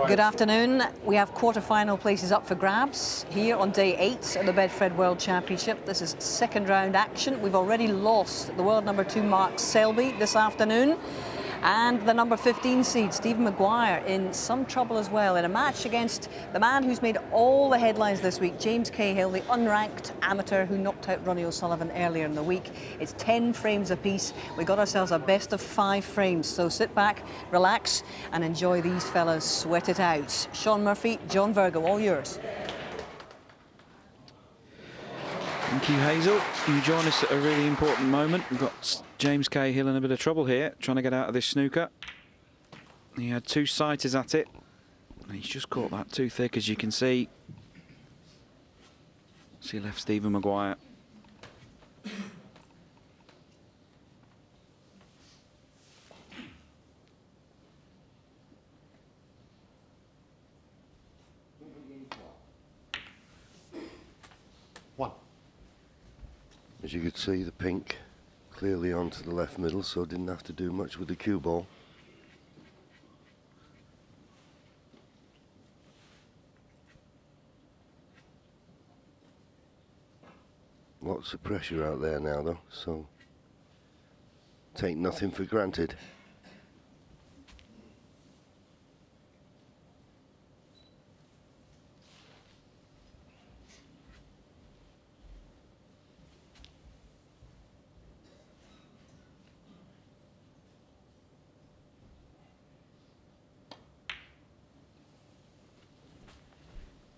Good afternoon. We have quarter-final places up for grabs here on day 8 of the Bedford World Championship. This is second round action. We've already lost the world number 2 Mark Selby this afternoon, and the number 15 seed Stephen Maguire in some trouble as well in a match against the man who's made all the headlines this week, James Cahill, the unranked amateur who knocked out Ronnie O'Sullivan earlier in the week. It's 10 frames apiece. We got ourselves a best of 5 frames, so sit back, relax and enjoy these fellas sweat it out. Sean Murphy, John Virgo, all yours. Thank you, Hazel. You join us at a really important moment. We've got James Cahill in a bit of trouble here, trying to get out of this snooker. He had 2 sighters at it, and he's just caught that too thick, as you can see. So he left Stephen Maguire. As you could see, the pink clearly onto the left middle, so didn't have to do much with the cue ball. Lots of pressure out there now though, so take nothing for granted.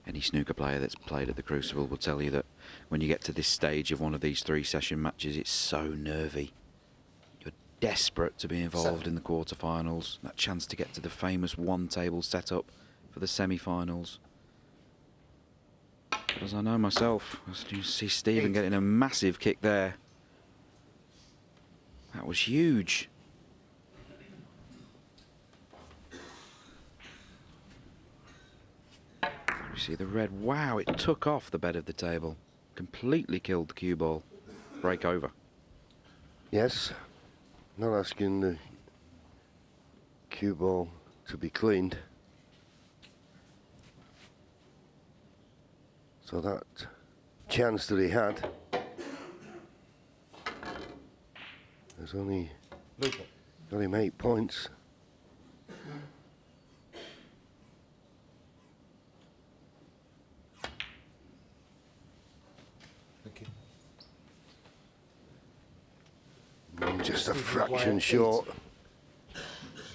Any snooker player that's played at the Crucible will tell you that when you get to this stage of one of these 3-session matches, it's so nervy. You're desperate to be involved in the quarterfinals, that chance to get to the famous one-table setup for the semi-finals. But as I know myself, as you see Stephen getting a massive kick there. That was huge. You see the red, wow, it took off the bed of the table. Completely killed the cue ball. Break over. Yes, not asking the cue ball to be cleaned. So that chance that he had, there's only got him 8 points. Just a fraction short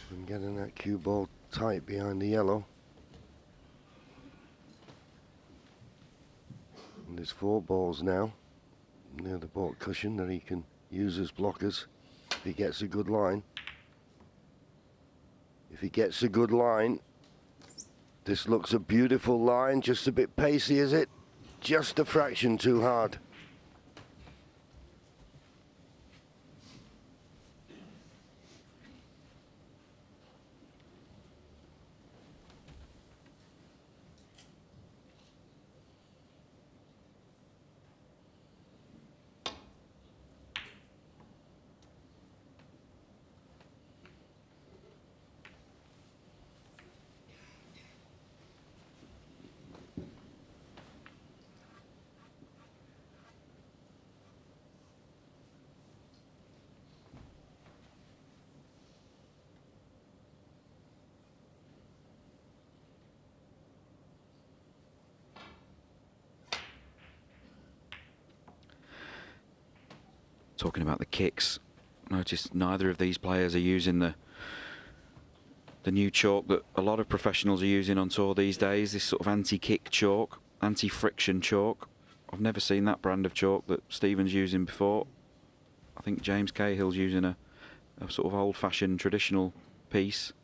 from getting that cue ball tight behind the yellow. And there's 4 balls now near the baulk cushion that he can use as blockers if he gets a good line. If he gets a good line, this looks a beautiful line, just a bit pacey, is it? Just a fraction too hard. Talking about the kicks, notice neither of these players are using the new chalk that a lot of professionals are using on tour these days, this sort of anti-kick chalk, anti-friction chalk. I've never seen that brand of chalk that Stephen's using before. I think James Cahill's using a sort of old-fashioned traditional piece,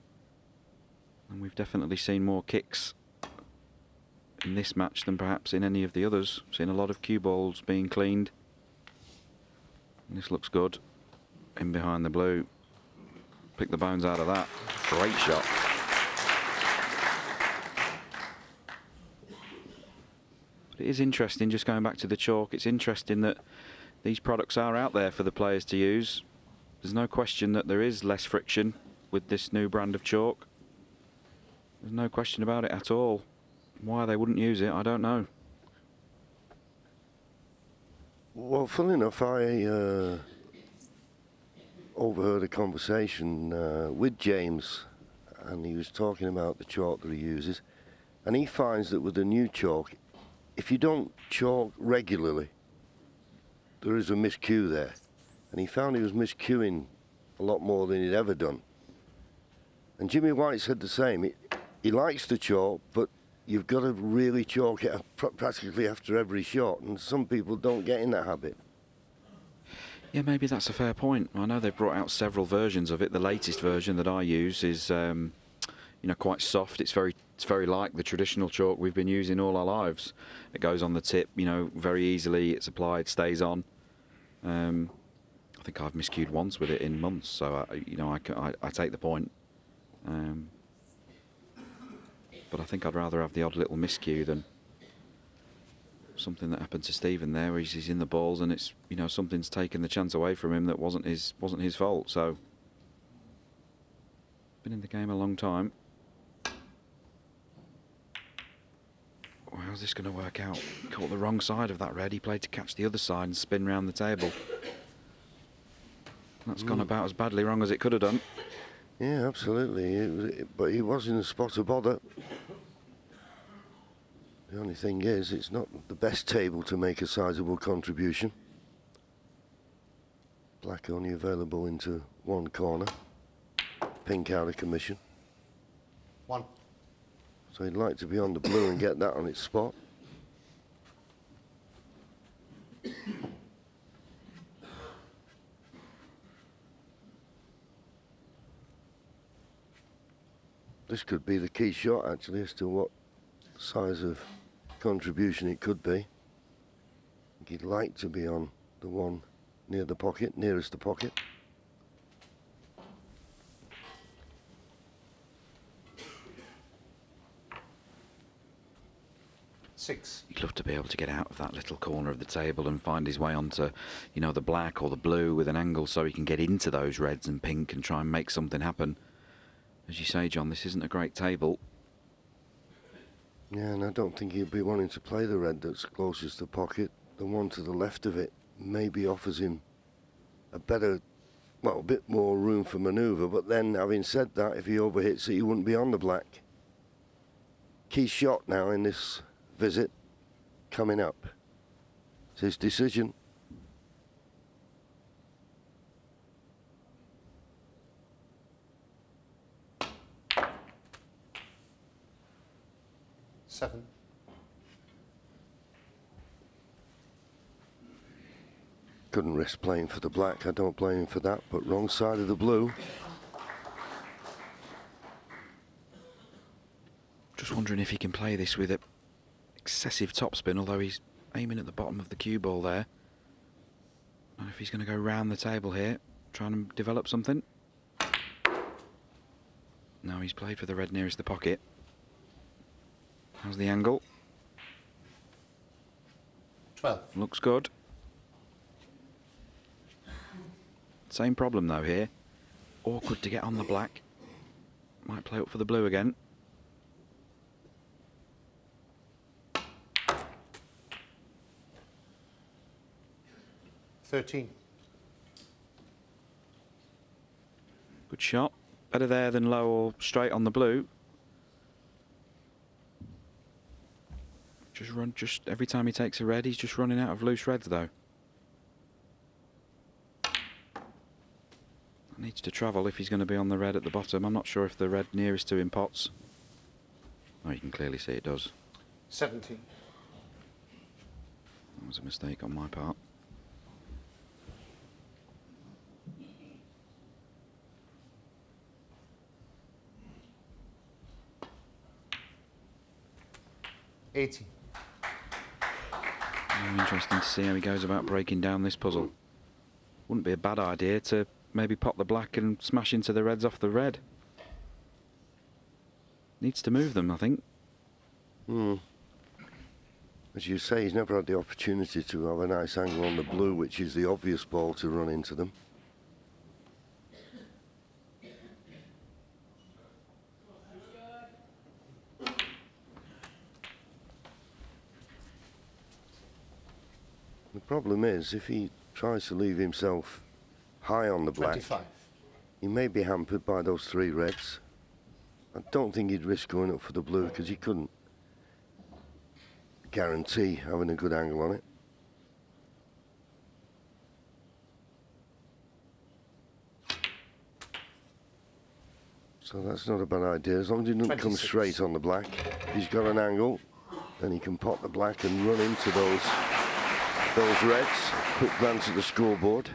and we've definitely seen more kicks in this match than perhaps in any of the others. Seen a lot of cue balls being cleaned. And this looks good. In behind the blue. Pick the bones out of that. Great shot. But it is interesting, just going back to the chalk, it's interesting that these products are out there for the players to use. There's no question that there is less friction with this new brand of chalk. There's no question about it at all. Why they wouldn't use it, I don't know. Well, funnily enough, I overheard a conversation with James, and he was talking about the chalk that he uses, and he finds that with the new chalk, if you don't chalk regularly, there is a miscue there, and he found he was miscuing a lot more than he'd ever done. And Jimmy White said the same. He likes the chalk, but you've got to really chalk it practically after every shot, and some people don't get in that habit. Yeah, maybe that's a fair point. I know they've brought out several versions of it. The latest version that I use is, you know, quite soft. It's very like the traditional chalk we've been using all our lives. It goes on the tip, you know, very easily. It's applied, stays on. I think I've miscued once with it in months, so you know, I take the point. But I think I'd rather have the odd little miscue than something that happened to Stephen there, where he's in the balls and it's, you know, something's taken the chance away from him that wasn't his fault. So been in the game a long time. Well, how's this going to work out? Caught the wrong side of that red. He played to catch the other side and spin round the table. That's gone about as badly wrong as it could have done. Yeah, absolutely. But he was in a spot of bother. The only thing is, it's not the best table to make a sizable contribution. Black only available into one corner. Pink out of commission. 1. So he'd like to be on the blue and get that on its spot. This could be the key shot, actually, as to what size of contribution it could be. He'd like to be on the one near the pocket, nearest the pocket. He'd love to be able to get out of that little corner of the table and find his way onto, you know, the black or the blue with an angle so he can get into those reds and pink and try and make something happen. As you say, John, this isn't a great table. Yeah, and I don't think he'd be wanting to play the red that's closest to the pocket. The one to the left of it maybe offers him a better, well, a bit more room for manoeuvre. But then, having said that, if he overhits it, he wouldn't be on the black. Key shot now in this visit coming up. It's his decision. Seven. Couldn't risk playing for the black. I don't blame him for that, but wrong side of the blue. Just wondering if he can play this with a excessive topspin, although he's aiming at the bottom of the cue ball there. I don't know if he's going to go round the table here, trying to develop something. No, he's played for the red nearest the pocket. How's the angle? 12. Looks good. Same problem though here. Awkward to get on the black. Might play up for the blue again. $13. Good shot. Better there than low or straight on the blue. Just every time he takes a red, he's just running out of loose reds though. Needs to travel if he's going to be on the red at the bottom. I'm not sure if the red nearest to him pots. Oh, you can clearly see it does. 17. That was a mistake on my part. $80. Interesting to see how he goes about breaking down this puzzle. Wouldn't be a bad idea to maybe pop the black and smash into the reds off the red. Needs to move them, I think. As you say, he's never had the opportunity to have a nice angle on the blue, which is the obvious ball to run into them. The problem is, if he tries to leave himself high on the black, 25. he may be hampered by those 3 reds. I don't think he'd risk going up for the blue because he couldn't guarantee having a good angle on it. So that's not a bad idea, as long as he doesn't come 26. straight on the black. If he's got an angle, then he can pop the black and run into those reds. Quick glance at the scoreboard.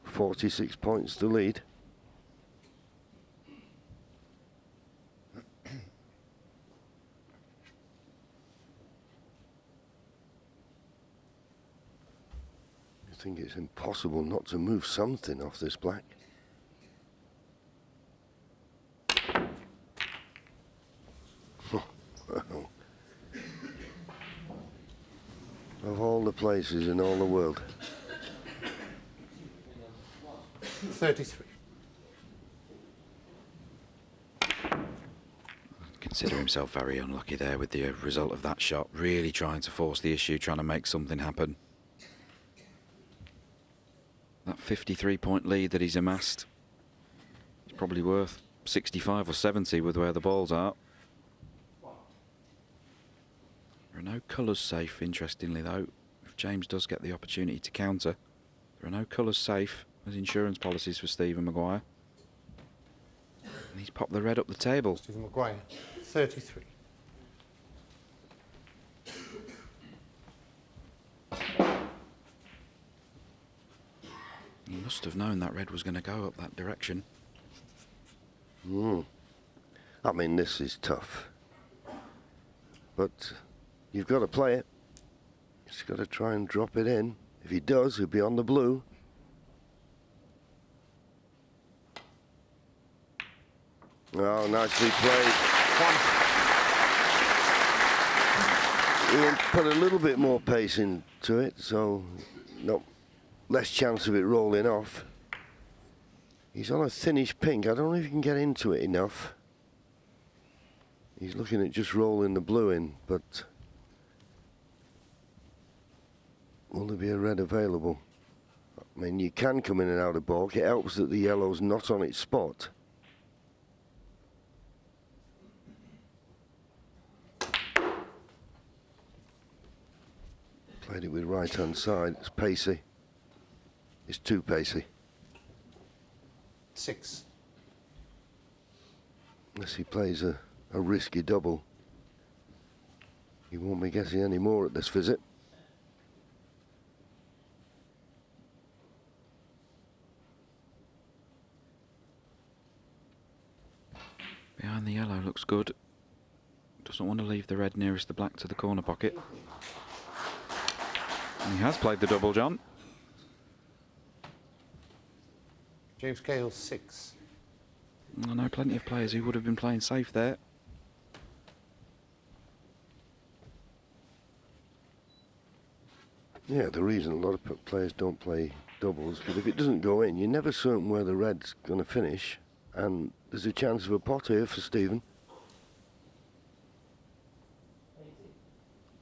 46 points to lead. I think it's impossible not to move something off this black. Of all the places in all the world. 33. Consider himself very unlucky there with the result of that shot. Really trying to force the issue, trying to make something happen. That 53-point lead that he's amassed is probably worth 65 or 70 with where the balls are. There are no colours safe, interestingly though. If James does get the opportunity to counter, there are no colours safe as insurance policies for Stephen Maguire. And he's popped the red up the table. Stephen Maguire, 33. He must have known that red was going to go up that direction. I mean, this is tough. But you've got to play it. He's got to try and drop it in. If he does, he'll be on the blue. Oh, nicely played. He'll put a little bit more pace into it, so less chance of it rolling off. He's on a thinnish pink. I don't know if he can get into it enough. He's looking at just rolling the blue in, but will there be a red available? I mean, you can come in and out of balk. It helps that the yellow's not on its spot. Played it with right-hand side. It's pacey. It's too pacey. 6. Unless he plays a risky double, he won't be getting any more at this visit. Behind the yellow looks good. Doesn't want to leave the red nearest the black to the corner pocket. And he has played the double, John. James Cahill, 6. I know plenty of players who would have been playing safe there. Yeah, the reason a lot of players don't play doubles, because if it doesn't go in, you're never certain where the red's going to finish, and there's a chance of a pot here for Stephen.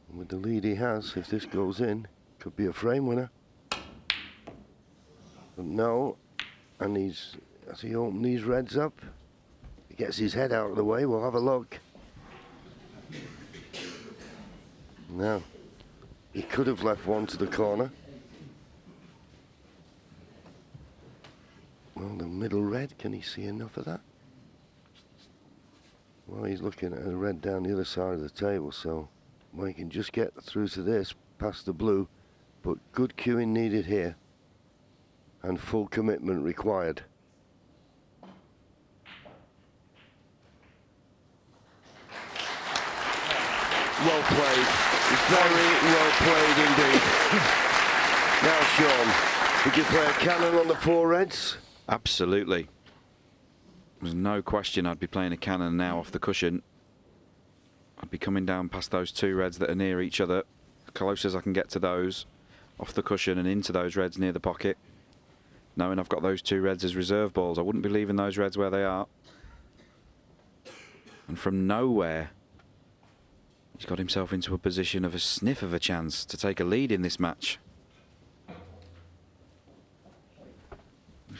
And with the lead he has, if this goes in, could be a frame winner. But no, and as he opens these reds up, he gets his head out of the way. We'll have a look. No. He could have left one to the corner. Well, the middle red, can he see enough of that? Well, he's looking at a red down the other side of the table, so well, he can just get through to this, past the blue, but good cueing needed here, and full commitment required. Well played. Very well played indeed. Now, Sean, would you play a cannon on the 4 reds? Absolutely. There's no question I'd be playing a cannon now off the cushion. I'd be coming down past those 2 reds that are near each other, as close as I can get to those, off the cushion and into those reds near the pocket. Knowing I've got those 2 reds as reserve balls, I wouldn't be leaving those reds where they are. And from nowhere, he's got himself into a position of a sniff of a chance to take a lead in this match.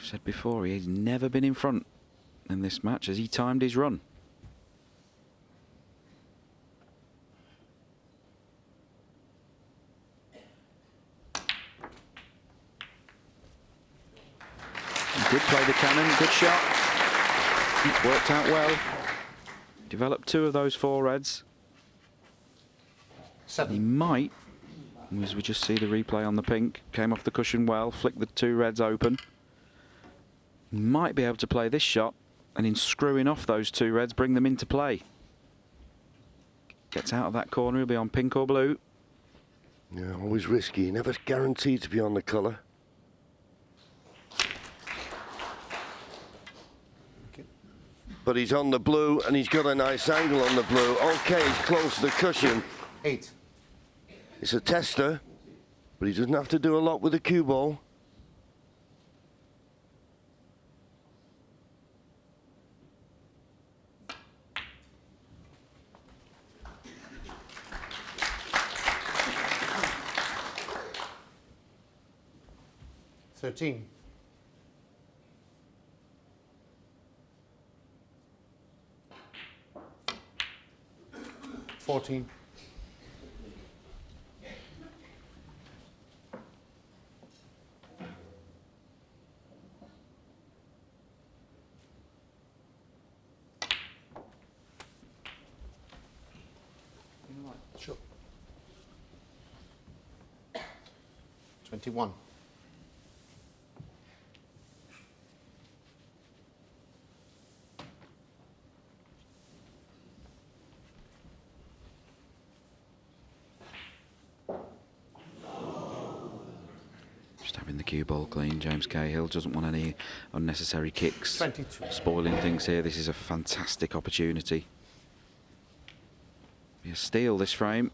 said before, he's never been in front in this match as he timed his run. He did play the cannon, good shot. It worked out well. Developed 2 of those 4 reds. 7. He might, as we just see the replay on the pink, came off the cushion well, flicked the 2 reds open. Might be able to play this shot, and in screwing off those 2 reds, bring them into play. Gets out of that corner, he'll be on pink or blue. Yeah, always risky, never guaranteed to be on the colour. But he's on the blue, and he's got a nice angle on the blue. Okay, he's close to the cushion. 8. It's a tester, but he doesn't have to do a lot with the cue ball. $13. 14. Sure. 21. Just having the cue ball clean. James Cahill doesn't want any unnecessary kicks. 22. Spoiling things here. This is a fantastic opportunity. Be a steal this frame.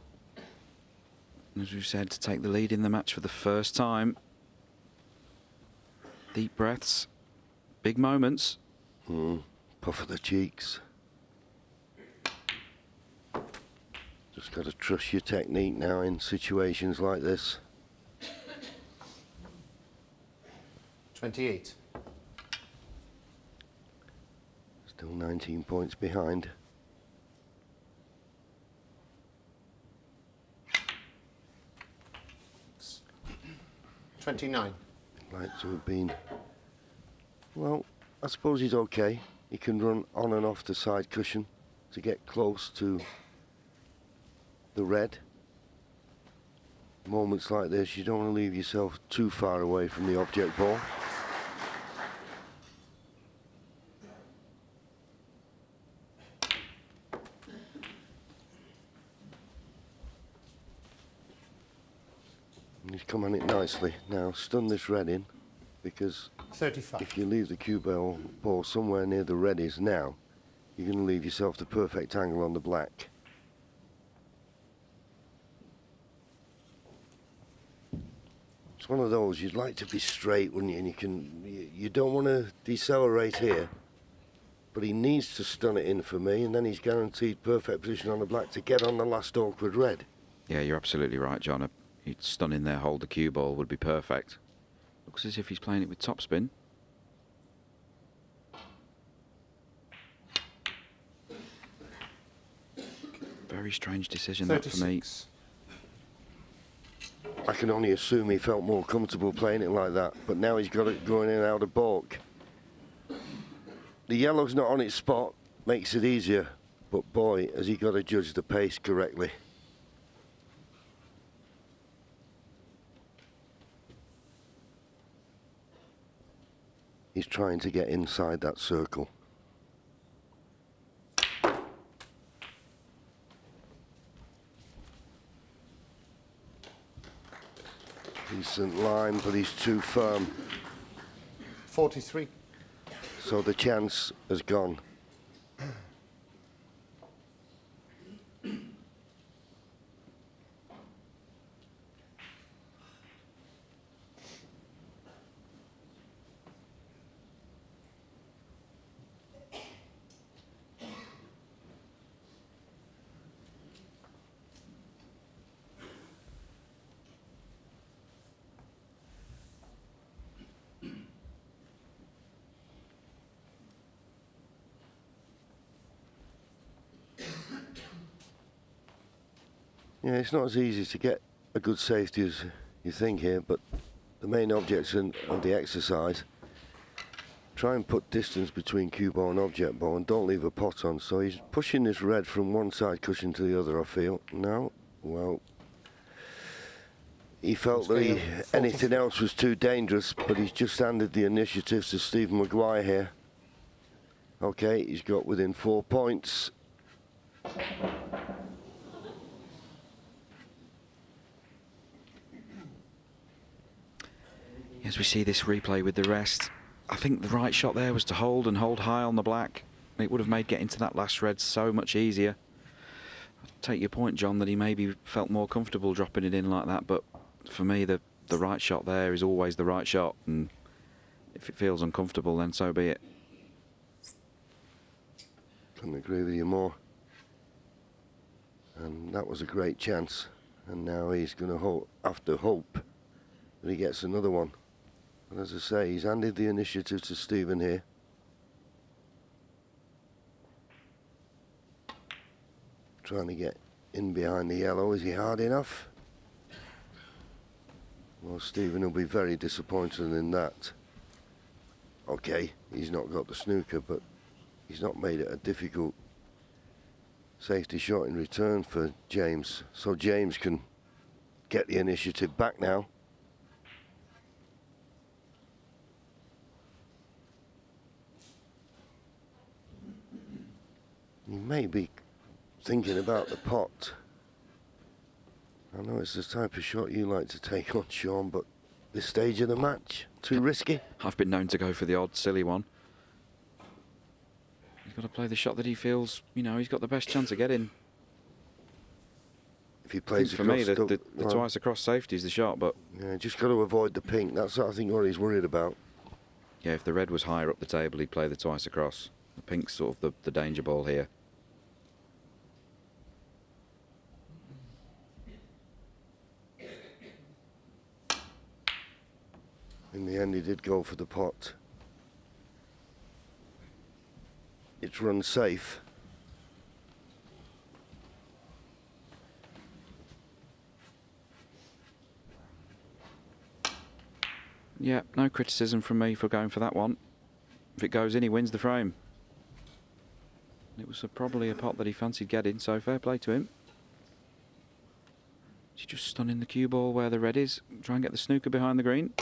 As we've said, to take the lead in the match for the first time. Deep breaths. Big moments. Puff of the cheeks. Just got to trust your technique now in situations like this. 28. Still 19 points behind. $29. Like to have been. Well, I suppose he's okay. He can run on and off the side cushion to get close to the red. Moments like this, you don't want to leave yourself too far away from the object ball. And he's come on it nicely. Now stun this red in, because 35. if you leave the cue ball somewhere near the red is now, you're going to leave yourself the perfect angle on the black. It's one of those you'd like to be straight, wouldn't you? And you don't want to decelerate here, but he needs to stun it in for me, and then he's guaranteed perfect position on the black to get on the last awkward red. Yeah, you're absolutely right, John. He'd stun in there, hold the cue ball would be perfect. Looks as if he's playing it with topspin. Very strange decision that for me. 36. I can only assume he felt more comfortable playing it like that, but now he's got it going in and out of balk. The yellow's not on its spot, makes it easier, but boy, has he got to judge the pace correctly. He's trying to get inside that circle. Decent line, but he's too firm. 43. So the chance has gone. Yeah, it's not as easy to get a good safety as you think here, but the main objects of the exercise, try and put distance between cue ball and object ball and don't leave a pot on. So he's pushing this red from one side cushion to the other, I feel. Now, well, he felt that anything else was too dangerous, but he's just handed the initiative to Stephen Maguire here. Okay, he's got within 4 points. As we see this replay with the rest, I think the right shot there was to hold and hold high on the black. It would have made getting to that last red so much easier. I take your point, John, that he maybe felt more comfortable dropping it in like that, but for me the right shot there is always the right shot, and if it feels uncomfortable then so be it. Couldn't agree with you more. And that was a great chance, and now he's going to have to hope that he gets another one. And as I say, he's handed the initiative to Stephen here. Trying to get in behind the yellow. Is he hard enough? Well, Stephen will be very disappointed in that. Okay, he's not got the snooker, but he's not made it a difficult safety shot in return for James. So James can get the initiative back now. You may be thinking about the pot. I know it's the type of shot you like to take on, Sean, but this stage of the match, too risky? I've been known to go for the odd silly one. He's got to play the shot that he feels, you know, he's got the best chance of getting. If he plays for me, the twice across safety is the shot, but... Yeah, just got to avoid the pink. That's, I think, what he's worried about. Yeah, if the red was higher up the table, he'd play the twice across. The pink's sort of the danger ball here. In the end, he did go for the pot. It's run safe. Yeah, no criticism from me for going for that one. If it goes in, he wins the frame. It was probably a pot that he fancied getting, so fair play to him. He's just stunning the cue ball where the red is. Try and get the snooker behind the green.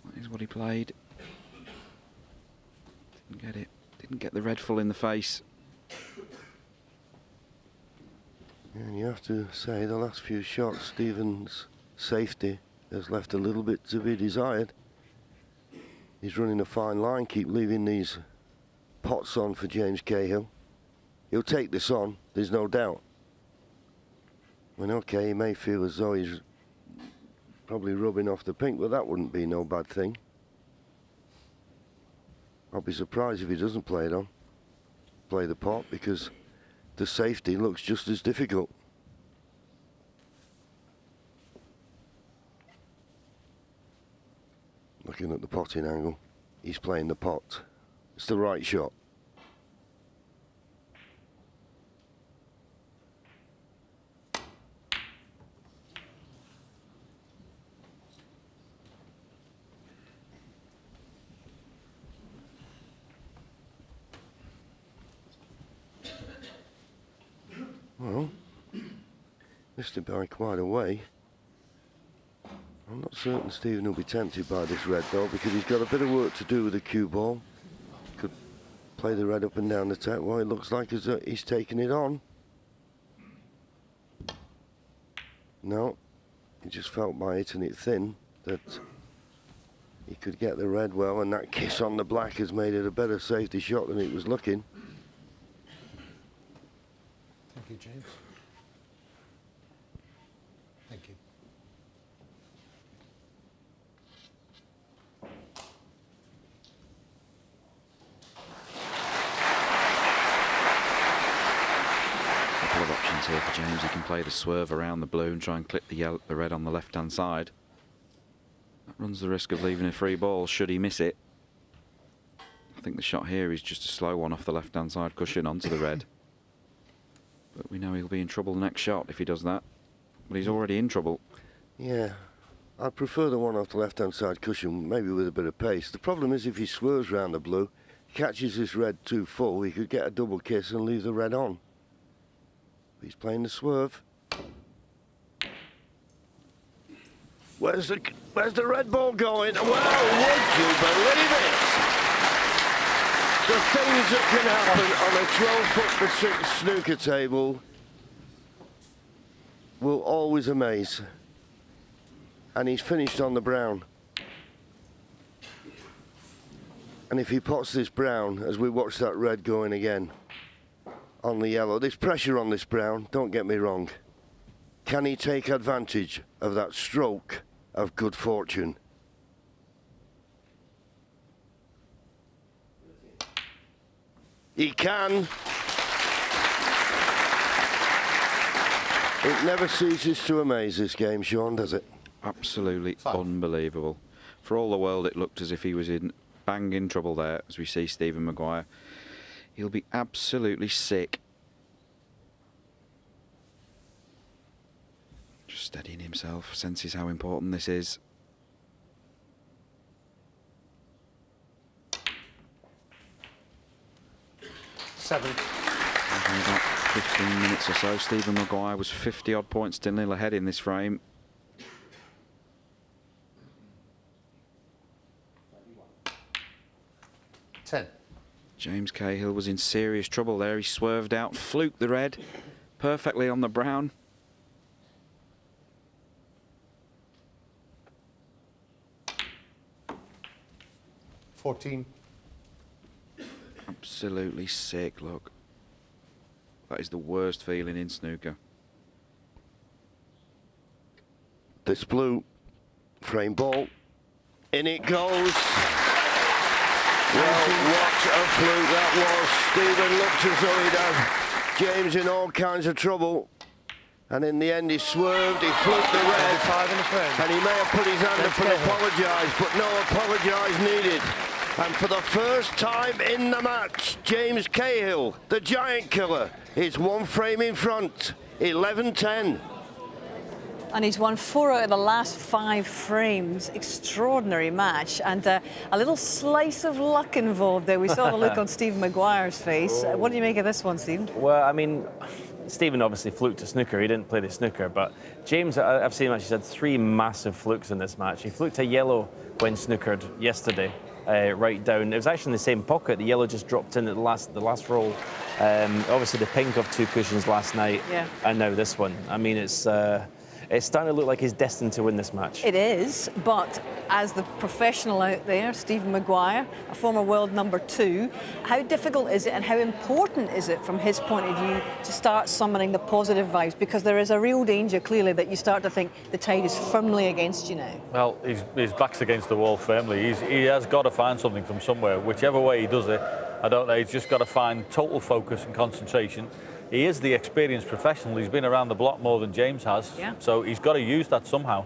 That is what he played. Didn't get it. Didn't get the red full in the face. And you have to say the last few shots, Stephen's safety has left a little bit to be desired. He's running a fine line, keep leaving these pots on for James Cahill. He'll take this on, there's no doubt. Well, okay, he may feel as though he's probably rubbing off the pink, but that wouldn't be no bad thing. I'll be surprised if he doesn't play it on, play the pot, because the safety looks just as difficult. Looking at the potting angle, he's playing the pot. It's the right shot. Well, missed it by quite a way. I'm not certain Stephen will be tempted by this red though, because he's got a bit of work to do with the cue ball. Could play the red up and down the table. Well, it looks like as though he's taking it on. No, he just felt by hitting it thin that he could get the red well, and that kiss on the black has made it a better safety shot than it was looking. Thank you, James. Thank you. Couple of options here for James. He can play the swerve around the blue and try and clip the red on the left-hand side. That runs the risk of leaving a free ball should he miss it. I think the shot here is just a slow one off the left-hand side cushion onto the red. But we know he'll be in trouble the next shot if he does that. But he's already in trouble. Yeah, I prefer the one off the left-hand side cushion, maybe with a bit of pace. The problem is if he swerves round the blue, catches this red too full, he could get a double kiss and leave the red on. He's playing the swerve. Where's the red ball going? Well, would you believe it? The things that can happen on a 12-foot snooker table will always amaze. And he's finished on the brown. And if he pots this brown, as we watch that red going again on the yellow, there's pressure on this brown, don't get me wrong. Can he take advantage of that stroke of good fortune? He can. It never ceases to amaze, this game, Sean, does it? Absolutely unbelievable. For all the world, it looked as if he was in banging trouble there, as we see Stephen Maguire. He'll be absolutely sick. Just steadying himself, senses how important this is. Seven. In about 15 minutes or so, Stephen Maguire was 50-odd points to nil ahead in this frame. James Cahill was in serious trouble there. He swerved out, fluked the red, perfectly on the brown. Absolutely sick, look. That is the worst feeling in snooker. This blue frame ball, in it goes. Well, what a fluke that was. Stephen looked as though he'd have James in all kinds of trouble. And in the end, he swerved, he fluked the red. And he may have put his hand up and apologised, but no apologise needed. And for the first time in the match, James Cahill, the giant killer, is one frame in front, 11-10. And he's won 4 out of the last 5 frames. Extraordinary match. And a little slice of luck involved there. We saw the look on Stephen Maguire's face. What do you make of this one, Stephen? Well, I mean, Stephen obviously fluked a snooker. He didn't play the snooker. But James, I've seen him actually had 3 massive flukes in this match. He fluked a yellow when snookered yesterday. Right down. It was actually in the same pocket. The yellow just dropped in at the last roll. Obviously the pink of 2 cushions last night, and now this one. I mean, it's starting to look like he's destined to win this match. It is, but as the professional out there, Stephen Maguire, a former world #2, how difficult is it and how important is it from his point of view to start summoning the positive vibes? Because there is a real danger, clearly, that you start to think the tide is firmly against you now. Well, his back's against the wall firmly. He has got to find something from somewhere. Whichever way he does it, I don't know, he's just got to find total focus and concentration. He is the experienced professional. He's been around the block more than James has, so he's got to use that somehow.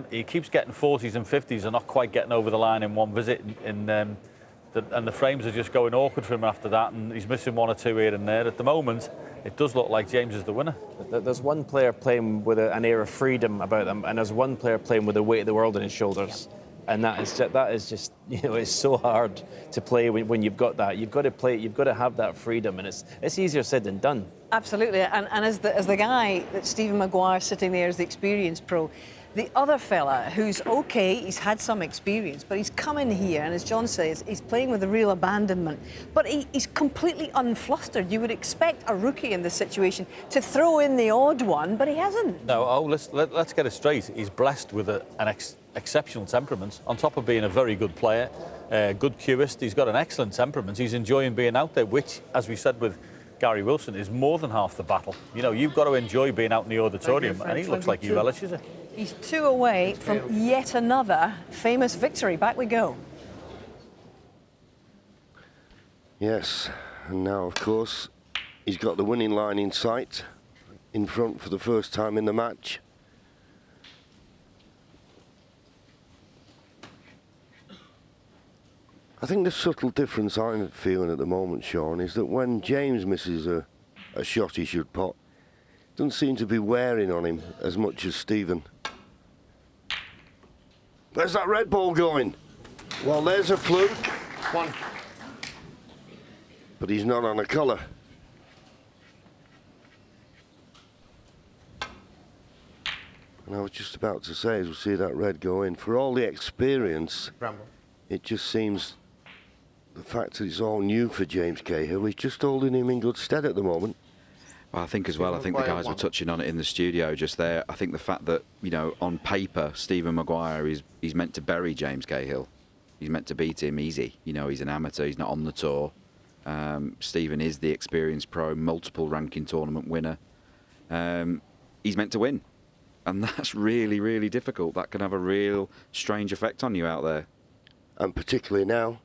He keeps getting 40s and 50s and not quite getting over the line in one visit, and the frames are just going awkward for him after that, and he's missing 1 or 2 here and there. At the moment, it does look like James is the winner. There's one player playing with an air of freedom about them, and there's one player playing with the weight of the world on his shoulders. And that is just, you know, it's so hard to play when you've got that. You've got to play, you've got to have that freedom, and it's easier said than done. Absolutely, and as the guy that Stephen Maguire sitting there as the experienced pro, the other fella who's okay, he's had some experience, but he's come in here, and as John says, he's playing with a real abandonment. But he's completely unflustered. You would expect a rookie in this situation to throw in the odd one, but he hasn't. No, let's get it straight. He's blessed with an exceptional temperament, on top of being a very good player, good cueist. He's got an excellent temperament. He's enjoying being out there, which, as we said with Gary Wilson, is more than half the battle. You know, you've got to enjoy being out in the auditorium, and he looks like he relishes it. He's 2 away from yet another famous victory. Back we go. Yes, and now, of course, he's got the winning line in sight, in front for the first time in the match. I think the subtle difference I'm feeling at the moment, Sean, is that when James misses a shot he should pot, it doesn't seem to be wearing on him as much as Stephen. Where's that red ball going? Well, there's a fluke. 1. But he's not on a colour. And I was just about to say, as we see that red go in, for all the experience, Bramble. it just seems the fact that it's all new for James Cahill, he's just holding him in good stead at the moment. Well, I think as well, I think the guys were touching on it in the studio just there. I think the fact that, you know, on paper, Stephen Maguire he's meant to bury James Cahill. He's meant to beat him easy. You know, he's an amateur, he's not on the tour. Stephen is the experienced pro, multiple ranking tournament winner. He's meant to win. And that's really, really difficult. That can have a real strange effect on you out there. And particularly now,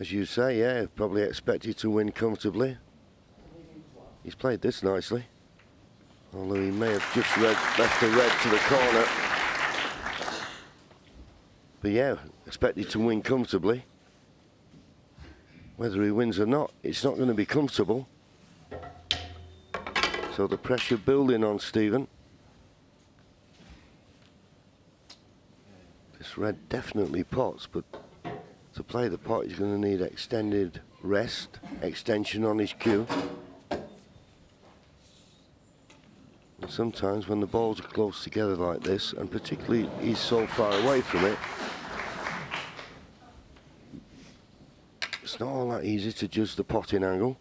as you say, yeah, probably expected to win comfortably. He's played this nicely, although he may have just left the red to the corner. But yeah, expected to win comfortably. Whether he wins or not, it's not going to be comfortable. So the pressure building on Stephen. This red definitely pots, but to play the pot, he's going to need extended rest, extension on his cue. And sometimes when the balls are close together like this, and particularly he's so far away from it, it's not all that easy to judge the potting angle.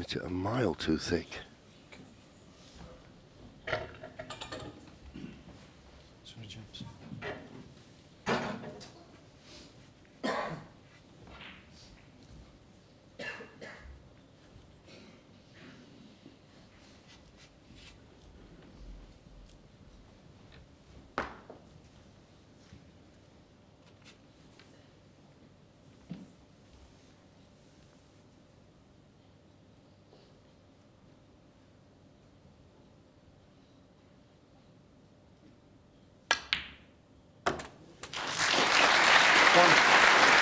It's a mile too thick. Sorry, James.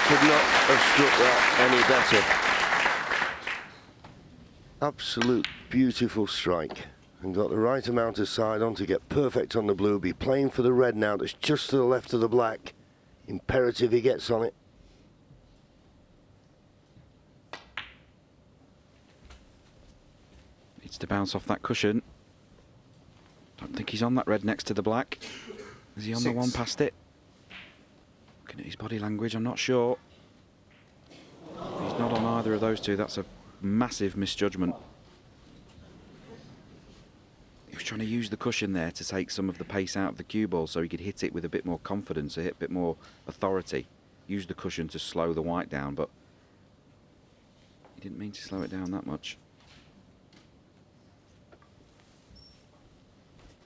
Could not have struck that any better. Absolute beautiful strike. And got the right amount of side on to get perfect on the blue. Be playing for the red now that's just to the left of the black. Imperative he gets on it. Needs to bounce off that cushion. Don't think he's on that red next to the black. Is he on 6. the one past it? Looking at his body language, I'm not sure. If he's not on either of those two, that's a massive misjudgment. He was trying to use the cushion there to take some of the pace out of the cue ball so he could hit it with a bit more confidence, a bit more authority. Use the cushion to slow the white down, but he didn't mean to slow it down that much.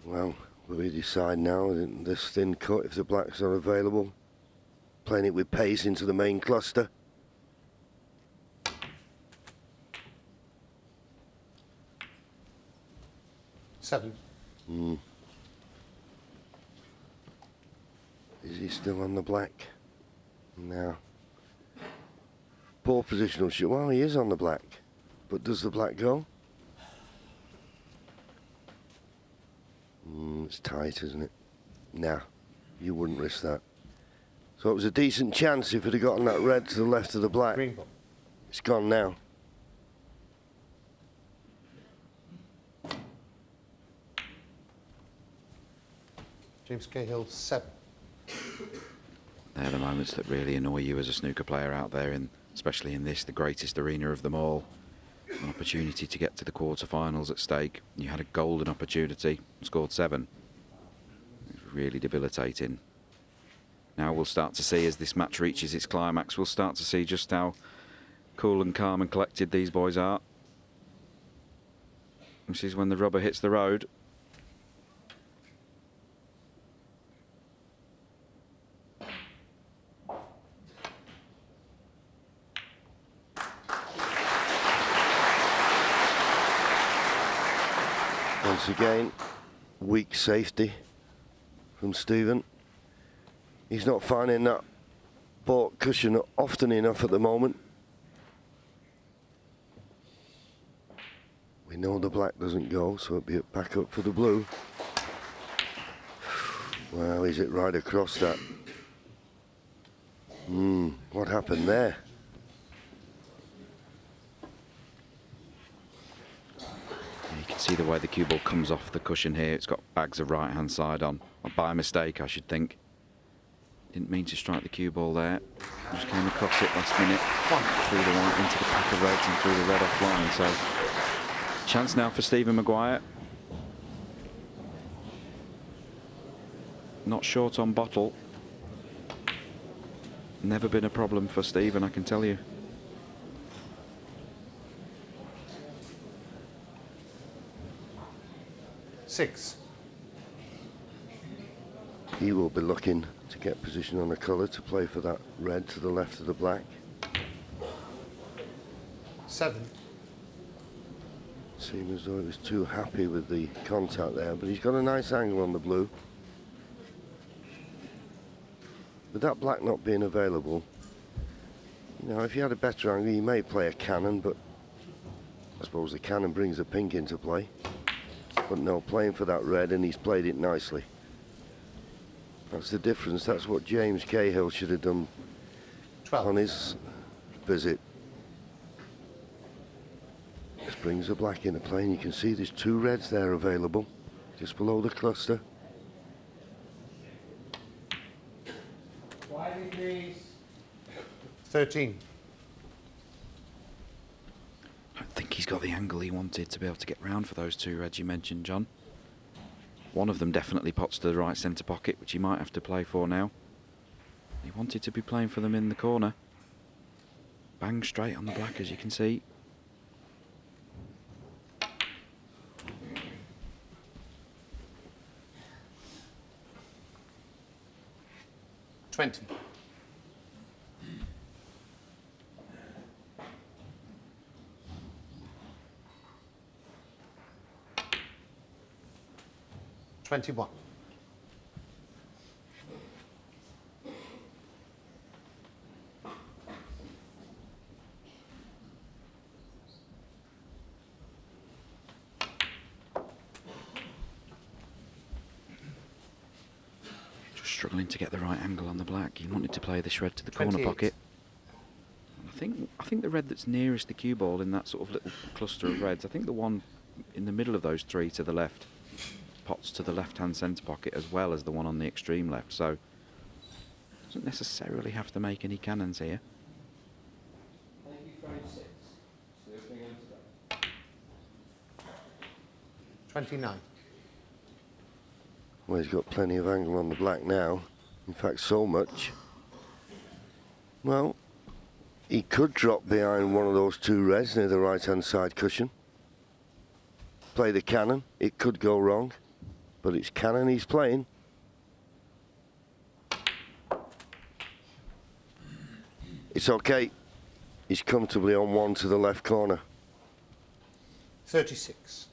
Well, will we decide now in this thin cut if the blacks are available? Playing it with pace into the main cluster. Seven. Is he still on the black? No. Poor positional shot. Well, he is on the black. But does the black go? It's tight, isn't it? Nah, you wouldn't risk that. So it was a decent chance if it had gotten that red to the left of the black. Green ball. It's gone now. James Cahill, 7. They're the moments that really annoy you as a snooker player out there, especially in this, the greatest arena of them all. An opportunity to get to the quarterfinals at stake. You had a golden opportunity, scored 7. It was really debilitating. Now we'll start to see, as this match reaches its climax, we'll start to see just how cool and calm and collected these boys are. This is when the rubber hits the road. Once again, weak safety from Stephen. He's not finding that ball cushion often enough at the moment. We know the black doesn't go, so it'll be back up for the blue. Well, is it right across that? What happened there? You can see the way the cue ball comes off the cushion here. It's got bags of right-hand side on. By mistake, I should think. Didn't mean to strike the cue ball there. Just came across it last minute. Through the white into the pack of reds and through the red offline. So, chance now for Stephen Maguire. Not short on bottle. Never been a problem for Stephen, I can tell you. Six. He will be looking to get position on the colour to play for that red to the left of the black. 7. Seemed as though he was too happy with the contact there, but he's got a nice angle on the blue. With that black not being available, you know, if you had a better angle, you may play a cannon, but I suppose the cannon brings the pink into play. But no, playing for that red, and he's played it nicely. That's the difference. That's what James Cahill should have done 12. on his visit. This brings the black into play, and you can see there's 2 reds there available, just below the cluster. 13. I don't think he's got the angle he wanted to be able to get round for those 2 reds you mentioned, John. One of them definitely pots to the right centre pocket, which he might have to play for now. He wanted to be playing for them in the corner. Bang straight on the black, as you can see. Twenty. $21. Just struggling to get the right angle on the black. He wanted to play this red to the corner 28. pocket. I think the red that's nearest the cue ball in that sort of little cluster of reds, I think the one in the middle of those 3 to the left pots to the left-hand centre pocket as well as the one on the extreme left, so doesn't necessarily have to make any cannons here. 29. Well, he's got plenty of angle on the black now. In fact, so much. Well, he could drop behind one of those 2 reds near the right-hand side cushion. Play the cannon. It could go wrong, but it's cannon he's playing. It's okay. He's comfortably on 1 to the left corner. 36.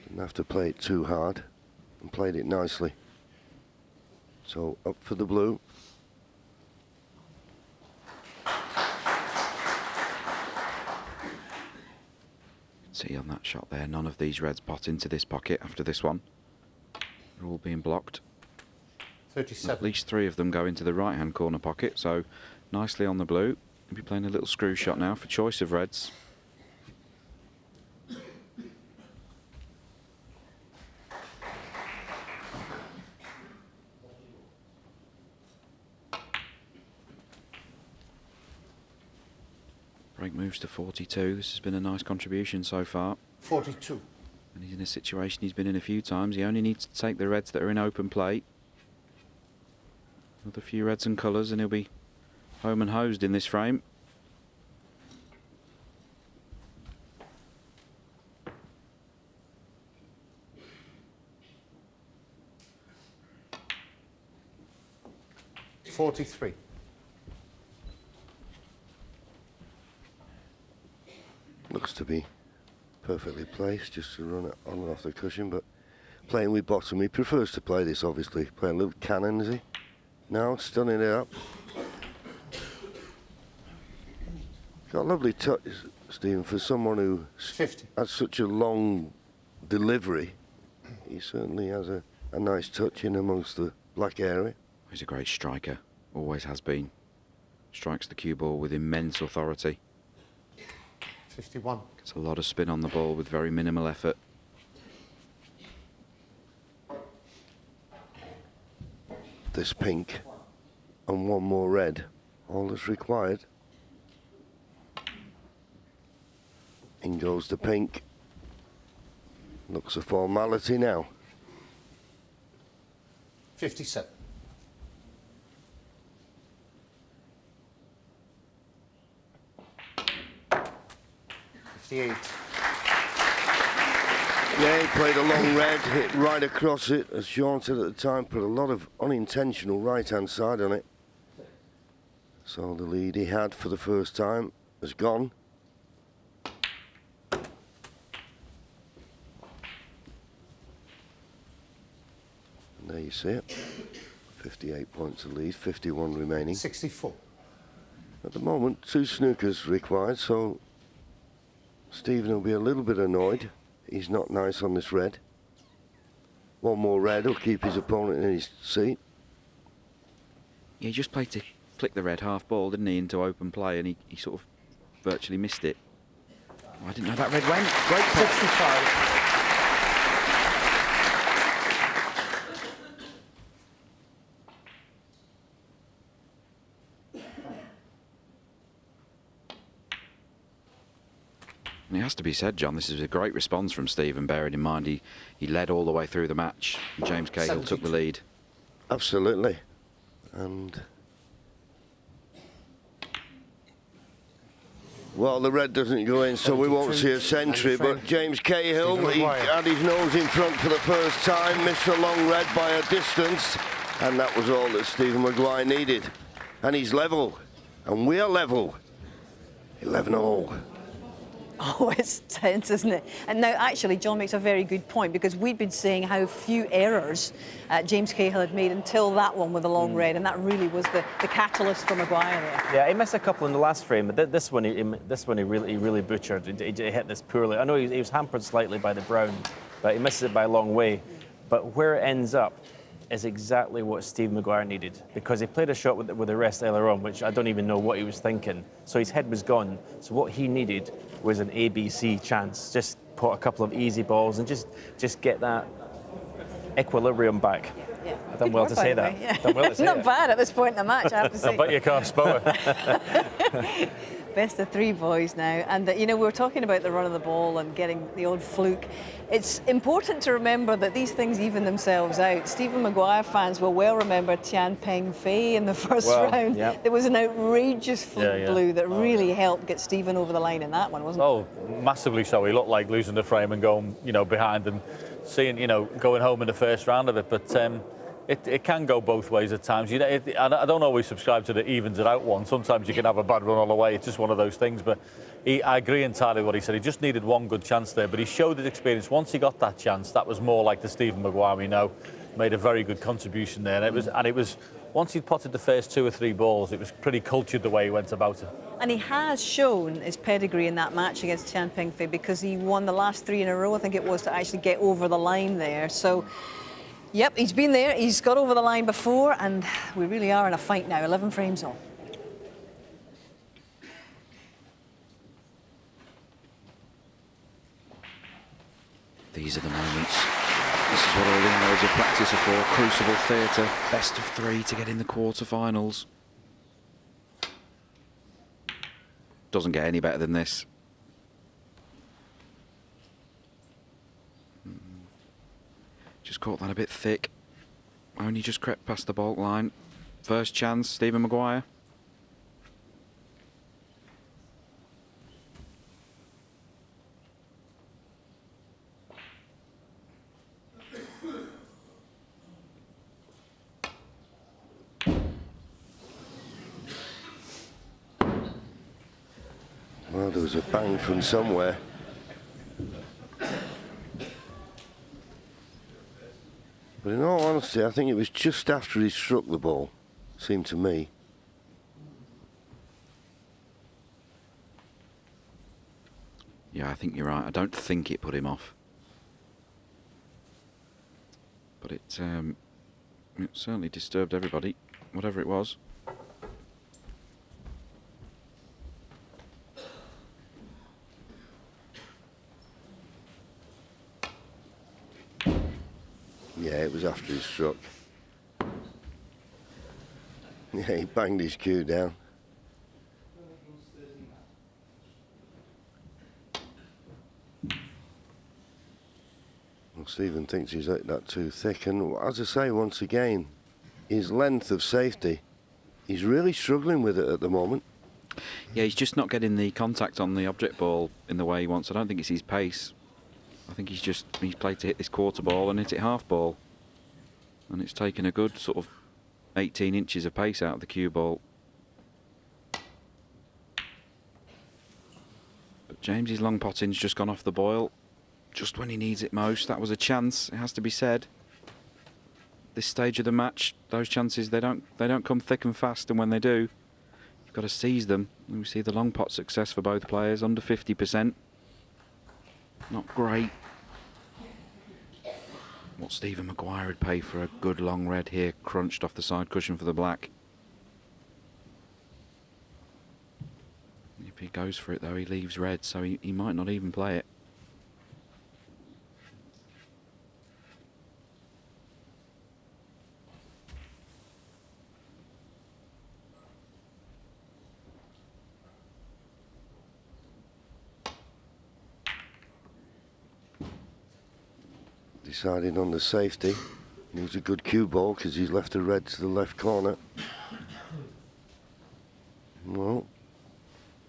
Didn't have to play it too hard and played it nicely. So up for the blue. See on that shot there, none of these reds pot into this pocket after this one. They're all being blocked. 37. At least 3 of them go into the right-hand corner pocket, so nicely on the blue. He'll be playing a little screw shot now for choice of reds. Break moves to 42. This has been a nice contribution so far. 42. And he's in a situation he's been in a few times. He only needs to take the reds that are in open play. Another few reds and colours and he'll be home and hosed in this frame. $43. Looks to be perfectly placed just to run it on and off the cushion, but playing with bottom, he prefers to play this, obviously. Playing a little cannon, is he? Now, stunning it up. Got a lovely touch, Stephen, for someone who 50. has such a long delivery. He certainly has a nice touch in amongst the black area. He's a great striker, always has been. Strikes the cue ball with immense authority. 51. Gets a lot of spin on the ball with very minimal effort. This pink and one more red, all that's required. In goes the pink. Looks a formality now. 57. Yeah, he played a long red, hit right across it, as Sean said at the time, put a lot of unintentional right-hand side on it. So the lead he had for the first time has gone. And there you see it. 58 points to lead, 51 remaining. 64. At the moment, 2 snookers required, so Stephen will be a little bit annoyed. He's not nice on this red. One more red will keep his opponent in his seat. Yeah, he just played to flick the red half ball, didn't he, into open play, and he sort of virtually missed it. Oh, I didn't know that red went. Great pot. 65. It has to be said, John, this is a great response from Stephen, bearing in mind he led all the way through the match, and James Cahill took the lead. Absolutely. And well, the red doesn't go in, so we won't see a century, but James Cahill, he had his nose in front for the first time, missed a long red by a distance, and that was all that Stephen Maguire needed. And he's level, and we are level. 11-all. Oh, it's tense, isn't it? And now, actually, John makes a very good point, because we'd been saying how few errors James Cahill had made until that one with the long red, and that really was the catalyst for Maguire there. Yeah, he missed a couple in the last frame, but this one he really butchered. He hit this poorly. I know he was hampered slightly by the brown, but he missed it by a long way. But where it ends up is exactly what Steve Maguire needed, because he played a shot with the rest earlier on, which I don't even know what he was thinking. So his head was gone. So what he needed was an ABC chance. Just put a couple of easy balls and just get that equilibrium back. Yeah. I've done well to say that. Yeah. Done well to say Not it. bad at this point in the match, I have to say. I bet you can't spell it. Best of 3 boys now, and you know, we were talking about the run of the ball and getting the odd fluke. It's important to remember that these things even themselves out. Stephen Maguire fans will well remember Tian Peng Fei in the first round. Yeah. There was an outrageous fluke Yeah. blue that really helped get Stephen over the line in that one, wasn't it? Oh, massively so. He looked like losing the frame and going, behind and seeing, going home in the first round of it. But it can go both ways at times. I don't always subscribe to the evens it out one. Sometimes you can have a bad run all the way. It's just one of those things. But I agree entirely with what he said. He just needed one good chance there. But he showed his experience. Once he got that chance, that was more like the Stephen Maguire we know. Made a very good contribution there. And it was once he'd potted the first 2 or 3 balls, it was pretty cultured the way he went about it. And he has shown his pedigree in that match against Tian Peng Fei, because he won the last 3 in a row, I think it was, to actually get over the line there. So, yep, he's been there, he's got over the line before, and we really are in a fight now, 11 frames on. These are the moments. This is what all the hours of practice are for. Crucible theatre, best of 3 to get in the quarterfinals. Doesn't get any better than this. Just caught that a bit thick. Only just crept past the baulk line. First chance, Stephen Maguire. there was a bang from somewhere. But in all honesty, I think it was just after he struck the ball, seemed to me. Yeah, I think you're right. I don't think it put him off. But it certainly disturbed everybody, whatever it was. Yeah, it was after he struck. Yeah, he banged his cue down. Well, Stephen thinks he's hit that too thick, and as I say, once again, his length of safety, he's really struggling with it at the moment. Yeah, he's just not getting the contact on the object ball in the way he wants. I don't think it's his pace. I think he's played to hit this quarter ball and hit it half ball. And it's taken a good sort of 18 inches of pace out of the cue ball. But James's long potting's just gone off the boil just when he needs it most. That was a chance, it has to be said. This stage of the match, those chances, they don't come thick and fast, and when they do, you've got to seize them. And we see the long pot success for both players, under 50%. Not great. What Stephen Maguire would pay for a good long red here, crunched off the side cushion for the black. If he goes for it though, he leaves red, so he might not even play it. Deciding on the safety. Needs a good cue ball because he's left a red to the left corner. Well,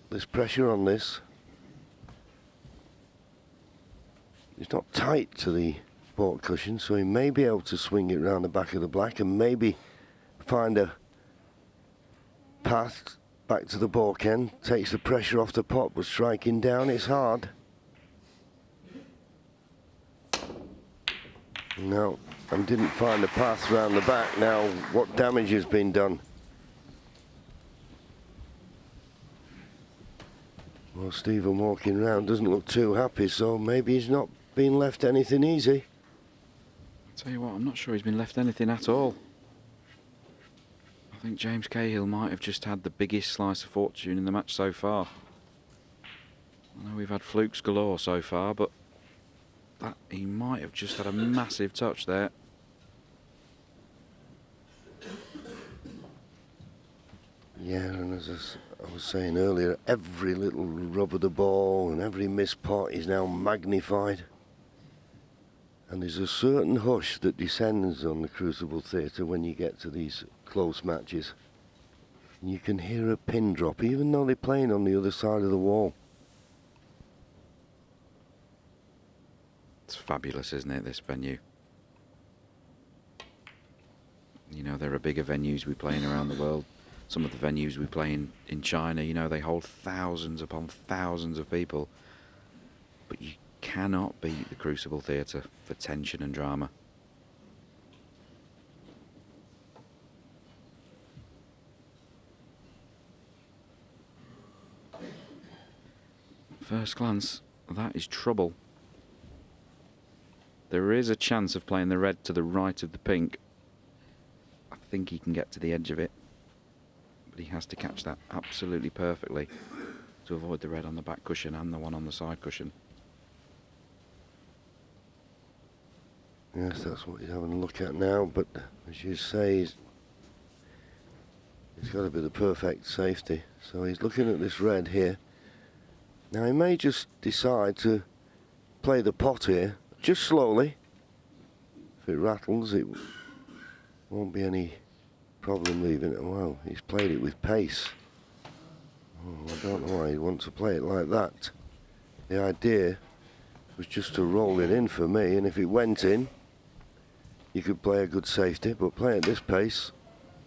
there's pressure on this. He's not tight to the port cushion, so he may be able to swing it round the back of the black and maybe find a path back to the balk end. Takes the pressure off the pot, but striking down, it's hard. No, and didn't find a path round the back. Now, what damage has been done? Well, Stephen walking round doesn't look too happy, so maybe he's not been left anything easy. I'll tell you what, I'm not sure he's been left anything at all. I think James Cahill might have just had the biggest slice of fortune in the match so far. I know we've had flukes galore so far, but that he might have just had a massive touch there. Yeah, and as I was saying earlier, every little rub of the ball and every missed pot is now magnified. And there's a certain hush that descends on the Crucible Theatre when you get to these close matches. And you can hear a pin drop, even though they're playing on the other side of the wall. It's fabulous, isn't it, this venue? You know, there are bigger venues we play in around the world. Some of the venues we play in China, you know, they hold thousands upon thousands of people. But you cannot beat the Crucible Theatre for tension and drama. First glance, that is trouble. There is a chance of playing the red to the right of the pink. I think he can get to the edge of it, but he has to catch that absolutely perfectly to avoid the red on the back cushion and the one on the side cushion. Yes, that's what he's having a look at now, but as you say, he's got to be the perfect safety. So he's looking at this red here. Now he may just decide to play the pot here, just slowly. If it rattles, it won't be any problem leaving it. Well, he's played it with pace. Oh, I don't know why he'd want to play it like that. The idea was just to roll it in for me, and if it went in, you could play a good safety, but play at this pace,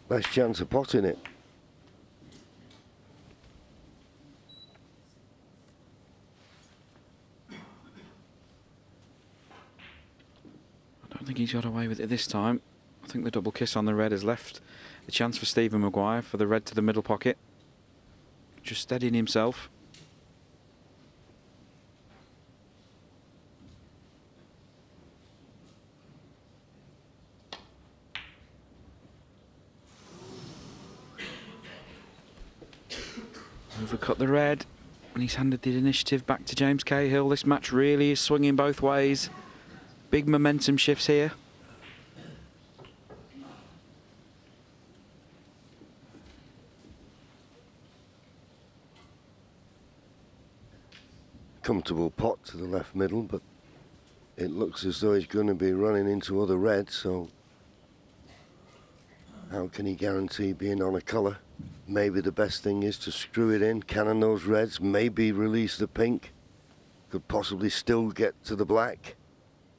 less chance of potting it. think he's got away with it this time. I think the double kiss on the red has left a chance for Stephen Maguire for the red to the middle pocket. Just steadying himself. Overcut the red, and he's handed the initiative back to James Cahill. This match really is swinging both ways. Big momentum shifts here. Comfortable pot to the left middle, but it looks as though he's going to be running into other reds, so how can he guarantee being on a colour? Maybe the best thing is to screw it in, cannon those reds, maybe release the pink. Could possibly still get to the black.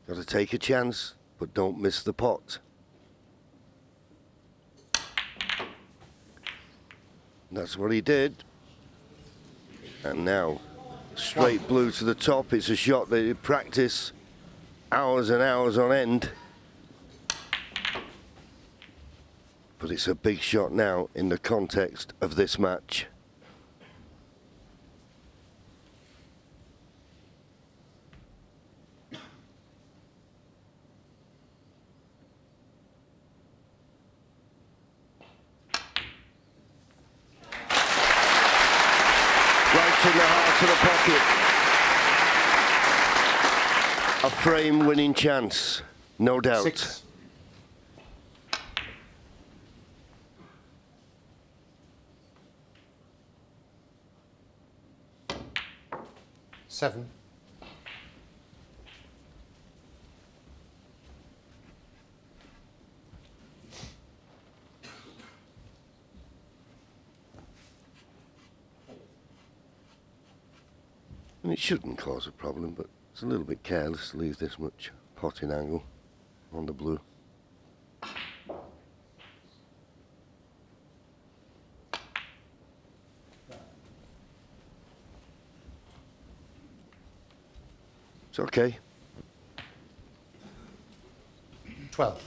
Got to take a chance, but don't miss the pot. That's what he did. And now, straight blue to the top. It's a shot that he practiced hours and hours on end. But it's a big shot now in the context of this match. Right in the heart of the pocket. A frame winning chance, no doubt. 6. 7. And it shouldn't cause a problem, but it's a little bit careless to leave this much potting angle on the blue. It's okay. 12.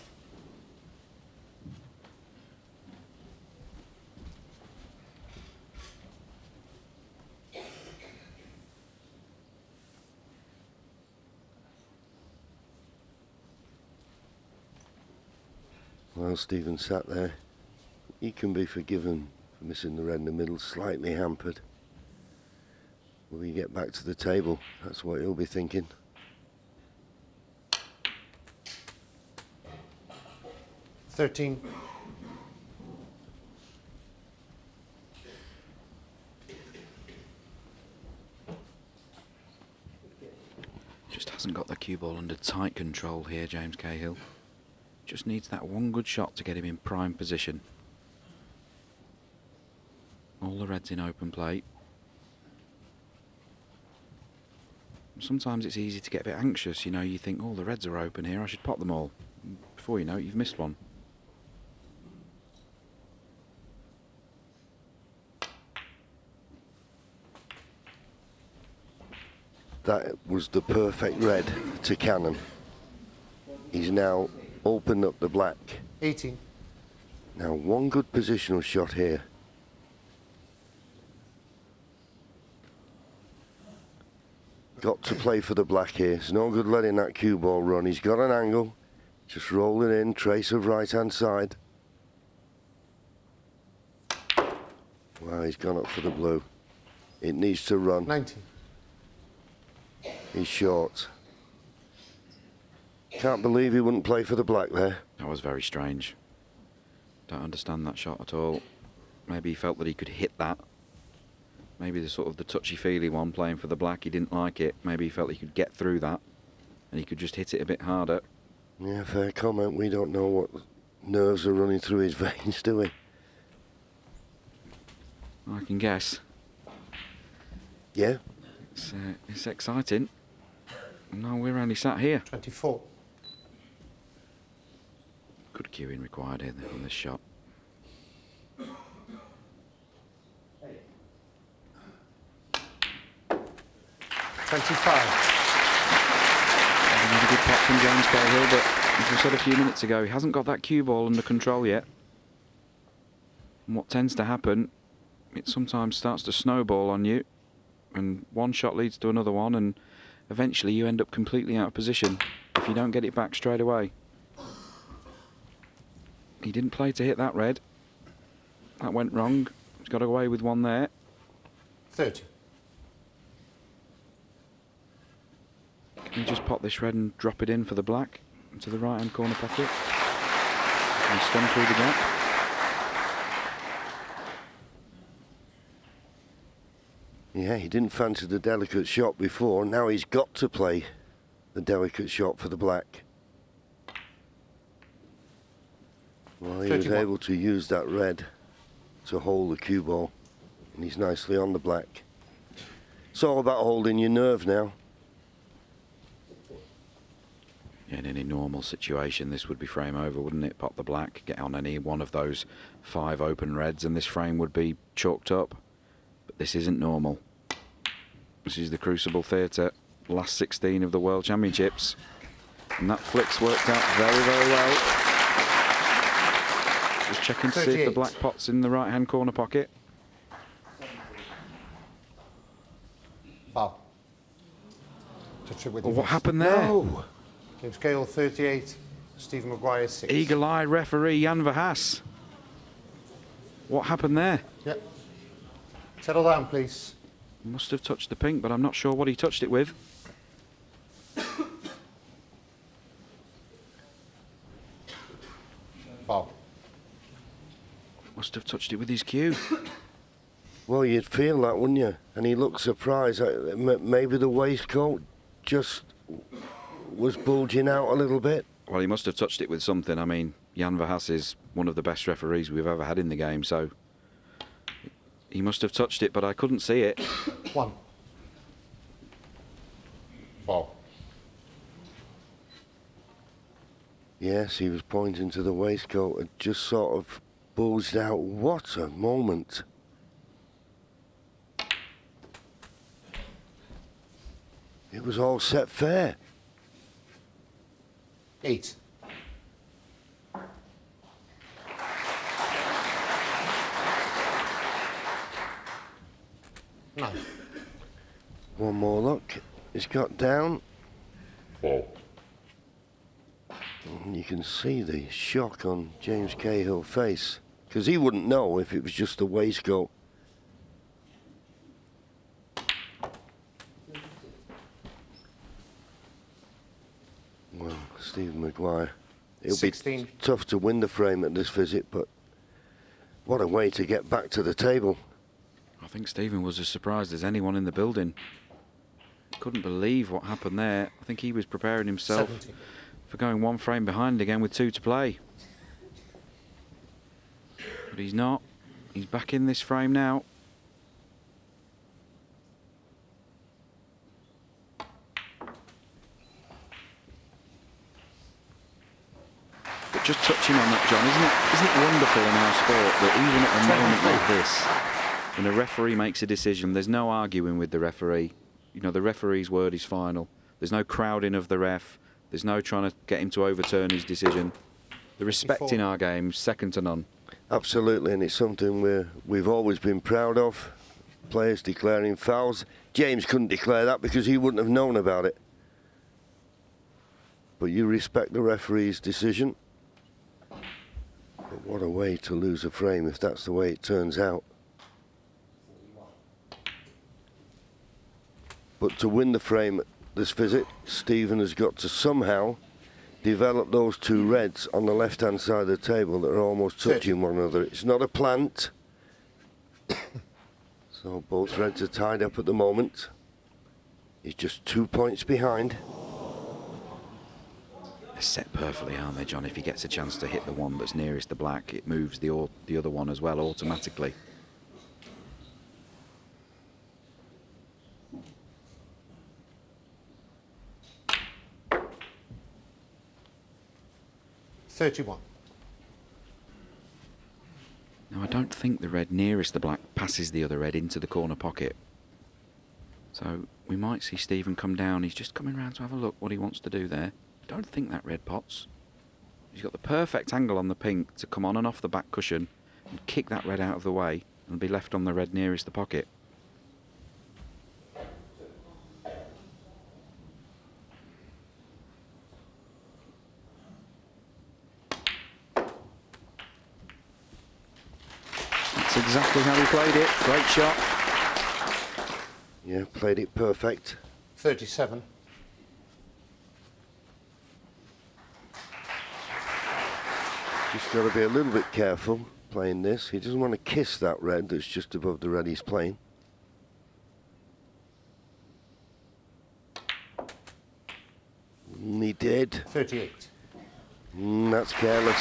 Well, Stephen sat there. He can be forgiven for missing the red in the middle, slightly hampered. Will he get back to the table? That's what he'll be thinking. $13. Just hasn't got the cue ball under tight control here, James Cahill. Just needs that one good shot to get him in prime position. All the reds in open play. Sometimes it's easy to get a bit anxious, you know, you think, oh, the reds are open here, I should pot them all. Before you know it, you've missed one. That was the perfect red to cannon. He's now opened up the black. 18. Now one good positional shot here. Got to play for the black here. It's no good letting that cue ball run. He's got an angle. Just roll it in, trace of right hand side. Wow, he's gone up for the blue. It needs to run. 19. He's short. Can't believe he wouldn't play for the black there. That was very strange. Don't understand that shot at all. Maybe he felt that he could hit that. Maybe the sort of the touchy-feely one playing for the black, he didn't like it. Maybe he felt he could get through that and he could just hit it a bit harder. Yeah, fair comment. We don't know what nerves are running through his veins, do we? I can guess. Yeah. It's exciting. No, we're only sat here. 24. Good cueing required here on this shot. 25. Another good pot from James Cahill, but as I said a few minutes ago, he hasn't got that cue ball under control yet. And what tends to happen, it sometimes starts to snowball on you, and one shot leads to another one, and eventually you end up completely out of position if you don't get it back straight away. He didn't play to hit that red. That went wrong. He's got away with one there. 30. Can you just pop this red and drop it in for the black into the right hand corner pocket and stun through the gap? Yeah, he didn't fancy the delicate shot before. Now he's got to play the delicate shot for the black. Well, he was 31. able to use that red to hold the cue ball, and he's nicely on the black. It's all about holding your nerve now. In any normal situation, this would be frame over, wouldn't it? Pop the black, get on any one of those 5 open reds, and this frame would be chalked up. But this isn't normal. This is the Crucible Theatre, last 16 of the World Championships. And that flick's worked out very, very well. Just checking to see if the 38. black pot's in the right-hand corner pocket. Foul. Touch it with Well, your what fist. happened there? No! James Cahill, 38. Stephen Maguire, 6. Eagle-eye referee Jan Verhaas. What happened there? Yep. Settle down, please. Must have touched the pink, but I'm not sure what he touched it with. Foul. Must have touched it with his cue. Well, you'd feel that, wouldn't you? And he looked surprised. Maybe the waistcoat just was bulging out a little bit. Well, he must have touched it with something. I mean, Jan Verhaas is one of the best referees we've ever had in the game, so he must have touched it, but I couldn't see it. 1. Foul. Yes, he was pointing to the waistcoat. It just sort of bulged out. What a moment. It was all set fair. 8. No. One more look. It's got down. And you can see the shock on James Cahill's face, because he wouldn't know if it was just the waistcoat. Well, Stephen Maguire. It'll 16. be tough to win the frame at this visit, but what a way to get back to the table. I think Stephen was as surprised as anyone in the building. Couldn't believe what happened there. I think he was preparing himself 70. for going one frame behind again with 2 to play. But he's not. He's back in this frame now. But just touching on that, John, isn't it wonderful in our sport that even at a moment like this, when a referee makes a decision, there's no arguing with the referee. You know, the referee's word is final. There's no crowding of the ref. There's no trying to get him to overturn his decision. The respect in our game, second to none. Absolutely, and it's something we've always been proud of. Players declaring fouls. James couldn't declare that because he wouldn't have known about it. But you respect the referee's decision. But what a way to lose a frame if that's the way it turns out. But to win the frame this visit, Stephen has got to somehow develop those 2 reds on the left-hand side of the table that are almost touching one another. It's not a plant. So both reds are tied up at the moment. He's just 2 points behind. They're set perfectly, aren't they, John? If he gets a chance to hit the one that's nearest the black, it moves the other one as well automatically. $31. Now, I don't think the red nearest the black passes the other red into the corner pocket. So we might see Stephen come down. He's just coming round to have a look what he wants to do there. I don't think that red pots. He's got the perfect angle on the pink to come on and off the back cushion and kick that red out of the way and be left on the red nearest the pocket. That's exactly how he played it. Great shot. Yeah, played it perfect. 37. Just got to be a little bit careful playing this. He doesn't want to kiss that red that's just above the red he's playing. He did. 38. That's careless.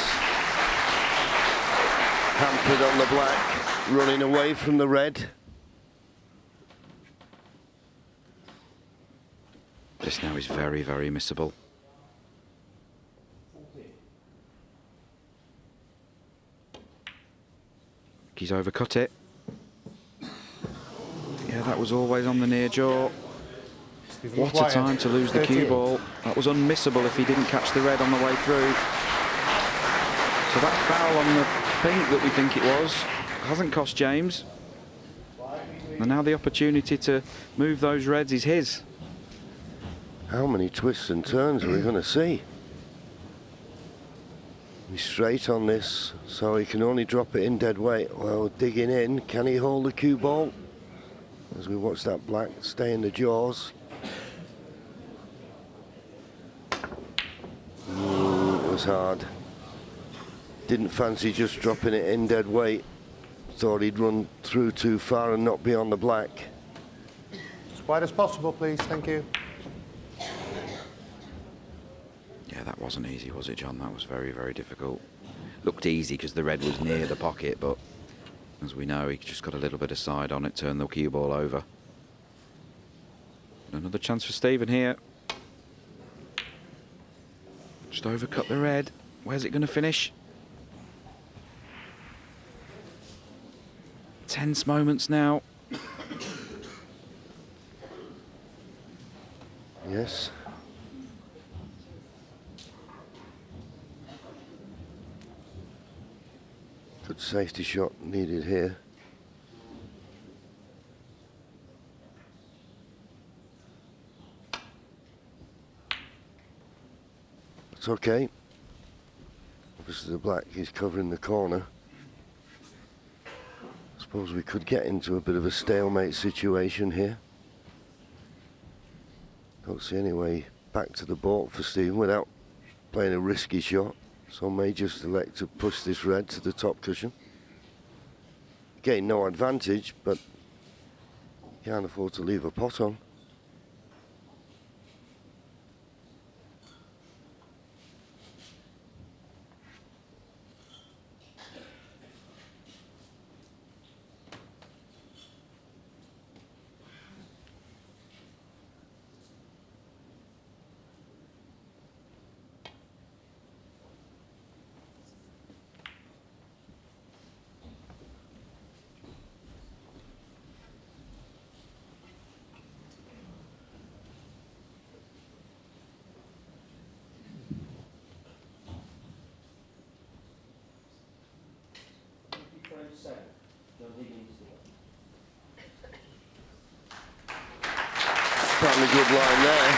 Hampered on the black, running away from the red. This now is very, very missable. He's overcut it. Yeah, that was always on the near jaw. What a time to lose the cue ball. That was unmissable if he didn't catch the red on the way through. So that foul on the pink that we think it was hasn't cost James. And now the opportunity to move those reds is his. How many twists and turns are we going to see? He's straight on this, so he can only drop it in dead weight. Well, digging in, can he hold the cue ball? As we watch that black stay in the jaws. It was hard. Didn't fancy just dropping it in dead weight. Thought he'd run through too far and not be on the black. As wide as possible, please. Thank you. Yeah, that wasn't easy, was it, John? That was very, very difficult. Looked easy because the red was near the pocket, but as we know, he just got a little bit of side on it, turned the cue ball over. Another chance for Stephen here. Just overcut the red. Where's it going to finish? Tense moments now. Yes. Good safety shot needed here. It's okay. Obviously the black is covering the corner. I suppose we could get into a bit of a stalemate situation here. Don't see any way back to the board for Stephen without playing a risky shot. So may just elect to push this red to the top cushion. Again, no advantage, but can't afford to leave a pot on. Quite a good line there.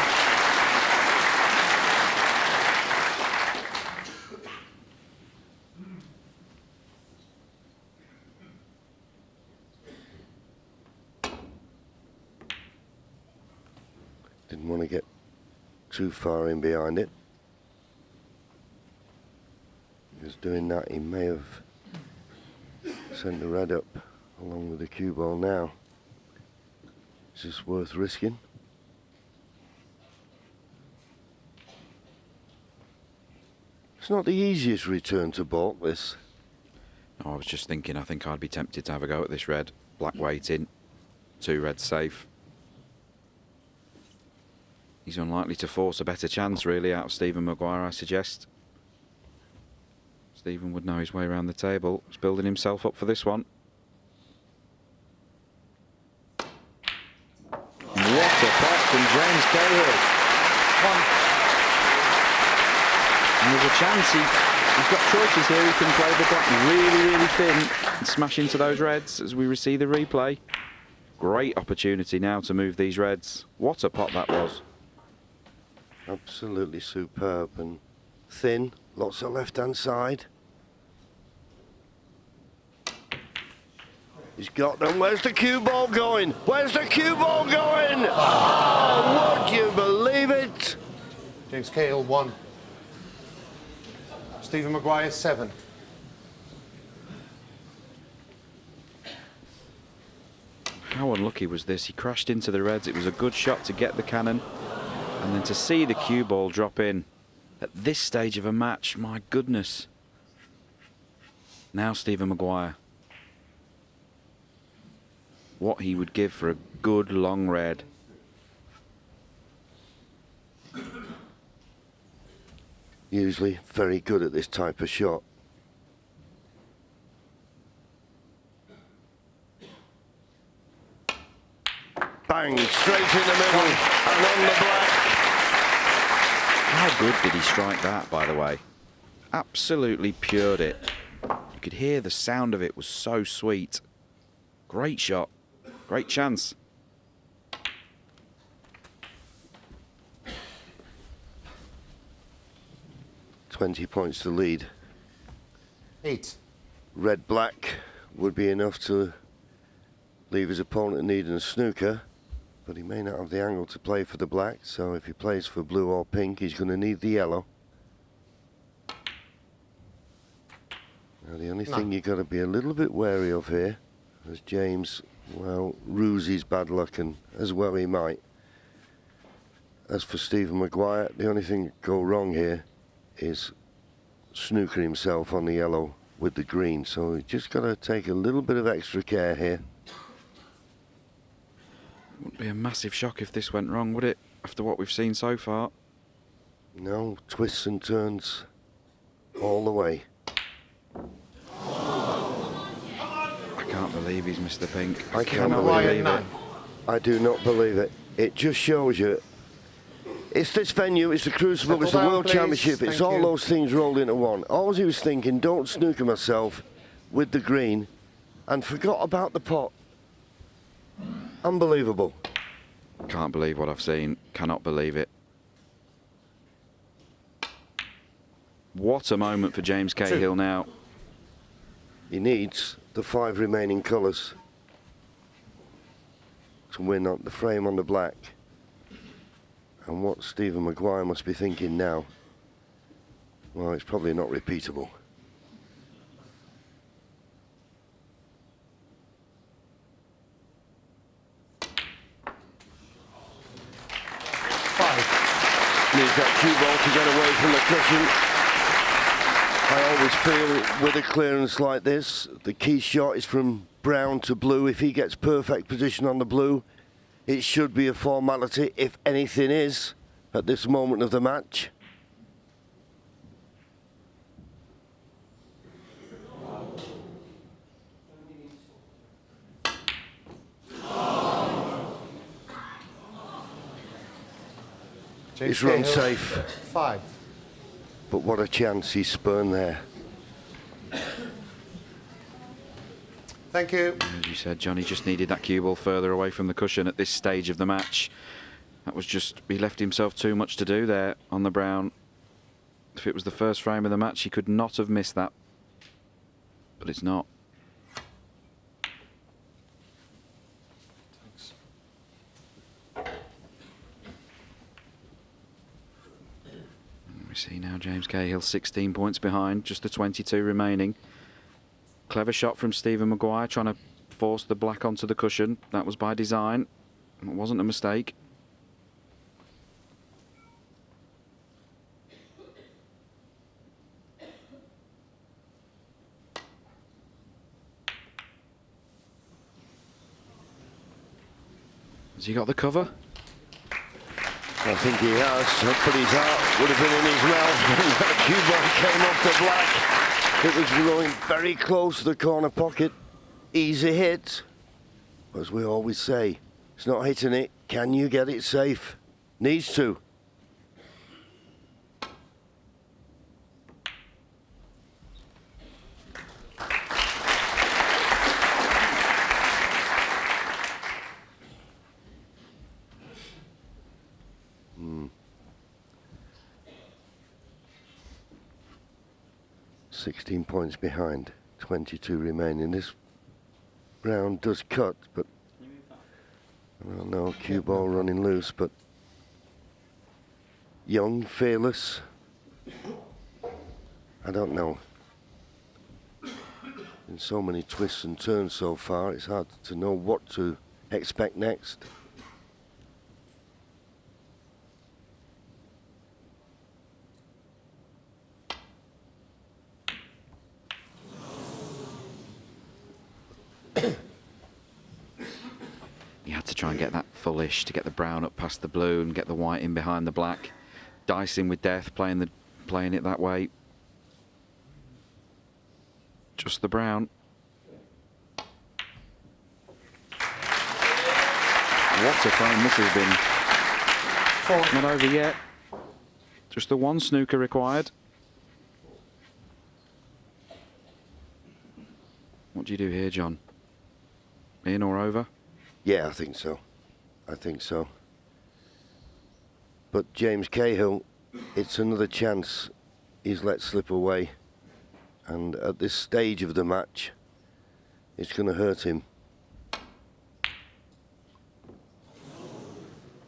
Didn't want to get too far in behind it. Because doing that, he may have sent the red up along with the cue ball now. It's just worth risking. It's not the easiest return to balk, this. No, I was just thinking, I think I'd be tempted to have a go at this red. Black waiting, 2 reds safe. He's unlikely to force a better chance, really, out of Stephen Maguire, I suggest. Stephen would know his way around the table. He's building himself up for this one. What a James Cahill. And there's a chance he's got choices here. He can play the black really, really thin and smash into those reds as we receive the replay. Great opportunity now to move these reds. What a pot that was. Absolutely superb and thin. Lots of left-hand side. He's got them. Where's the cue ball going? Where's the cue ball going? Oh, would you believe it? James Cahill 1. Stephen Maguire 7. How unlucky was this? He crashed into the reds. It was a good shot to get the cannon. And then to see the cue ball drop in at this stage of a match, my goodness. Now Stephen Maguire. What he would give for a good long red. Usually very good at this type of shot. Bang, straight in the middle and on the black. How good did he strike that, by the way? Absolutely pured it. You could hear the sound of it was so sweet. Great shot. Great chance. $20 points to lead. 8. Red black would be enough to leave his opponent needing a snooker, but he may not have the angle to play for the black, so if he plays for blue or pink, he's going to need the yellow. Now the only thing you've got to be a little bit wary of here, as James, well, ruse his bad luck, and as well he might. As for Stephen Maguire, the only thing that go wrong here is snooker himself on the yellow with the green, so he's just got to take a little bit of extra care here. Wouldn't be a massive shock if this went wrong, would it? After what we've seen so far. No, twists and turns all the way. I can't believe he's missed the pink. I cannot believe it. I do not believe it. It just shows you. It's this venue, it's the Crucible, it's the World Championship, it's all those things rolled into one. All he was thinking, don't snooker myself with the green, and forgot about the pot. Unbelievable. Can't believe what I've seen. Cannot believe it. What a moment for James Cahill now. He needs the 5 remaining colours to win on the frame on the black. And what Stephen Maguire must be thinking now, well, it's probably not repeatable. Needs that cue ball to get away from the cushion. I always feel with a clearance like this, the key shot is from brown to blue. If he gets perfect position on the blue, it should be a formality, if anything is, at this moment of the match. It's run safe. 5. But what a chance he spurned there. Thank you. As you said, Johnny just needed that cue ball further away from the cushion at this stage of the match. That was just, he left himself too much to do there on the brown. If it was the first frame of the match, he could not have missed that. But it's not. See now James Cahill 16 points behind, just the 22 remaining. Clever shot from Stephen Maguire trying to force the black onto the cushion. That was by design. It wasn't a mistake. Has he got the cover? I think he has, but his heart would have been in his mouth when that cue ball came off the black. It was going very close to the corner pocket. Easy hit. As we always say, it's not hitting it. Can you get it safe? Needs to. Hmm. 16 points behind, 22 remaining. This round does cut, but I don't know, cue ball running loose, but young, fearless. I don't know. In so many twists and turns so far, it's hard to know what to expect next. You had to try and get that fullish to get the brown up past the blue and get the white in behind the black. Dicing with death, playing it that way. Just the brown. What a frame this has been. Not over yet. Just the one snooker required. What do you do here, John? In or over? Yeah, I think so. I think so. But James Cahill, it's another chance he's let slip away. And at this stage of the match, it's going to hurt him.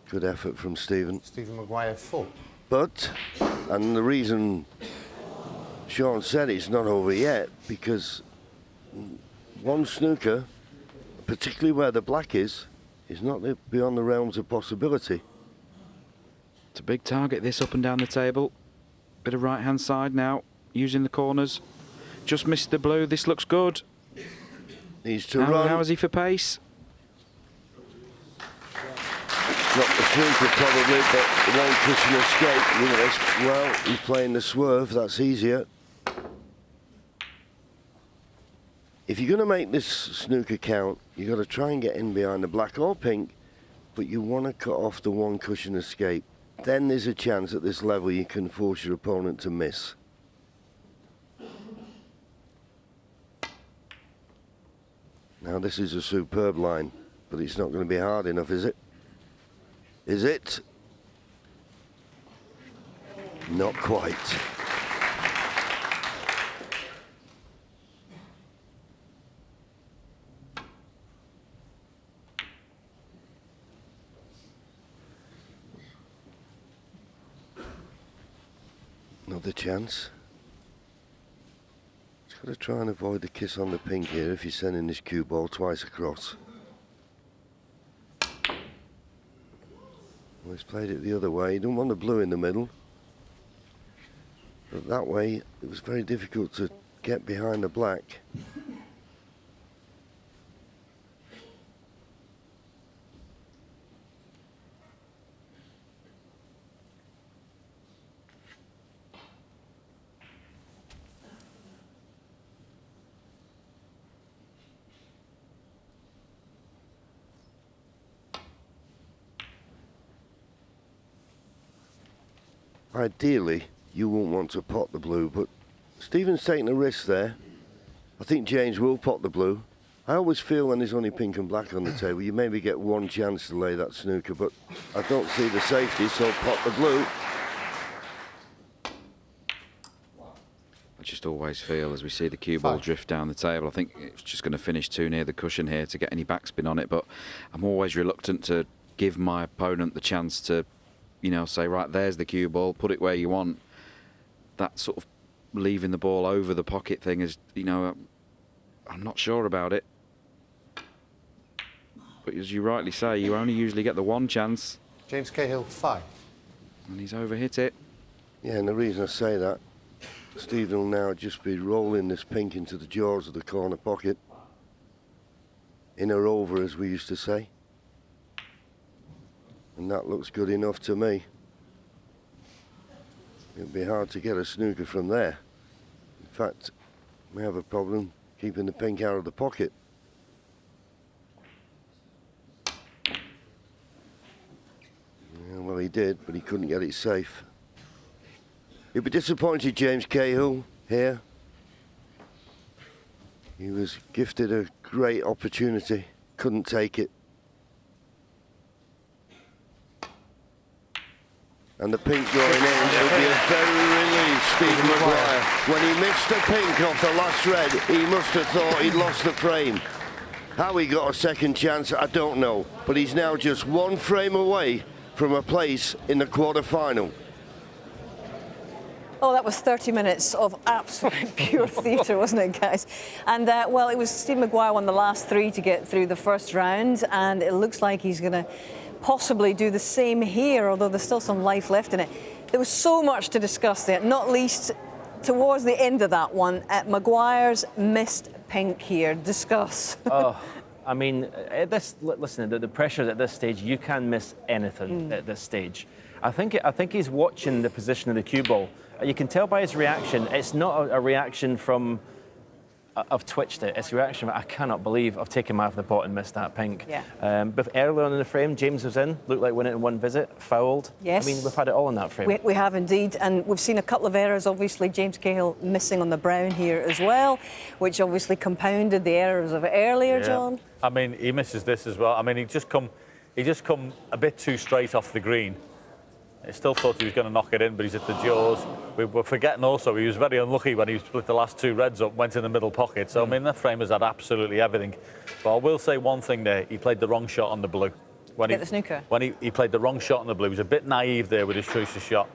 Good effort from Stephen. Stephen Maguire full. But, and the reason Sean said it's not over yet, because one snooker, particularly where the black is not beyond the realms of possibility. It's a big target, this, up and down the table. Bit of right-hand side now, using the corners. Just missed the blue, this looks good. Needs to run. How is he for pace? Not the snooker probably, but one cushion escape. Look at this. Well, he's playing the swerve, that's easier. If you're going to make this snooker count, you've got to try and get in behind the black or pink, but you want to cut off the one cushion escape. Then there's a chance at this level you can force your opponent to miss. Now this is a superb line, but it's not going to be hard enough, is it? Is it? Not quite. Another chance. Just got to try and avoid the kiss on the pink here if you're sending this cue ball twice across. Well, he's played it the other way. He didn't want the blue in the middle. But that way, it was very difficult to get behind the black. Ideally, you won't want to pot the blue, but Stephen's taking a risk there. I think James will pot the blue. I always feel when there's only pink and black on the table, you maybe get one chance to lay that snooker, but I don't see the safety, so pot the blue. I just always feel, as we see the cue ball drift down the table, I think it's just going to finish too near the cushion here to get any backspin on it, but I'm always reluctant to give my opponent the chance to, you know, say, right, there's the cue ball, put it where you want. That sort of leaving the ball over the pocket thing is, you know, I'm not sure about it. But as you rightly say, you only usually get the one chance. James Cahill, 5. And he's overhit it. Yeah, and the reason I say that, Stephen will now just be rolling this pink into the jaws of the corner pocket. In or over, as we used to say. And that looks good enough to me. It'll be hard to get a snooker from there. In fact, we have a problem keeping the pink out of the pocket. Yeah, well, Well, he did, but he couldn't get it safe. He'd be disappointed, James Cahill, here. He was gifted a great opportunity, couldn't take it. And the pink going in will be a very relief, Stephen Maguire. When he missed the pink off the last red, he must have thought he'd lost the frame. How he got a second chance, I don't know. But he's now just one frame away from a place in the quarter-final. Oh, that was 30 minutes of absolute pure theatre, wasn't it, guys? And, well, it was Steve Maguire won the last 3 to get through the first round, and it looks like he's going to possibly do the same here, although there's still some life left in it. There was so much to discuss there, not least towards the end of that one. Maguire's missed pink here. Discuss. Oh, I mean, listen, the pressure at this stage, you can miss anything at this stage. I think he's watching the position of the cue ball. You can tell by his reaction, it's not a reaction from, I've twitched it. It's a reaction, I cannot believe I've taken my eye off the pot and missed that pink. Yeah. But earlier on in the frame, James was in, looked like winning in one visit, fouled. Yes. I mean, we've had it all in that frame. We have indeed, and we've seen a couple of errors, obviously. James Cahill missing on the brown here as well, which obviously compounded the errors of earlier, John. I mean, he misses this as well. I mean, he just come a bit too straight off the green. I still thought he was going to knock it in, but he's at the jaws. We were forgetting also he was very unlucky when he split the last 2 reds up, went in the middle pocket. So, I mean, that frame has had absolutely everything. But I will say one thing there. He played the wrong shot on the blue. When the snooker? When he played the wrong shot on the blue. He was a bit naive there with his choice of shot.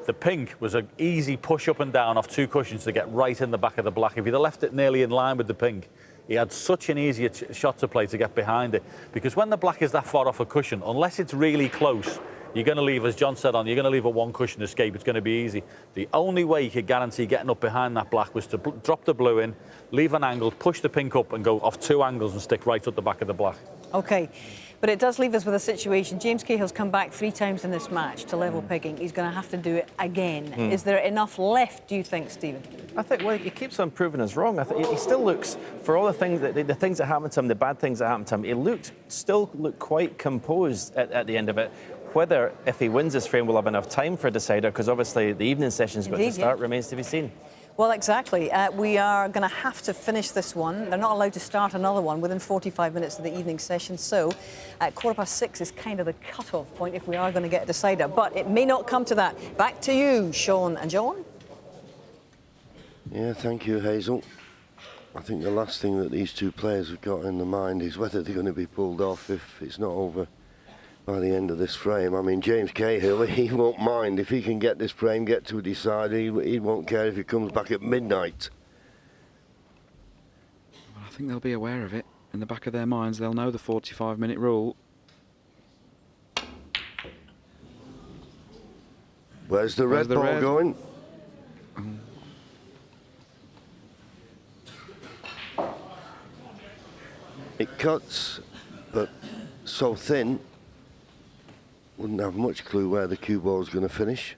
The pink was an easy push up and down off 2 cushions to get right in the back of the black. If he'd have left it nearly in line with the pink, he had such an easier shot to play to get behind it. Because when the black is that far off a cushion, unless it's really close, you're going to leave, as John said, you're going to leave a 1 cushion escape. It's going to be easy. The only way you could guarantee getting up behind that black was to drop the blue in, leave an angle, push the pink up and go off 2 angles and stick right up the back of the black. OK. But it does leave us with a situation. James Cahill's come back 3 times in this match to level picking. He's going to have to do it again. Is there enough left, do you think, Stephen? I think, well, he keeps on proving us wrong. I think he still looks, for all the things that happened to him, the bad things that happened to him, he still looked quite composed at the end of it. Whether, if he wins this frame, we'll have enough time for a decider, because obviously the evening session's got to start, remains to be seen. Well, exactly. We are going to have to finish this one. They're not allowed to start another one within 45 minutes of the evening session. So, 6:15 is kind of the cut-off point if we are going to get a decider. But it may not come to that. Back to you, Sean and John. Yeah, thank you, Hazel. I think the last thing that these 2 players have got in their mind is whether they're going to be pulled off if it's not over by the end of this frame. I mean, James Cahill, he won't mind. If he can get this frame, get to a decider, he won't care if he comes back at midnight. Well, I think they'll be aware of it. In the back of their minds, they'll know the 45-minute rule. Where's the red ball going? It cuts, but so thin, wouldn't have much clue where the cue ball's going to finish.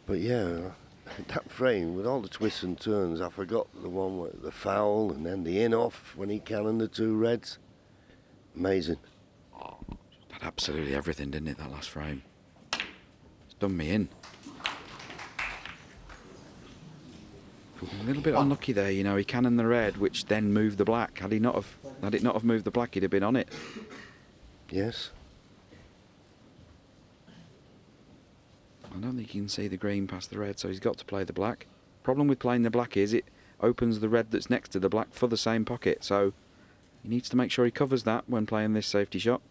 But yeah, that frame with all the twists and turns, I forgot the one with the foul and then the in-off when he cannoned the 2 reds. Amazing. Had absolutely everything, didn't it, that last frame? It's done me in. A little bit unlucky there, you know. He cannoned the red, which then moved the black. Had it not have moved the black, he'd have been on it. Yes. I don't think you can see the green past the red, so he's got to play the black. Problem with playing the black is it opens the red that's next to the black for the same pocket, so he needs to make sure he covers that when playing this safety shot.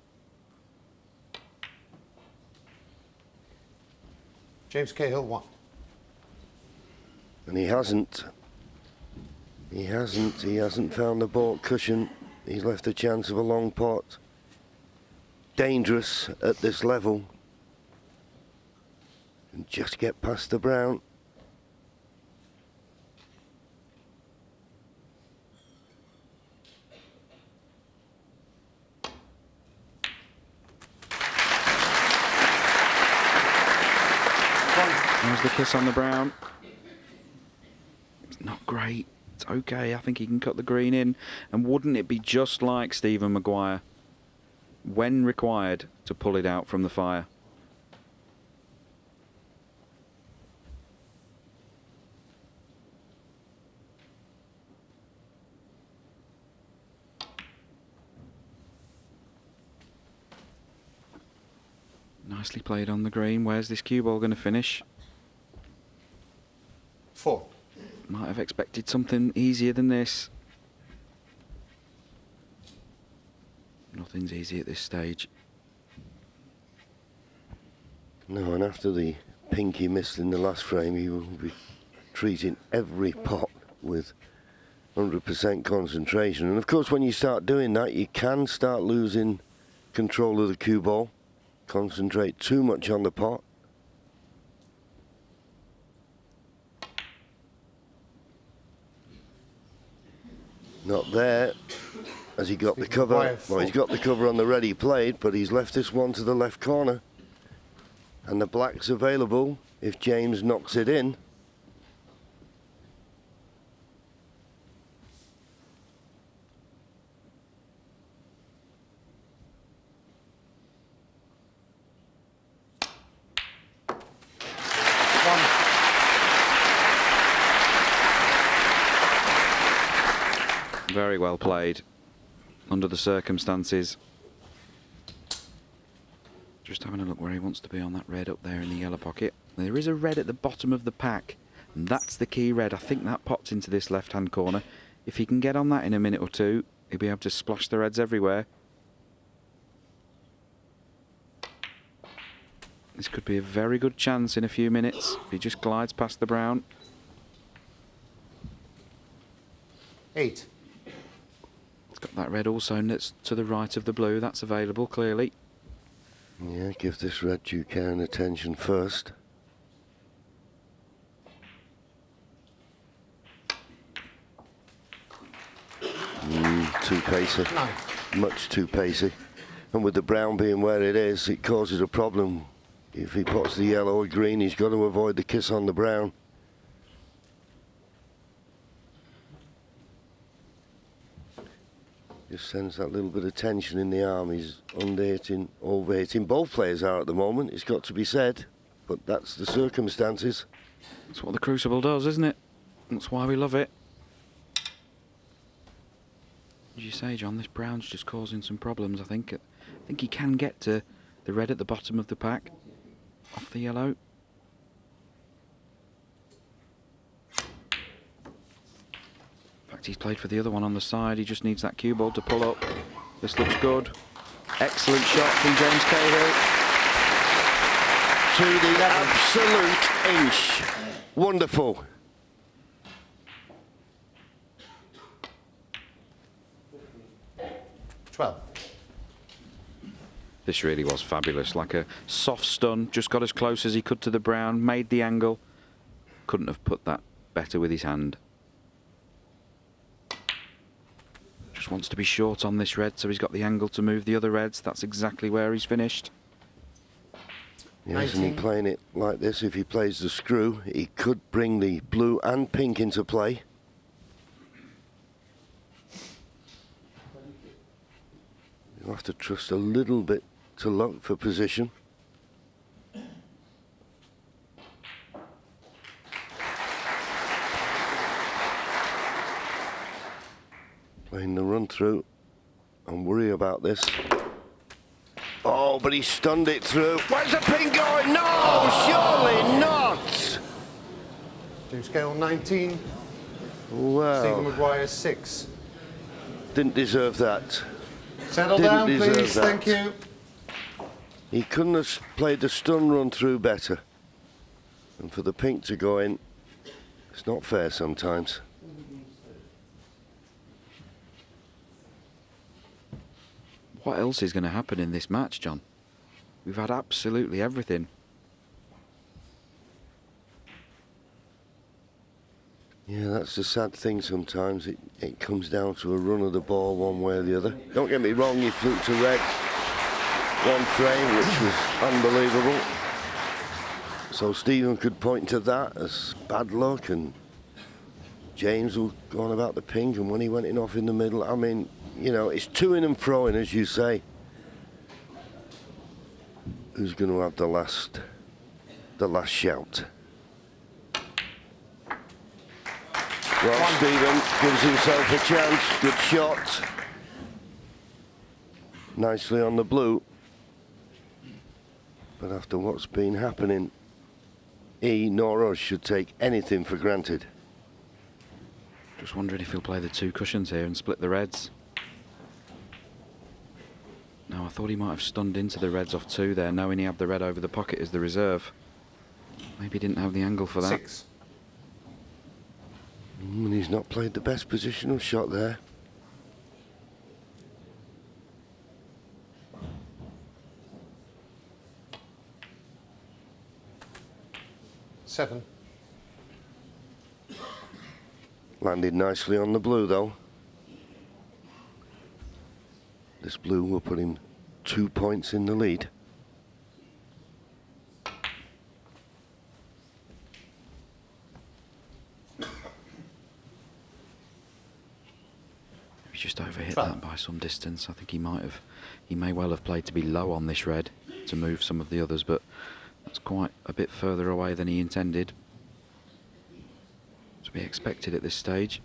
James Cahill won. And he hasn't found the baulk cushion. He's left a chance of a long pot. Dangerous at this level. And just get past the brown. There's the kiss on the brown. It's not great. It's okay, I think he can cut the green in. And wouldn't it be just like Stephen Maguire, when required, to pull it out from the fire? Nicely played on the green. Where's this cue ball going to finish? 4. Might have expected something easier than this. Nothing's easy at this stage. No, and after the pink he missed in the last frame, he will be treating every pot with 100% concentration. And of course, when you start doing that, you can start losing control of the cue ball. Concentrate too much on the pot. Not there. Has he got the cover? Well, he's got the cover on the red he played, but he's left this one to the left corner. And the black's available if James knocks it in. Very well played under the circumstances. Just having a look where he wants to be on that red up there in the yellow pocket. There is a red at the bottom of the pack, and that's the key red. I think that pops into this left-hand corner. If he can get on that in a minute or two, he'll be able to splash the reds everywhere. This could be a very good chance in a few minutes if he just glides past the brown. 8. Got that red also that's to the right of the blue. That's available clearly. Yeah, give this red due care and attention first. Too pacey. 9. Much too pacey. And with the brown being where it is, it causes a problem. If he pots the yellow or green, he's got to avoid the kiss on the brown. Just sends that little bit of tension in the arm. He's under-hitting, over-hitting. Both players are at the moment, it's got to be said. But that's the circumstances. That's what the Crucible does, isn't it? That's why we love it. As you say, John, this brown's just causing some problems, I think. I think he can get to the red at the bottom of the pack, off the yellow. In fact, he's played for the other one on the side. He just needs that cue ball to pull up. This looks good. Excellent shot from James Cahill. To the absolute inch. Wonderful. This really was fabulous, like a soft stun, just got as close as he could to the brown, made the angle. Couldn't have put that better with his hand. Just wants to be short on this red, so he's got the angle to move the other reds. That's exactly where he's finished. Yeah, isn't he playing it like this? If he plays the screw, he could bring the blue and pink into play. You'll have to trust a little bit to luck for position. Playing the run through and worry about this. Oh, but he stunned it through. Where's the pin going? No, surely not. James Cahill 19. Wow. Stephen Maguire 6. Didn't deserve that. Settle Didn't down, deserve please. that. Thank you. He couldn't have played the stun run through better. And for the pink to go in, it's not fair sometimes. What else is going to happen in this match, John? We've had absolutely everything. Yeah, that's the sad thing sometimes. It comes down to a run of the ball one way or the other. Don't get me wrong, he flew to red one frame, which was unbelievable. So Stephen could point to that as bad luck, and James will go on about the pink, and when he went in off in the middle, I mean, you know, it's to-ing and fro-ing, as you say. Who's going to have the last shout? Well, Stephen gives himself a chance. Good shot. Nicely on the blue. But after what's been happening, he nor us should take anything for granted. Just wondering if he'll play the 2 cushions here and split the reds. No, I thought he might have stunned into the reds off 2 there, knowing he had the red over the pocket as the reserve. Maybe he didn't have the angle for that. 6. And he's not played the best positional shot there. Seven. Landed nicely on the blue, though. This blue will put him 2 points in the lead. He's just overhit that by some distance. I think he may well have played to be low on this red to move some of the others, but that's quite a bit further away than he intended. To be expected at this stage.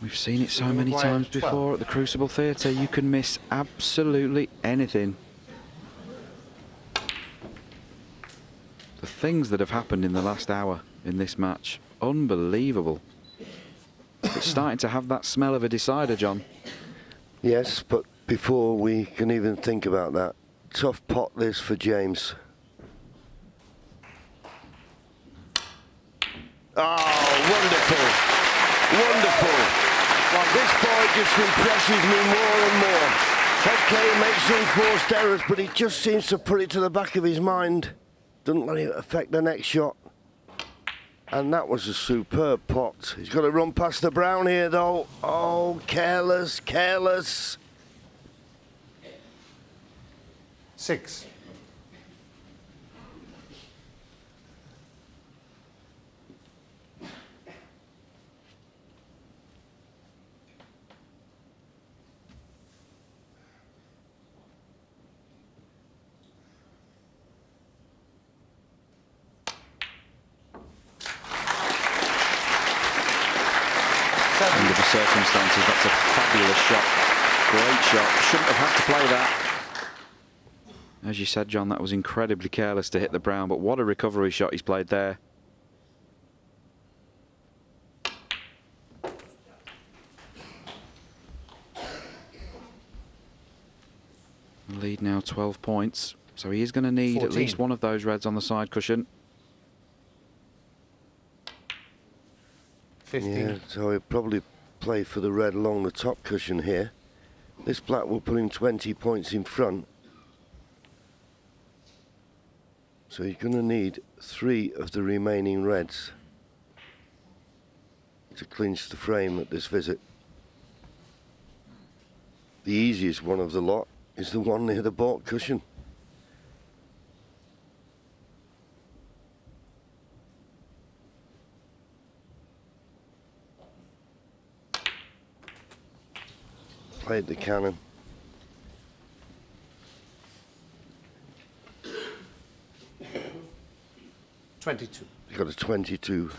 We've seen it so many times before at the Crucible Theatre. You can miss absolutely anything. The things that have happened in the last hour in this match, unbelievable. It's starting to have that smell of a decider, John. Yes, but before we can even think about that, tough pot this for James. Oh, wonderful. Wonderful. This boy just impresses me more and more. Okay, he makes some forced errors, but he just seems to put it to the back of his mind. Doesn't let it affect the next shot. And that was a superb pot. He's got to run past the brown here, though. Oh, careless, careless. 6. Under the circumstances, that's a fabulous shot. Great shot. Shouldn't have had to play that. As you said, John, that was incredibly careless to hit the brown, but what a recovery shot he's played there. Lead now 12 points, so he is going to need 14. at least one of those reds on the side cushion. 15. Yeah, so he'll probably play for the red along the top cushion here. This black will put him 20 points in front. So he's going to need 3 of the remaining reds to clinch the frame at this visit. The easiest one of the lot is the one near the baulk cushion. Played the cannon. $22. He's got a 22,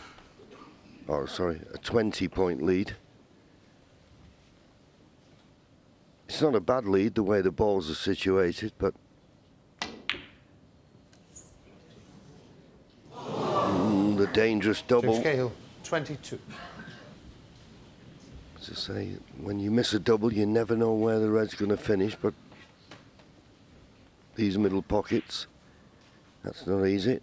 oh sorry, a 20-point lead. It's not a bad lead the way the balls are situated, but the dangerous double. James Cahill, 22. As I say, when you miss a double, you never know where the red's going to finish, but these middle pockets, that's not easy.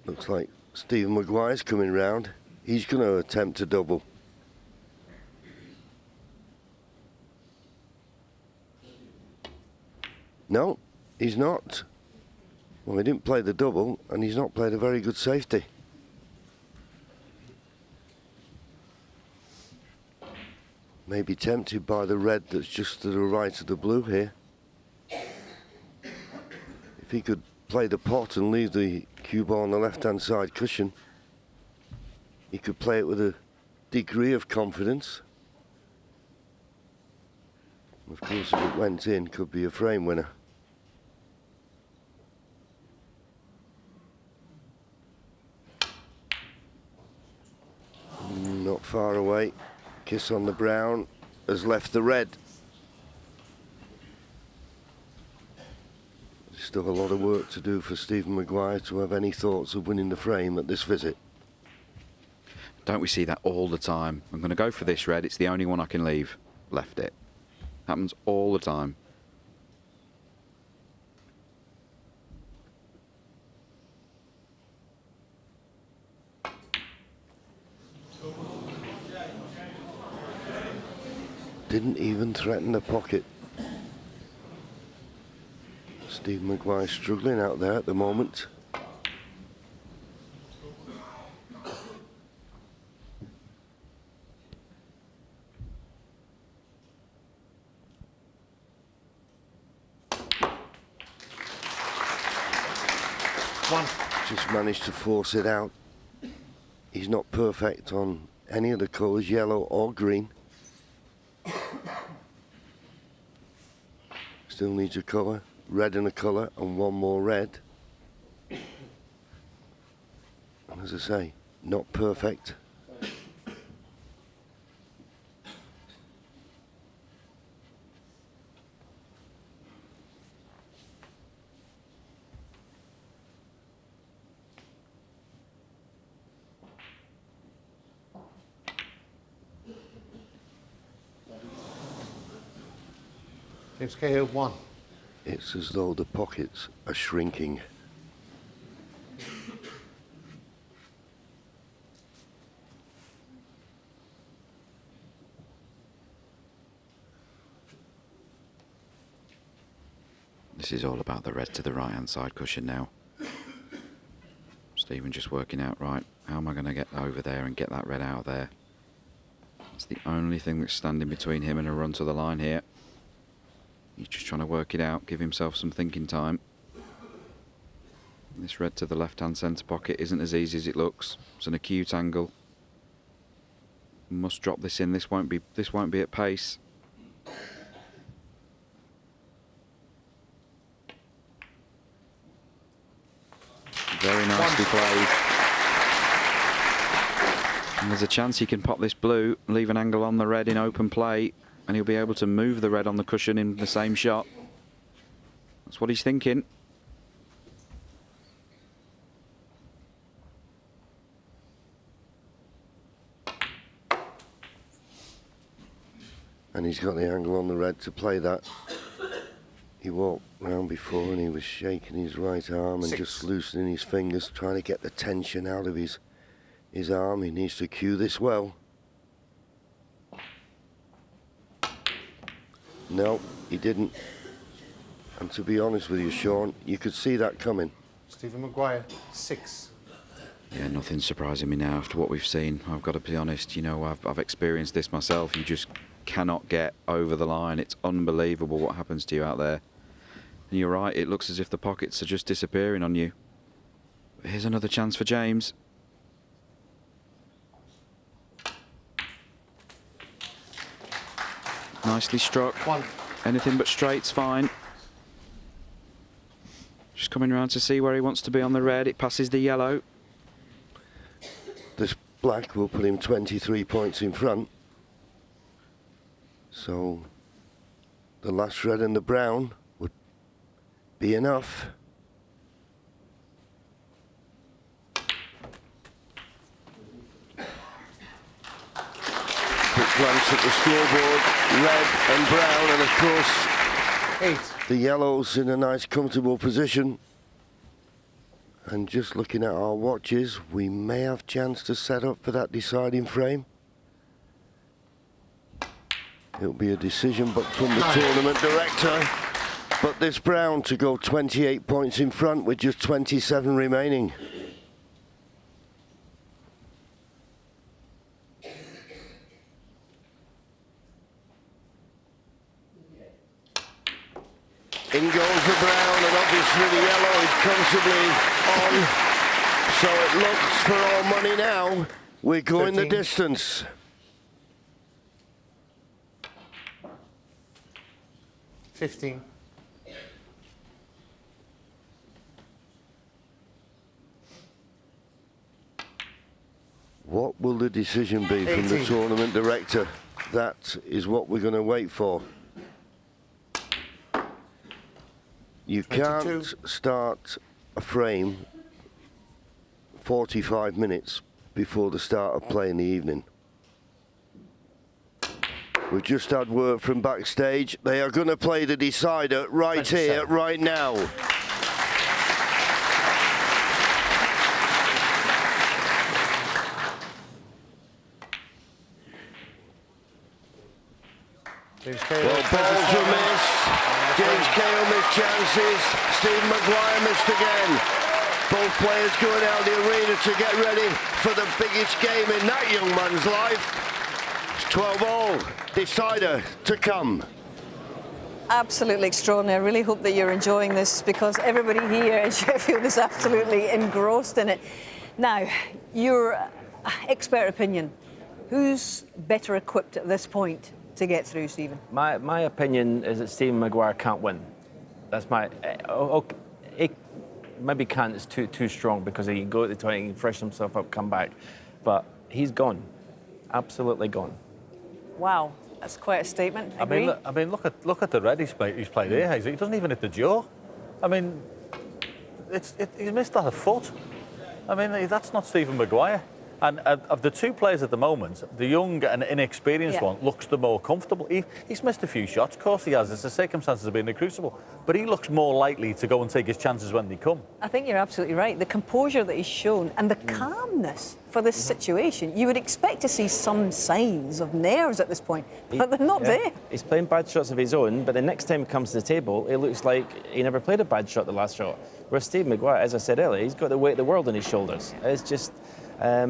Looks like Stephen Maguire's coming round. He's going to attempt to double. No, he's not. Well, he didn't play the double, and he's not played a very good safety. may be tempted by the red that's just to the right of the blue here. If he could play the pot and leave the cue ball on the left-hand side cushion, he could play it with a degree of confidence. Of course, if it went in, could be a frame winner. Not far away. Kiss on the brown has left the red. Still a lot of work to do for Stephen Maguire to have any thoughts of winning the frame at this visit. Don't we see that all the time? I'm going to go for this red. It's the only one I can leave. Left it. Happens all the time. Didn't even threaten the pocket. Stephen Maguire struggling out there at the moment. Just managed to force it out. He's not perfect on any of the colours, yellow or green. Still needs a colour, red and a colour, and one more red. And as I say, not perfect. James Cahill, 1. It's as though the pockets are shrinking. This is all about the red to the right-hand side cushion now. Stephen just working out, right, how am I going to get over there and get that red out of there? It's the only thing that's standing between him and a run to the line here. He's just trying to work it out, give himself some thinking time. This red to the left-hand centre pocket isn't as easy as it looks. It's an acute angle. Must drop this in. This won't be at pace. Very nicely played. And there's a chance he can pop this blue, leave an angle on the red in open play, and he'll be able to move the red on the cushion in the same shot. That's what he's thinking. And he's got the angle on the red to play that. He walked round before and he was shaking his right arm and just loosening his fingers, trying to get the tension out of his arm. He needs to cue this well. No, he didn't. And to be honest with you, Sean, you could see that coming. Stephen Maguire, 6. Yeah, nothing's surprising me now after what we've seen. I've got to be honest, you know, I've experienced this myself. You just cannot get over the line. It's unbelievable what happens to you out there. And you're right, it looks as if the pockets are just disappearing on you. But here's another chance for James. Nicely struck. 1. Anything but straight's fine. Just coming around to see where he wants to be on the red. It passes the yellow. This black will put him 23 points in front. So the last red and the brown would be enough. Quick glance at the scoreboard, red and brown, and of course 8. the yellow's in a nice comfortable position. And just looking at our watches, we may have chance to set up for that deciding frame. It'll be a decision but from the tournament director. But this brown to go 28 points in front with just 27 remaining. comfortably on. So it looks for all money now. We're going 13. the distance. $15. What will the decision be from the 18. tournament director? That is what we're going to wait for. You 22. can't start a frame 45 minutes before the start of play in the evening. We've just had word from backstage. They are going to play the decider right 27. here, right now. James Cahill. Well, balls were missed. James Cahill missed chances. Stephen Maguire missed again. Both players going out the arena to get ready for the biggest game in that young man's life. It's 12-all. Decider to come. Absolutely extraordinary. I really hope that you're enjoying this because everybody here in Sheffield is absolutely engrossed in it. Now, your expert opinion, who's better equipped at this point to get through, Stephen? My opinion is that Stephen Maguire can't win. That's my... maybe can't is too strong because he can go at the tournament, he can freshen himself up, come back. But he's gone. Absolutely gone. Wow, that's quite a statement. Agree? I mean, look at the red he's played here, Hazel. He doesn't even hit the jaw. I mean, he's missed that a foot. I mean, that's not Stephen Maguire. And of the two players at the moment, the young and inexperienced one looks the more comfortable. He's missed a few shots, of course he has. It's the circumstances of being in the crucible. But he looks more likely to go and take his chances when they come. I think you're absolutely right. The composure that he's shown and the calmness for this situation, you would expect to see some signs of nerves at this point, but they're not there. He's playing bad shots of his own, but the next time he comes to the table, it looks like he never played a bad shot the last shot. Whereas Steve Maguire, as I said earlier, he's got the weight of the world on his shoulders. It's just... I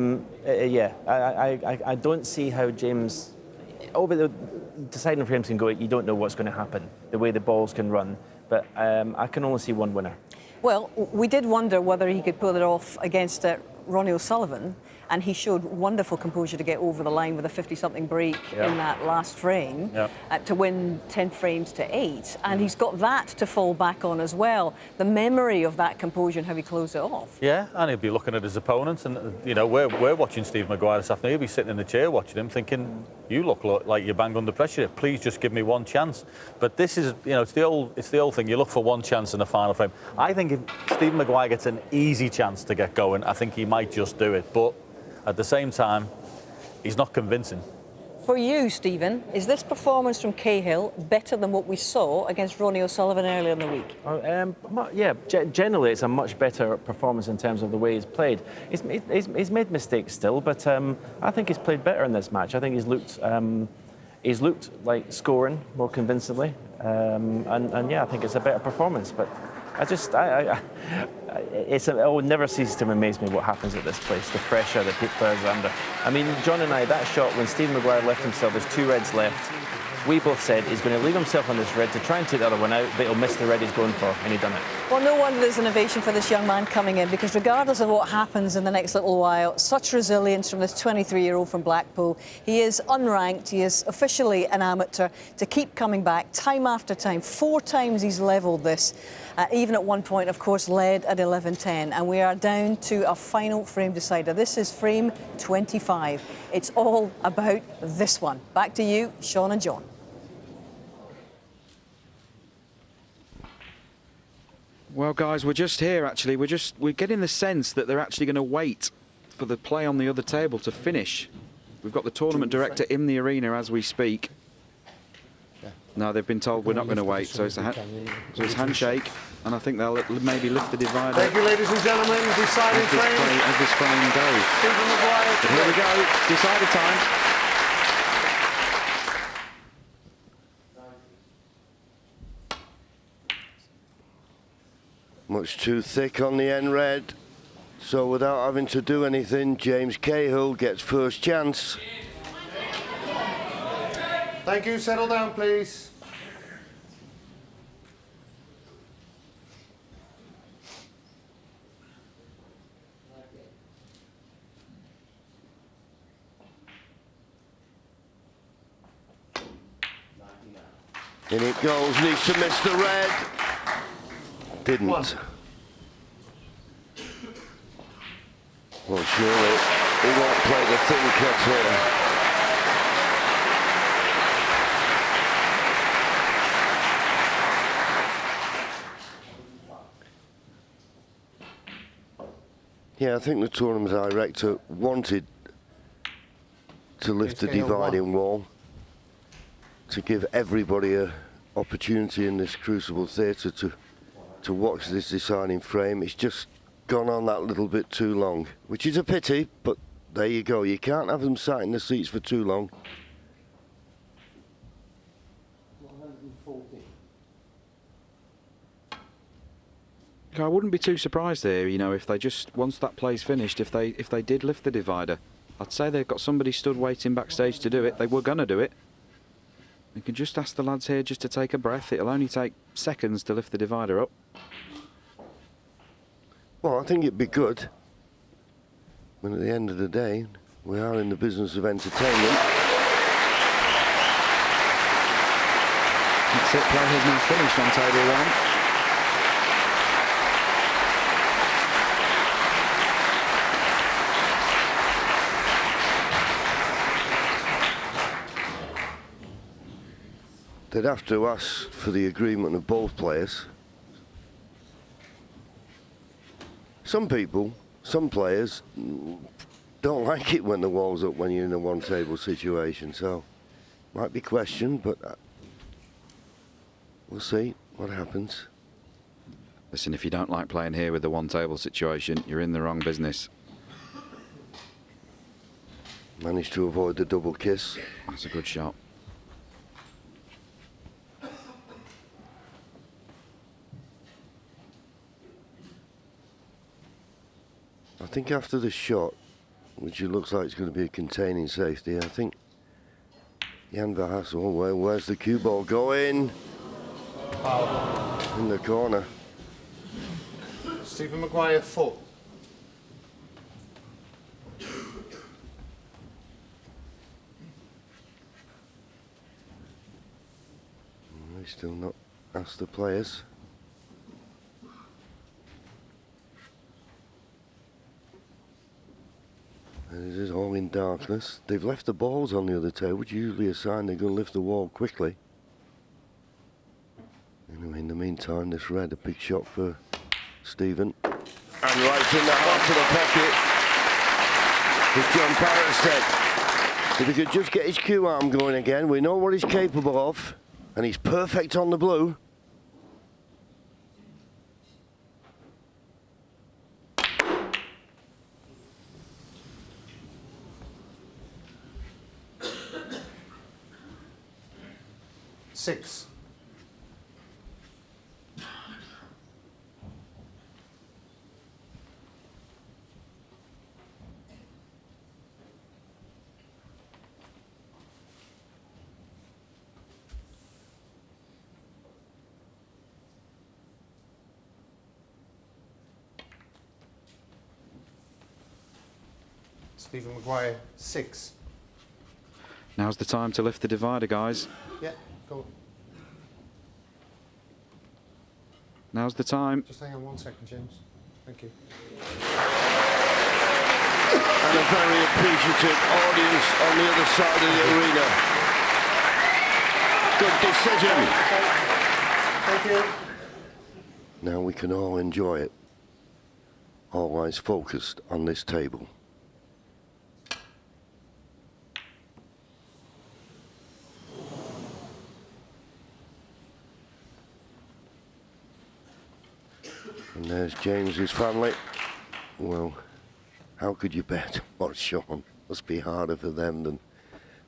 don't see how James, over the deciding frames can go, you don't know what's going to happen, the way the balls can run, but I can only see one winner. Well, we did wonder whether he could pull it off against Ronnie O'Sullivan, and he showed wonderful composure to get over the line with a 50-something break in that last frame to win 10 frames to 8. And he's got that to fall back on as well. The memory of that composure and how he closed it off. Yeah, and he'll be looking at his opponents. And, you know, we're watching Steve Maguire this afternoon. He'll be sitting in the chair watching him thinking, you look like you're bang under pressure. Please just give me one chance. But this is, you know, it's the old thing. You look for one chance in the final frame. I think if Stephen Maguire gets an easy chance to get going, I think he might just do it. But at the same time, he's not convincing. For you, Stephen, is this performance from Cahill better than what we saw against Ronnie O'Sullivan earlier in the week? Generally it's a much better performance in terms of the way he's played. He's made mistakes still, but I think he's played better in this match. I think he's looked like scoring more convincingly, and yeah, I think it's a better performance. But it will never cease to amaze me what happens at this place, the pressure that players are under. I mean, John and I, that shot when Stephen Maguire left himself, there's 2 reds left, we both said he's going to leave himself on this red to try and take the other one out, but he'll miss the red he's going for, and he done it. Well, no wonder there's an ovation for this young man coming in, because regardless of what happens in the next little while, such resilience from this 23-year-old from Blackpool. He is unranked, he is officially an amateur, to keep coming back time after time. 4 times he's levelled this, even at one point, of course, led at 11-10, and we are down to a final frame decider. This is frame 25. It's all about this one. Back to you, Sean and John. Well, guys, we're just here, actually. We're getting the sense that they're actually going to wait for the play on the other table to finish. We've got the tournament director in the arena as we speak. No, they've been told we're not going to wait, so it's handshake, and I think they'll maybe lift the divider. Thank you, ladies and gentlemen. Deciding frame. As this frame goes. Stephen Maguire. But here we go. Decider time. Much too thick on the end red. So without having to do anything, James Cahill gets first chance. Thank you. Settle down, please. In it goes, needs to miss the red. Didn't. Well, surely he won't play the thin cut here. Yeah, I think the tournament director wanted to lift the dividing wall, to give everybody an opportunity in this Crucible Theatre to watch this deciding frame. It's just gone on that little bit too long, which is a pity, but there you go. You can't have them sat in the seats for too long. I wouldn't be too surprised there, you know, if they just, once that play's finished, if they did lift the divider. I'd say they've got somebody stood waiting backstage to do it. They were going to do it. You can just ask the lads here just to take a breath. It'll only take seconds to lift the divider up. Well, I think it'd be good. When at the end of the day, we are in the business of entertainment. That's it, play has now finished on table one. They'd have to ask for the agreement of both players. Some people, some players, don't like it when the wall's up when you're in a one-table situation, so might be questioned, but we'll see what happens. Listen, if you don't like playing here with the one-table situation, you're in the wrong business. Managed to avoid the double kiss. That's a good shot. I think after the shot, which it looks like it's going to be a containing safety, I think Jan Verhaas, oh, where's the cue ball going? Foul. In the corner. Stephen Maguire, 4. He's still not asked the players. And it is all in darkness. They've left the balls on the other table, which is usually a sign they're going to lift the wall quickly. Anyway, in the meantime, this red, a big shot for Stephen. And right in the heart of the pocket. As John Parrott said, if he could just get his cue arm going again, we know what he's capable of. And he's perfect on the blue. Six. Stephen Maguire, 6. Now's the time to lift the divider, guys. Yeah, go. Now's the time. Just hang on 1 second, James. Thank you. And a very appreciative audience on the other side of the arena. Good decision. Thank you. Now we can all enjoy it. All eyes focused on this table. And there's James's family. Well, how could you bet? Well, Sean, must be harder for them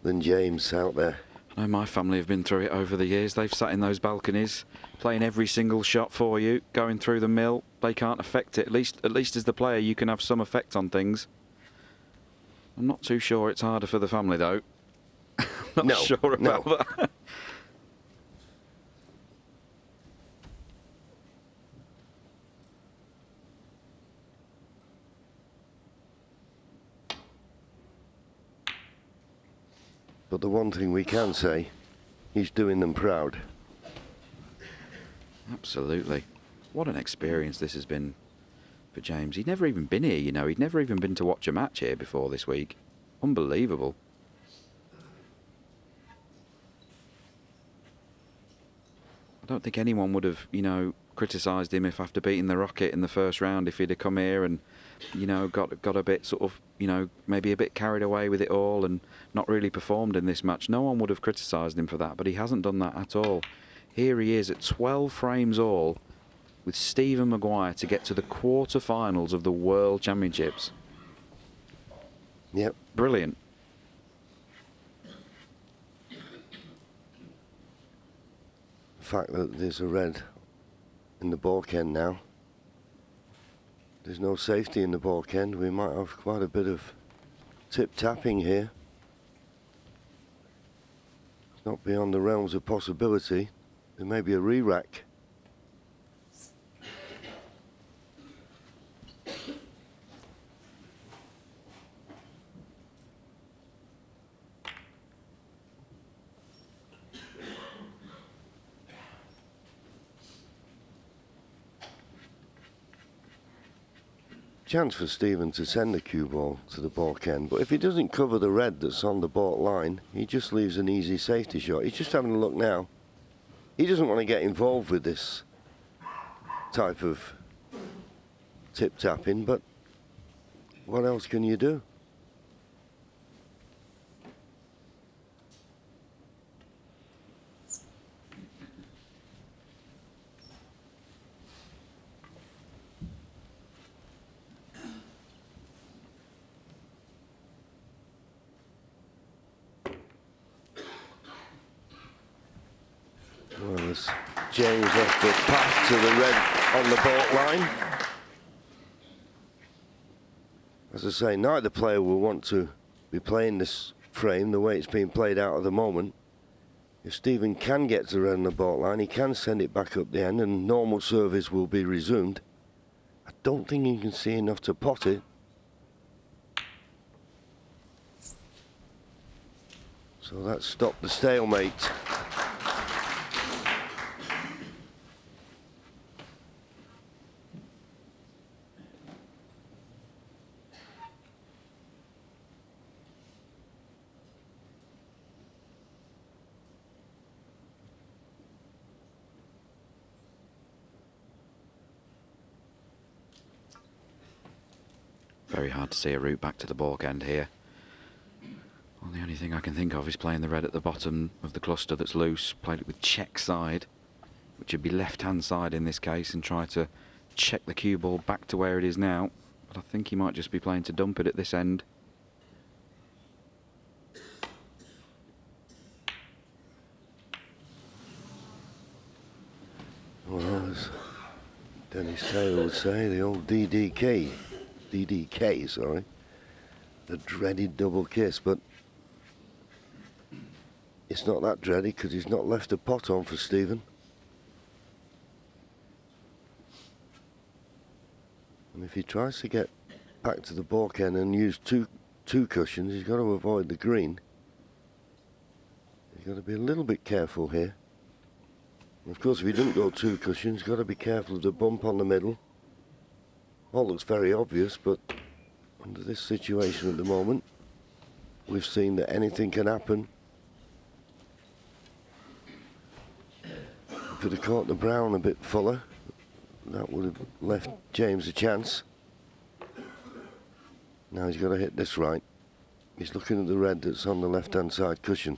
than James out there. I know my family have been through it over the years. They've sat in those balconies, playing every single shot for you, going through the mill. They can't affect it. At least as the player, you can have some effect on things. I'm not too sure it's harder for the family, though. I'm not sure about that. But the one thing we can say, he's doing them proud. Absolutely. What an experience this has been for James. He'd never even been here, you know. He'd never even been to watch a match here before this week. Unbelievable. I don't think anyone would have, you know, criticised him if after beating the Rocket in the first round, if he'd have come here and, you know, got a bit sort of, you know, maybe a bit carried away with it all and not really performed in this match. No one would have criticised him for that, but he hasn't done that at all. Here he is at 12 frames all with Stephen Maguire to get to the quarter-finals of the World Championships. Yep. Brilliant. The fact that there's a red in the balk end now. There's no safety in the balk end. We might have quite a bit of tip-tapping here. It's not beyond the realms of possibility. There may be a re-rack. Chance for Stephen to send the cue ball to the balk end, but if he doesn't cover the red that's on the balk line, he just leaves an easy safety shot. He's just having a look now. He doesn't want to get involved with this type of tip-tapping, but what else can you do? Well, as James left the path to the red on the balk line. As I say, neither player will want to be playing this frame the way it's being played out at the moment. If Stephen can get to the red on the balk line, he can send it back up the end and normal service will be resumed. I don't think he can see enough to pot it. So that stopped the stalemate. Very hard to see a route back to the balk end here. Well, the only thing I can think of is playing the red at the bottom of the cluster that's loose. Played it with check side, which would be left-hand side in this case, and try to check the cue ball back to where it is now. But I think he might just be playing to dump it at this end. Well, as Dennis Taylor would say, the old DDK, sorry, the dreaded double kiss, but it's not that dreaded because he's not left a pot on for Stephen. And if he tries to get back to the balk end and use two cushions, he's got to avoid the green. He's got to be a little bit careful here. And of course, if he doesn't go two cushions, he's got to be careful of the bump on the middle. All looks very obvious, but under this situation at the moment, we've seen that anything can happen. Could have caught the brown a bit fuller. That would have left James a chance. Now he's got to hit this right. He's looking at the red that's on the left-hand side cushion.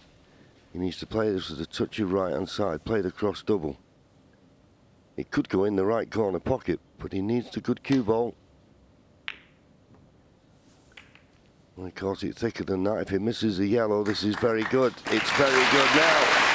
He needs to play this with a touch of right-hand side, play the cross double. It could go in the right corner pocket, but he needs the good cue ball. Well, he caught it thicker than that. If he misses the yellow, this is very good. It's very good now.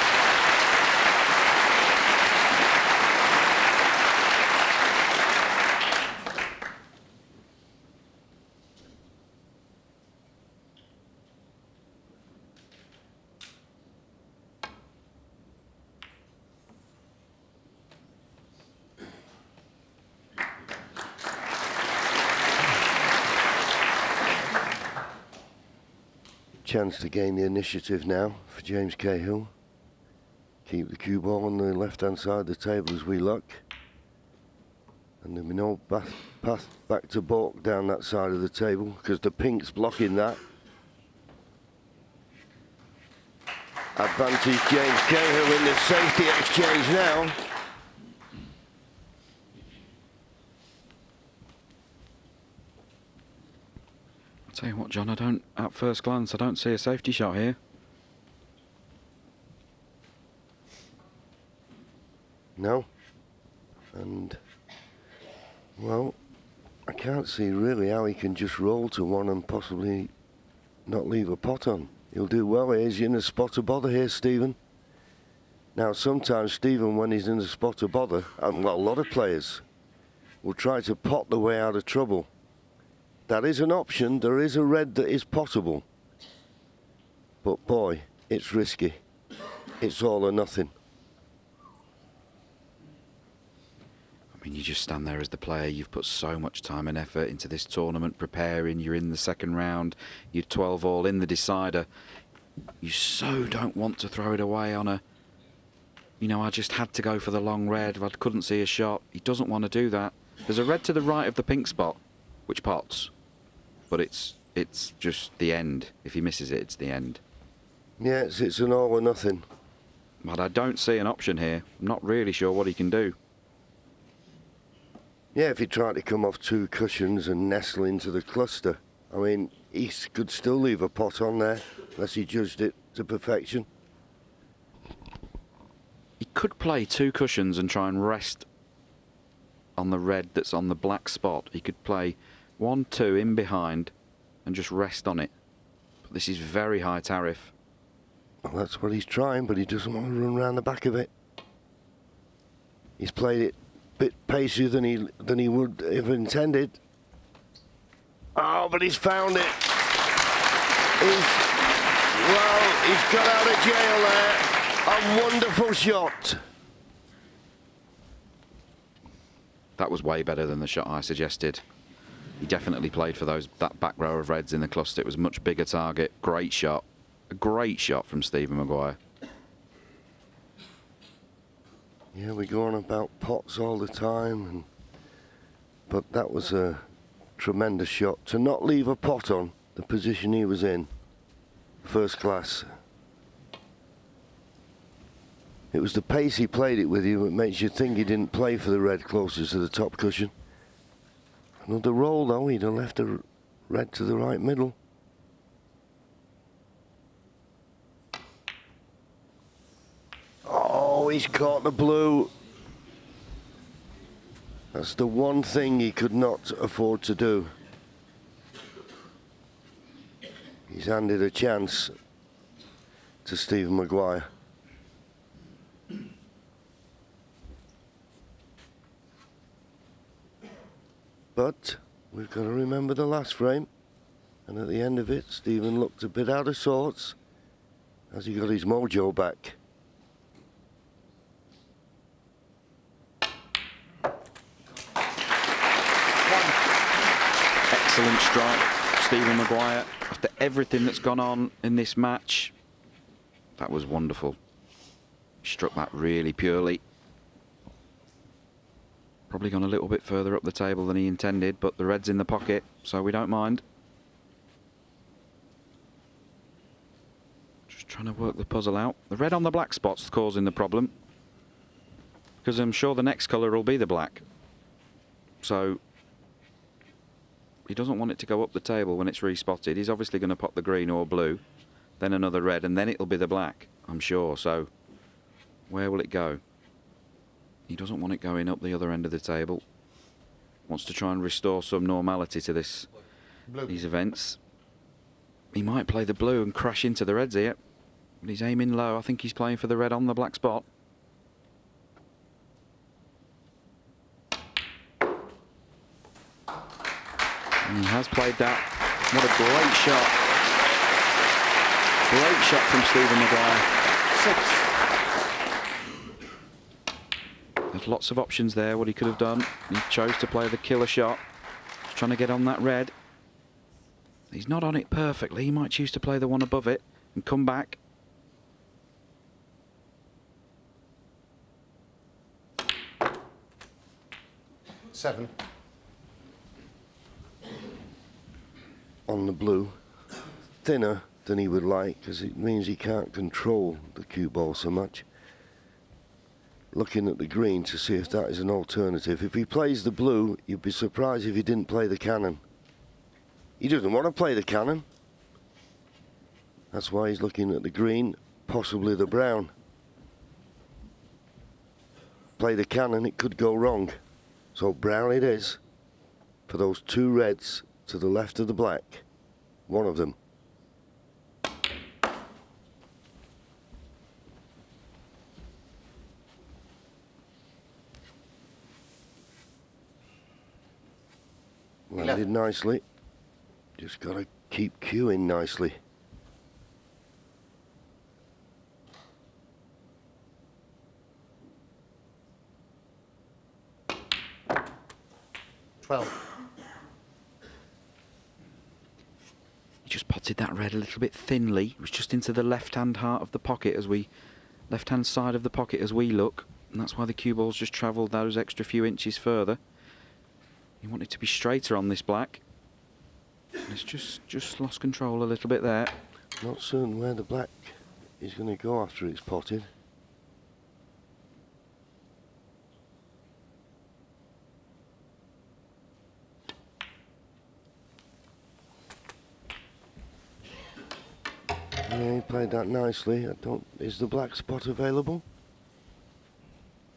Chance to gain the initiative now for James Cahill. Keep the cue ball on the left-hand side of the table as we look. And there'll be no path back to balk down that side of the table because the pink's blocking that. Advantage James Cahill in the safety exchange now. I'll tell you what, John, at first glance, I don't see a safety shot here. No. And, well, I can't see really how he can just roll to one and possibly not leave a pot on. He'll do well here. He's in a spot of bother here, Stephen. Now, sometimes Stephen, when he's in a spot of bother, and well, a lot of players will try to pot the way out of trouble. That is an option. There is a red that is possible. But boy, it's risky. It's all or nothing. I mean, you just stand there as the player. You've put so much time and effort into this tournament, preparing. You're in the second round. You're 12 all in the decider. You so don't want to throw it away on a, you know, I just had to go for the long red. I couldn't see a shot. He doesn't want to do that. There's a red to the right of the pink spot, which pots. But it's just the end. If he misses it, it's the end. Yeah, it's an all or nothing. But I don't see an option here. I'm not really sure what he can do. Yeah, if he tried to come off two cushions and nestle into the cluster, I mean, he could still leave a pot on there, unless he judged it to perfection. He could play two cushions and try and rest on the red that's on the black spot. He could play 1, 2 in behind and just rest on it. But this is very high tariff. Well, that's what he's trying, but he doesn't want to run around the back of it. He's played it a bit pacier than he would have intended. Oh, but he's found it. He's got out of jail there. A wonderful shot. That was way better than the shot I suggested. He definitely played for that back row of reds in the cluster. It was a much bigger target. Great shot. A great shot from Stephen Maguire. Yeah, we go on about pots all the time, but that was a tremendous shot. To not leave a pot on the position he was in, first class. It was the pace he played it with you that makes you think he didn't play for the red closest to the top cushion. Another roll though, he'd have left a red to the right middle. Oh, he's caught the blue. That's the one thing he could not afford to do. He's handed a chance to Stephen Maguire. But we've got to remember the last frame. And at the end of it, Stephen looked a bit out of sorts as he got his mojo back. Excellent strike, Stephen Maguire. After everything that's gone on in this match, that was wonderful. He struck that really purely. Probably gone a little bit further up the table than he intended, but the red's in the pocket, so we don't mind. Just trying to work the puzzle out. The red on the black spot's causing the problem, because I'm sure the next colour will be the black. So he doesn't want it to go up the table when it's respotted. He's obviously going to pop the green or blue, then another red, and then it'll be the black, I'm sure. So where will it go? He doesn't want it going up the other end of the table. Wants to try and restore some normality to these events. He might play the blue and crash into the reds here. But he's aiming low. I think he's playing for the red on the black spot. And he has played that. What a great shot. Great shot from Stephen Maguire. 6. There's lots of options there, what he could have done. He chose to play the killer shot. He's trying to get on that red. He's not on it perfectly. He might choose to play the one above it and come back. 7. On the blue, thinner than he would like, because it means he can't control the cue ball so much. Looking at the green to see if that is an alternative. If he plays the blue, you'd be surprised if he didn't play the cannon. He doesn't want to play the cannon. That's why he's looking at the green, possibly the brown. Play the cannon, it could go wrong. So brown it is for those 2 reds to the left of the black. One of them. Landed nicely. Just got to keep cueing nicely. He just potted that red a little bit thinly. It was just into the left-hand heart of the pocket left-hand side of the pocket as we look. And that's why the cue ball's just travelled those extra few inches further. He wanted to be straighter on this black. And it's just lost control a little bit there. Not certain where the black is going to go after it's potted. Yeah, he played that nicely. Is the black spot available?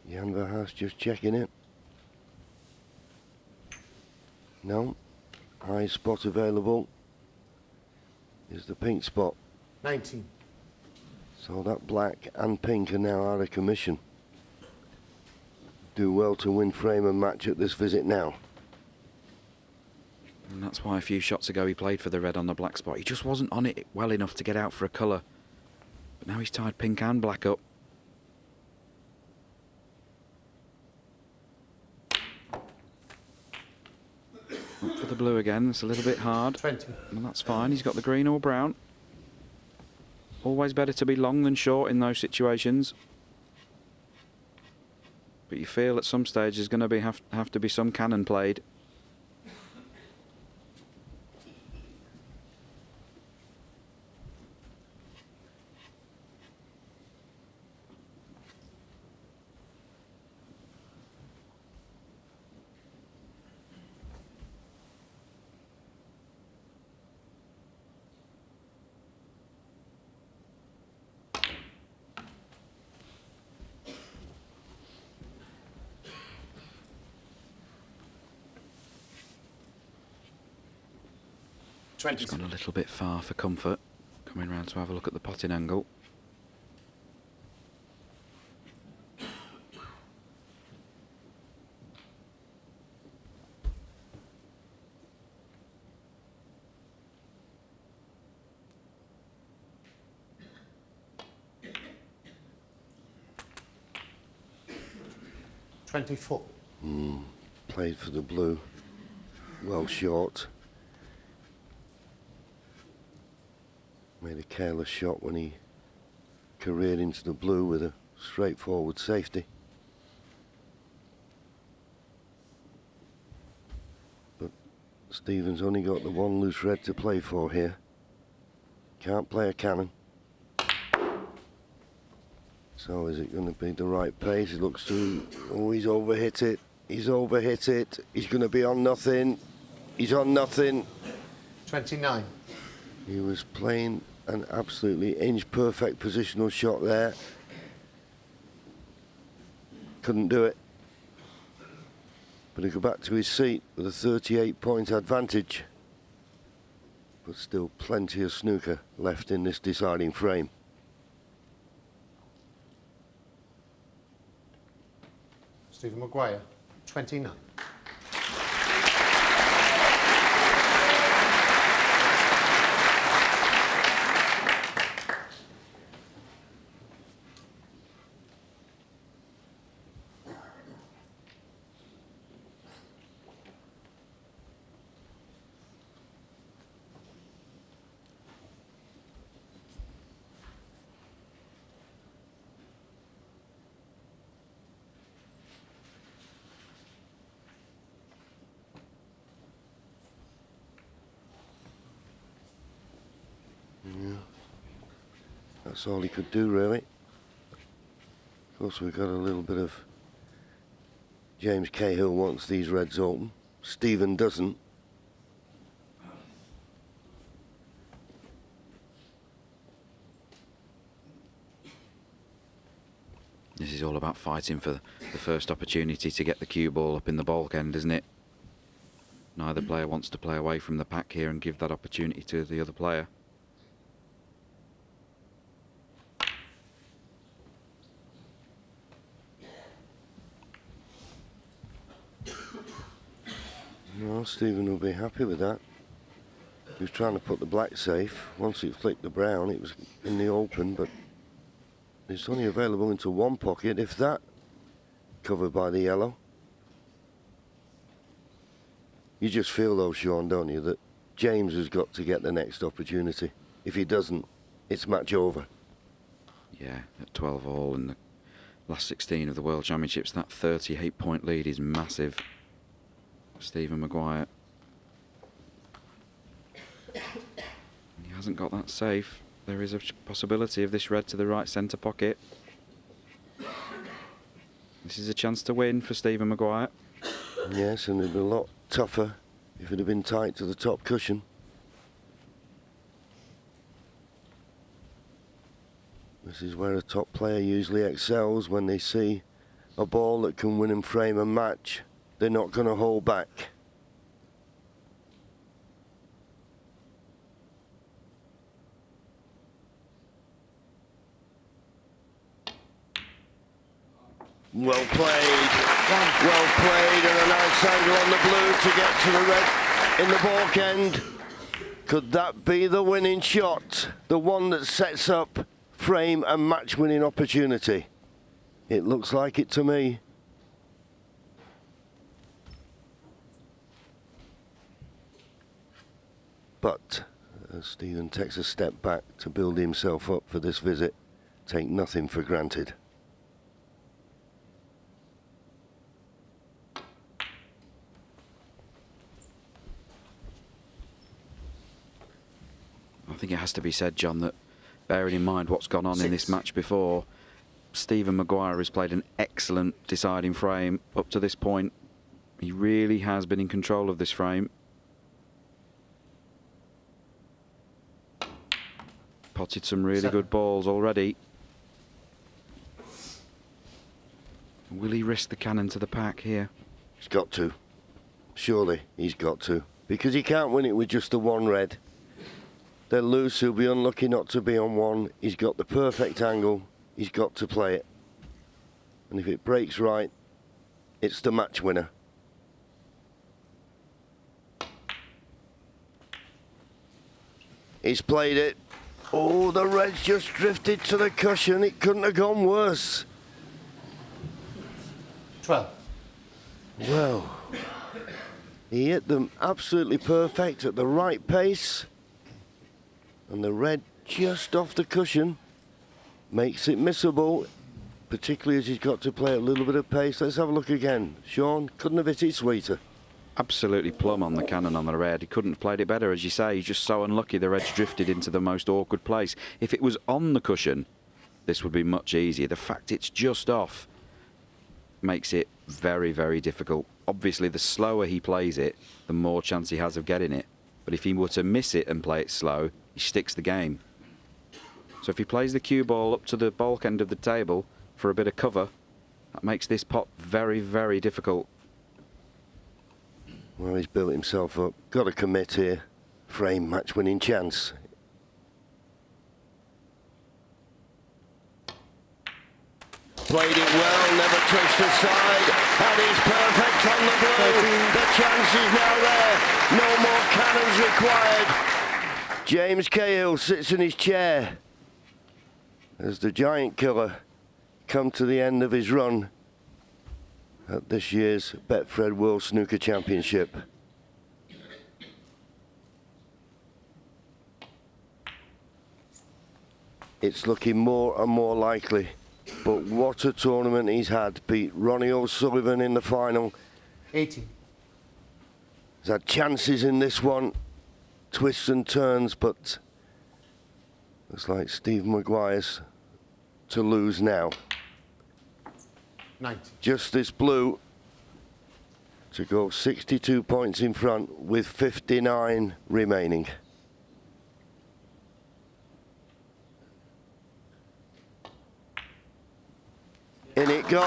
Jan Verhaas just checking it. No. High spot available is the pink spot. 19. So that black and pink are now out of commission. Do well to win frame and match at this visit now. And that's why a few shots ago he played for the red on the black spot. He just wasn't on it well enough to get out for a colour. But now he's tied pink and black up. Up for the blue again. It's a little bit hard. 20. And that's fine. He's got the green or brown. Always better to be long than short in those situations. But you feel at some stage there's going to have to be some cannon played. It's gone a little bit far for comfort. Coming round to have a look at the potting angle. Played for the blue. Well short. Made a careless shot when he careered into the blue with a straightforward safety. But Stephen's only got the 1 loose red to play for here. Can't play a cannon. So is it going to be the right pace? It looks to... Oh, he's overhit it. He's overhit it. He's going to be on nothing. He's on nothing. 29. He was playing an absolutely inch-perfect positional shot there. Couldn't do it. But he'll go back to his seat with a 38-point advantage. But still plenty of snooker left in this deciding frame. Stephen Maguire, 29. That's all he could do, really. Of course, we've got a little bit of James Cahill wants these reds open. Stephen doesn't. This is all about fighting for the first opportunity to get the cue ball up in the baulk end, isn't it? Neither player wants to play away from the pack here and give that opportunity to the other player. Well, Stephen will be happy with that. He was trying to put the black safe. Once it flicked the brown, it was in the open, but it's only available into one pocket, if that, covered by the yellow. You just feel, though, Sean, don't you, that James has got to get the next opportunity. If he doesn't, it's match over. Yeah, at 12 all in the last 16 of the World Championships, that 38-point lead is massive. Stephen Maguire. He hasn't got that safe. There is a possibility of this red to the right centre pocket. This is a chance to win for Stephen Maguire. Yes, and it'd be a lot tougher if it had been tight to the top cushion. This is where a top player usually excels, when they see a ball that can win and frame a match. They're not going to hold back. Well played. Well played, and a nice angle on the blue to get to the red in the baulk end. Could that be the winning shot? The one that sets up frame and match winning opportunity? It looks like it to me. But as Stephen takes a step back to build himself up for this visit, take nothing for granted. I think it has to be said, John, that bearing in mind what's gone on in this match before, Stephen Maguire has played an excellent deciding frame up to this point. He really has been in control of this frame. Potted some really good balls already. Will he risk the cannon to the pack here? He's got to. Surely he's got to. Because he can't win it with just the one red. They'll lose, he'll be unlucky not to be on one. He's got the perfect angle. He's got to play it. And if it breaks right, it's the match winner. He's played it. Oh, the red's just drifted to the cushion. It couldn't have gone worse. 12. Well, he hit them absolutely perfect at the right pace. And the red just off the cushion makes it missable, particularly as he's got to play a little bit of pace. Let's have a look again. Sean, couldn't have hit it sweeter. Absolutely plumb on the cannon on the red. He couldn't have played it better, as you say. He's just so unlucky the red's drifted into the most awkward place. If it was on the cushion, this would be much easier. The fact it's just off makes it very, very difficult. Obviously, the slower he plays it, the more chance he has of getting it. But if he were to miss it and play it slow, he sticks the game. So if he plays the cue ball up to the baulk end of the table for a bit of cover, that makes this pot very, very difficult. Well, he's built himself up. Got to commit here. Frame match winning chance. Played it well, never touched the side, and he's perfect on the blue. The chance is now there. No more cannons required. James Cahill sits in his chair as the giant killer come to the end of his run at this year's Betfred World Snooker Championship. It's looking more and more likely, but what a tournament he's had. Beat Ronnie O'Sullivan in the final. 18. He's had chances in this one, twists and turns, but Looks like Stephen Maguire's to lose now. 90. Justice Blue to go 62 points in front with 59 remaining. In it goes.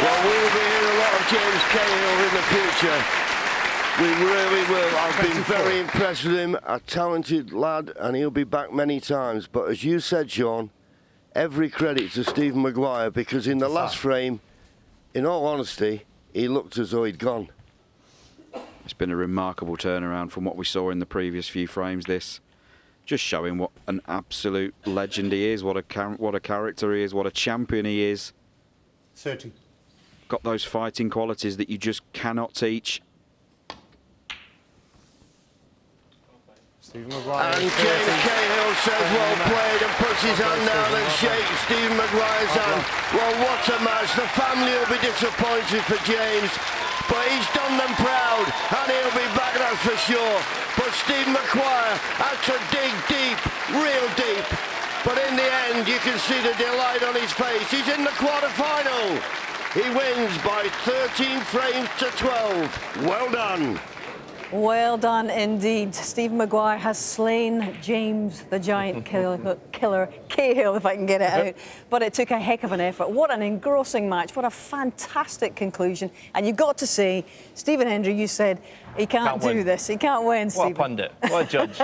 Well, we'll be hearing a lot of James Cahill in the future. We really will. I've been very impressed with him, a talented lad, and he'll be back many times. But as you said, Sean, every credit to Stephen Maguire, because in the last frame, in all honesty, he looked as though he'd gone. It's been a remarkable turnaround from what we saw in the previous few frames. This just showing what an absolute legend he is, what a character he is, what a champion he is. 30. Got those fighting qualities that you just cannot teach. Stephen Maguire. And James Cahill says well played and puts his hand down and shakes Stephen Maguire's hand. Well, what a match. The family will be disappointed for James, but he's done them proud and he'll be back, that's for sure. But Stephen Maguire had to dig deep, real deep. But in the end, you can see the delight on his face. He's in the quarter-final. He wins by 13 frames to 12. Well done. Well done indeed. Stephen Maguire has slain James the Giant Killer Cahill, if I can get it out. But it took a heck of an effort. What an engrossing match. What a fantastic conclusion. And you've got to say, Stephen Hendry, you said he can't do this. He can't win, Stephen. What a pundit. What a judge.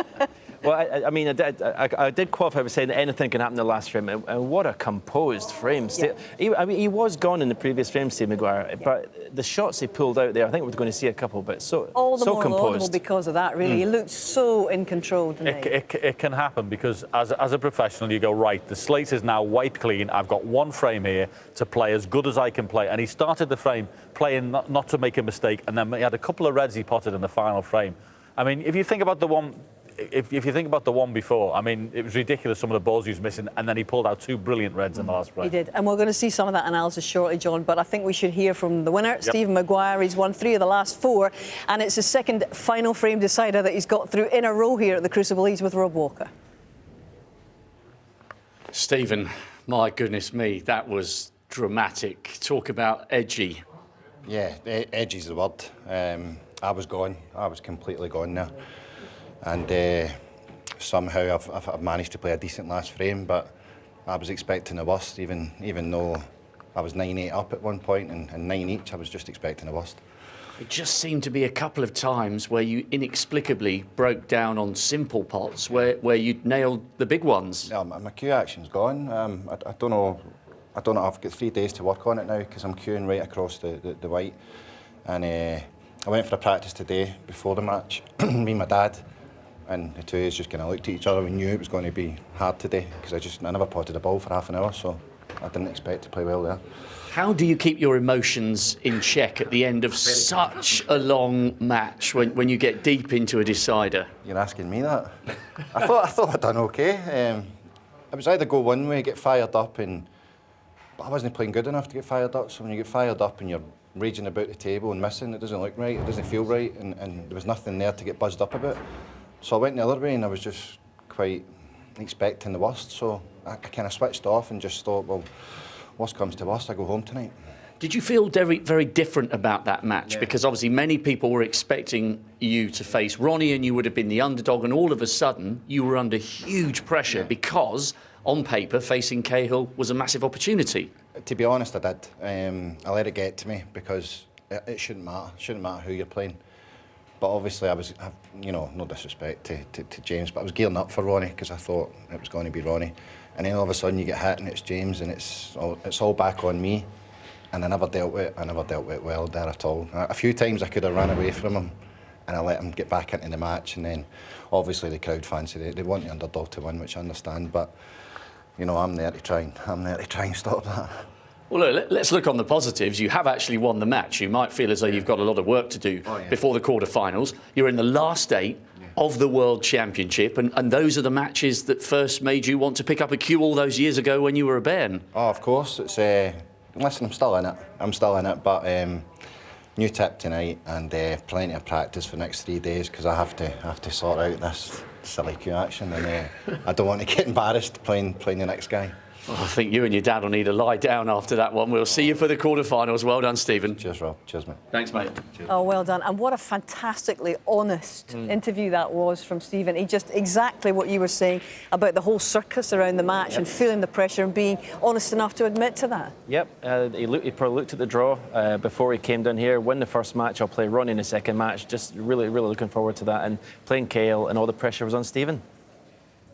Well, I mean, I did qualify by saying that anything can happen in the last frame, and what a composed frame. Yeah. He was gone in the previous frame, Steve Maguire, but the shots he pulled out there, I think we're going to see a couple, but all the more composed. laudable because of that, really. He looked so in control tonight. It can happen because as a professional, you go, right, the slate is now wiped clean. I've got one frame here to play as good as I can play. And he started the frame playing not to make a mistake, and then he had a couple of reds he potted in the final frame. I mean, if you think about the one... If you think about the one before, I mean, it was ridiculous some of the balls he was missing, and then he pulled out two brilliant reds in the last frame. He did, and we're going to see some of that analysis shortly, John, but I think we should hear from the winner, Stephen Maguire. He's won 3 of the last 4, and it's his second final frame decider that he's got through in a row here at the Crucible. He's with Rob Walker. Stephen, my goodness me, that was dramatic. Talk about edgy. Yeah, edgy's the word. I was gone. I was completely gone now. And somehow I've managed to play a decent last frame, but I was expecting the worst, even though I was 9-8 up at one point and 9 each, I was just expecting the worst. It just seemed to be a couple of times where you inexplicably broke down on simple pots, where you nailed the big ones. Yeah, my cue action's gone. I don't know. I've got 3 days to work on it now because I'm cueing right across the white. And I went for a practice today before the match, me and my dad. And the two of us just kind of looked at each other. We knew it was going to be hard today because I never potted a ball for half an hour, so I didn't expect to play well there. How do you keep your emotions in check at the end of such a long match when you get deep into a decider? You're asking me that? I thought I'd done okay. It was either go one way, get fired up, but I wasn't playing good enough to get fired up. So when you get fired up and you're raging about the table and missing, it doesn't look right, it doesn't feel right, and there was nothing there to get buzzed up about. So I went the other way and I was just quite expecting the worst. So I kind of switched off and just thought, well, worst comes to worst, I go home tonight. Did you feel very, very different about that match? Yeah. Because obviously many people were expecting you to face Ronnie and you would have been the underdog, and all of a sudden you were under huge pressure because, on paper, facing Cahill was a massive opportunity. To be honest, I did. I let it get to me because it shouldn't matter. It shouldn't matter who you're playing. But obviously, no disrespect to James, but I was gearing up for Ronnie because I thought it was going to be Ronnie. And then all of a sudden you get hit and it's James, and it's all back on me. And I never dealt with it well there at all. A few times I could have run away from him and I let him get back into the match. And then obviously the crowd fancy they want the underdog to win, which I understand. But I'm there to try and stop that. Well, look, let's look on the positives. You have actually won the match. You might feel as though you've got a lot of work to do before the quarter-finals. You're in the last 8 of the World Championship, and those are the matches that first made you want to pick up a cue all those years ago when you were a bairn. Oh, of course. It's listen, I'm still in it, but new tip tonight and plenty of practice for the next 3 days because I have to sort out silly cue action, and I don't want to get embarrassed playing the next guy. Oh, I think you and your dad will need to lie down after that one. We'll see you for the quarterfinals. Well done, Stephen. Cheers, Rob. Cheers, mate. Thanks, mate. Cheers. Oh, well done. And what a fantastically honest interview that was from Stephen. He just exactly what you were saying about the whole circus around the match and feeling the pressure and being honest enough to admit to that. Yep, he probably looked at the draw before he came down here. Win the first match, I'll play Ronnie in the second match. Just really, really looking forward to that. And playing Cahill, and all the pressure was on Stephen.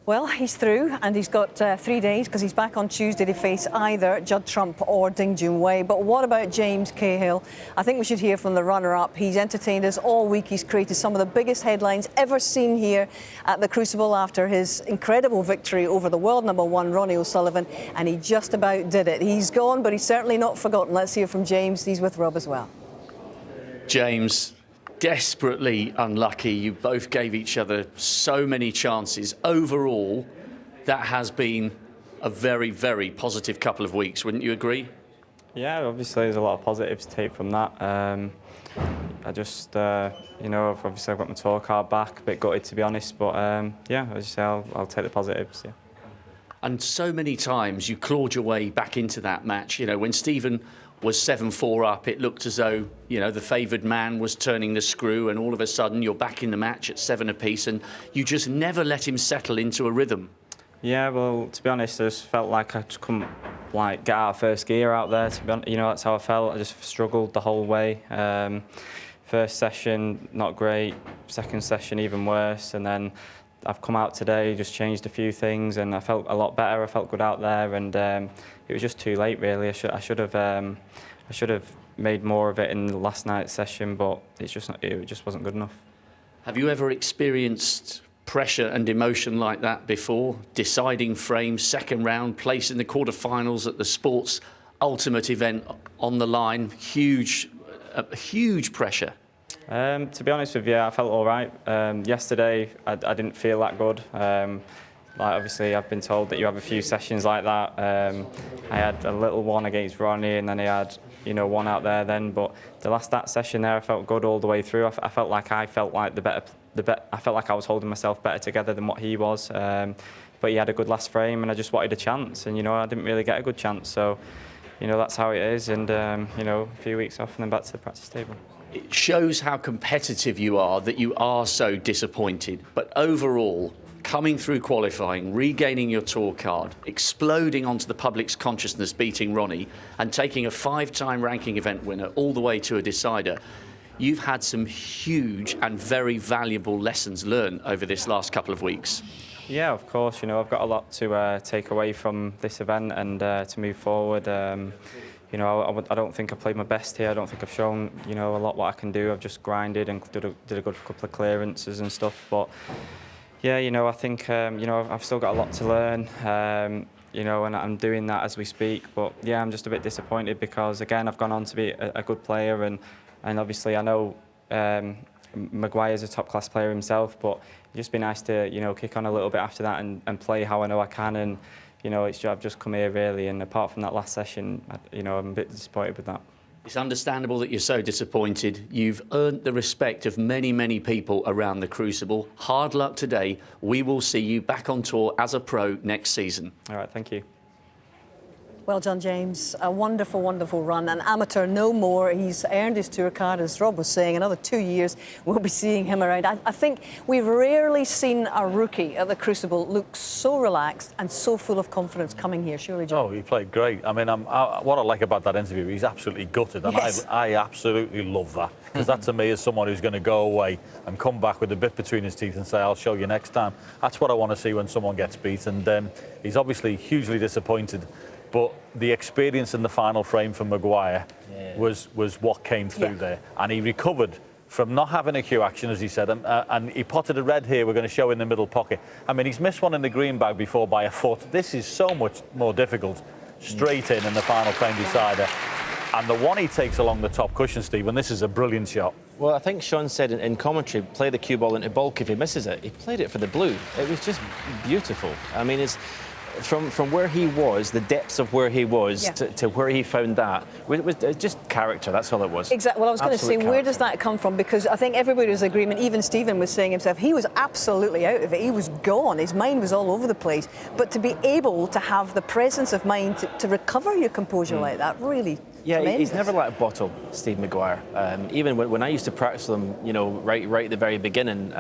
Well, he's through, and he's got 3 days because he's back on Tuesday to face either Judd Trump or Ding Junhui. But what about James Cahill? I think we should hear from the runner-up. He's entertained us all week. He's created some of the biggest headlines ever seen here at the Crucible after his incredible victory over the world #1, Ronnie O'Sullivan, and he just about did it. He's gone, but he's certainly not forgotten. Let's hear from James. He's with Rob as well. James, desperately unlucky. You both gave each other so many chances. Overall, that has been a very, very positive couple of weeks, wouldn't you agree? Yeah, obviously there's a lot of positives to take from that. I just, you know, obviously I've got my tour card back, a bit gutted to be honest, but yeah, as you say, I'll take the positives, yeah. And so many times you clawed your way back into that match. You know, when Stephen was 7-4 up, it looked as though, you know, the favoured man was turning the screw, and all of a sudden you're back in the match at 7 apiece, and you just never let him settle into a rhythm. Yeah, well, to be honest, I just felt like I just couldn't get out of first gear out there. To be honest, you know, that's how I felt. I just struggled the whole way. First session, not great. Second session, even worse. And then I've come out today, just changed a few things, and I felt a lot better. I felt good out there, and it was just too late, really. I should have made more of it in the last night's session, but it just wasn't good enough. Have you ever experienced pressure and emotion like that before? Deciding frames, second round, place in the quarterfinals at the sport's ultimate event on the line. Huge pressure. To be honest with you, I felt all right. Yesterday, I didn't feel that good. Like obviously, I've been told that you have a few sessions like that. I had a little one against Ronnie, and then I had, you know, one out there then. But that session there, I felt good all the way through. I felt like I felt like I felt like I was holding myself better together than what he was. But he had a good last frame, and I just wanted a chance, and you know, I didn't really get a good chance. So, you know, that's how it is. And you know, a few weeks off, and then back to the practice table. It shows how competitive you are that you are so disappointed. But overall, coming through qualifying, regaining your tour card, exploding onto the public's consciousness, beating Ronnie, and taking a 5-time ranking event winner all the way to a decider, you've had some huge and very valuable lessons learned over this last couple of weeks. Yeah, of course. You know, I've got a lot to take away from this event and to move forward. You know, I don't think I've played my best here. I don't think I've shown, you know, a lot what I can do. I've just grinded and did a good couple of clearances and stuff. But yeah, you know, I think you know, I've still got a lot to learn. You know, and I'm doing that as we speak. But yeah, I'm just a bit disappointed because again, I've gone on to be a good player, and obviously I know Maguire's a top-class player himself. But it'd just be nice to, you know, kick on a little bit after that and play how I know I can. And you know, I've just come here really, and apart from that last session, you know, I'm a bit disappointed with that. It's understandable that you're so disappointed. You've earned the respect of many, many people around the Crucible. Hard luck today. We will see you back on tour as a pro next season. All right, thank you. Well done, James. A wonderful, wonderful run. An amateur no more. He's earned his tour card, as Rob was saying. Another 2 years, we'll be seeing him around. I think we've rarely seen a rookie at the Crucible look so relaxed and so full of confidence coming here. Surely, John? Oh, he played great. I mean, what I like about that interview, he's absolutely gutted. And yes. I absolutely love that. Because that, to me, is someone who's going to go away and come back with a bit between his teeth and say, I'll show you next time. That's what I want to see when someone gets beat. And he's obviously hugely disappointed. But the experience in the final frame for Maguire was what came through there. And he recovered from not having a cue action, as he said, and he potted a red here we're going to show in the middle pocket. I mean, he's missed one in the green bag before by a foot. This is so much more difficult. Straight in the final frame decider. And the one he takes along the top cushion, Stephen, this is a brilliant shot. Well, I think Sean said in commentary, play the cue ball into bulk if he misses it. He played it for the blue. It was just beautiful. I mean, from where he was, the depths of where he was Yeah. to where he found that was just character. That's all it was. Exactly. Well, I was going to say, where does that come from? Because I think everybody was in agreement. Even Stephen was saying himself, he was absolutely out of it. He was gone. His mind was all over the place. But to be able to have the presence of mind to recover your composure like that, really. Yeah, tremendous. he's never let a bottle, Steve Maguire. Even when I used to practice them, you know, right at the very beginning,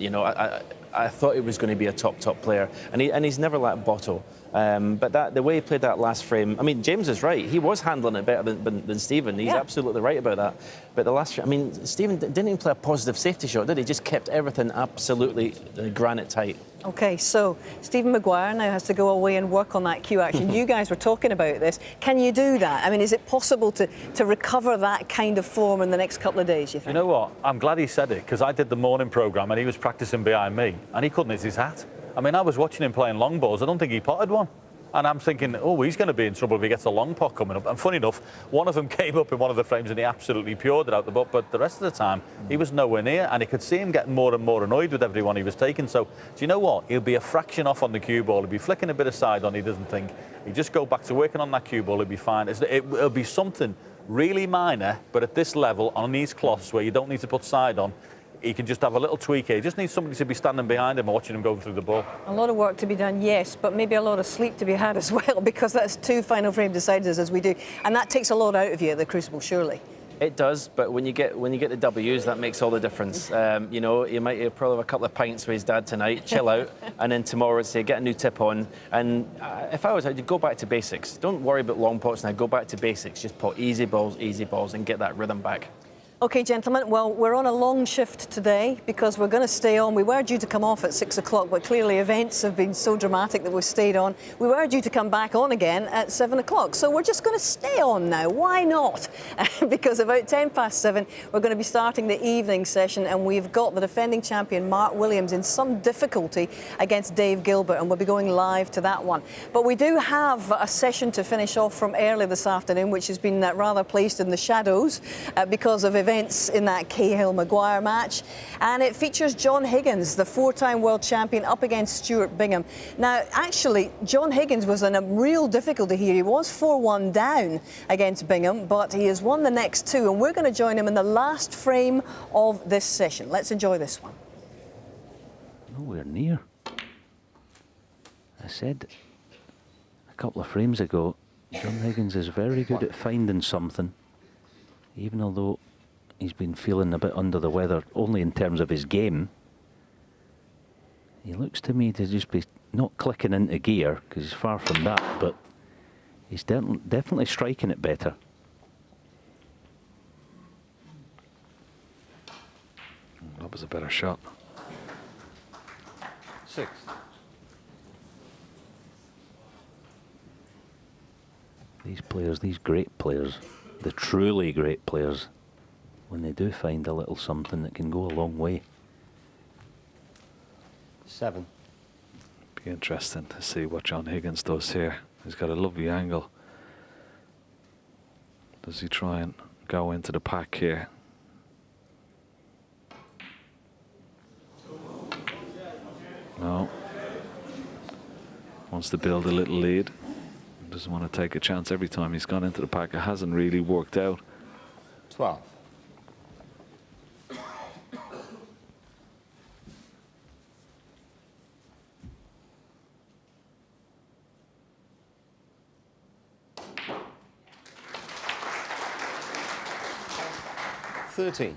you know, I thought he was going to be a top player, and he's never let a bottle. But the way he played that last frame, I mean, James is right. He was handling it better than Stephen. He's absolutely right about that. But the last, I mean, Stephen didn't even play a positive safety shot, did he? Just kept everything absolutely granite tight. OK, so Stephen Maguire now has to go away and work on that cue action. You guys were talking about this. Can you do that? I mean, is it possible to recover that kind of form in the next couple of days, you think? You know what? I'm glad he said it, because I did the morning programme and he was practising behind me and he couldn't hit his hat. I mean, I was watching him playing long balls. I don't think he potted one. And I'm thinking, oh, he's going to be in trouble if he gets a long pot coming up. And funny enough, one of them came up in one of the frames and he absolutely pured it out the butt. But the rest of the time, he was nowhere near. And he could see him getting more and more annoyed with everyone he was taking. So, do you know what? He'll be a fraction off on the cue ball. He'll be flicking a bit of side on, he doesn't think. He'll just go back to working on that cue ball. He'll be fine. It'll be something really minor, but at this level, on these cloths where you don't need to put side on, he can just have a little tweak here. He just needs somebody to be standing behind him and watching him go through the ball. A lot of work to be done, yes, but maybe a lot of sleep to be had as well, because that's 2 final frame deciders as we do. And that takes a lot out of you at the Crucible, surely. It does, but when you get the W's, that makes all the difference. You know, you might probably have a couple of pints with his dad tonight, chill out, and then tomorrow, say, get a new tip on. And if I was, I'd go back to basics. Don't worry about long pots now. Go back to basics. Just pot easy balls, and get that rhythm back. OK, gentlemen, well, we're on a long shift today because we're going to stay on. We were due to come off at 6 o'clock, but clearly events have been so dramatic that we've stayed on. We were due to come back on again at 7 o'clock, so we're just going to stay on now. Why not? Because about 7:10, we're going to be starting the evening session, and we've got the defending champion, Mark Williams, in some difficulty against Dave Gilbert, and we'll be going live to that one. But we do have a session to finish off from early this afternoon, which has been rather placed in the shadows because of events in that Cahill Maguire match, and it features John Higgins, the 4-time world champion, up against Stuart Bingham. Now, actually, John Higgins was in a real difficulty here. He was 4-1 down against Bingham, but he has won the next 2, and we're going to join him in the last frame of this session. Let's enjoy this one. Nowhere near. I said a couple of frames ago, John Higgins is very good at finding something, even although he's been feeling a bit under the weather, only in terms of his game. He looks to me to just be not clicking into gear, because he's far from that, but he's definitely striking it better. That was a better shot. 6. These players, these great players, the truly great players, when they do find a little something that can go a long way. 7. Be interesting to see what John Higgins does here. He's got a lovely angle. Does he try and go into the pack here? No. Wants to build a little lead. Doesn't want to take a chance. Every time he's gone into the pack, it hasn't really worked out. 12. $13.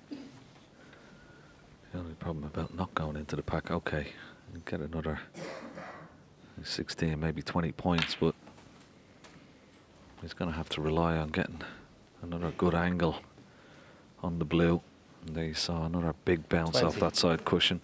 The only problem about not going into the pack, okay, you get another 16, maybe 20 points, but he's going to have to rely on getting another good angle on the blue. And there you saw another big bounce 20. off that side cushion.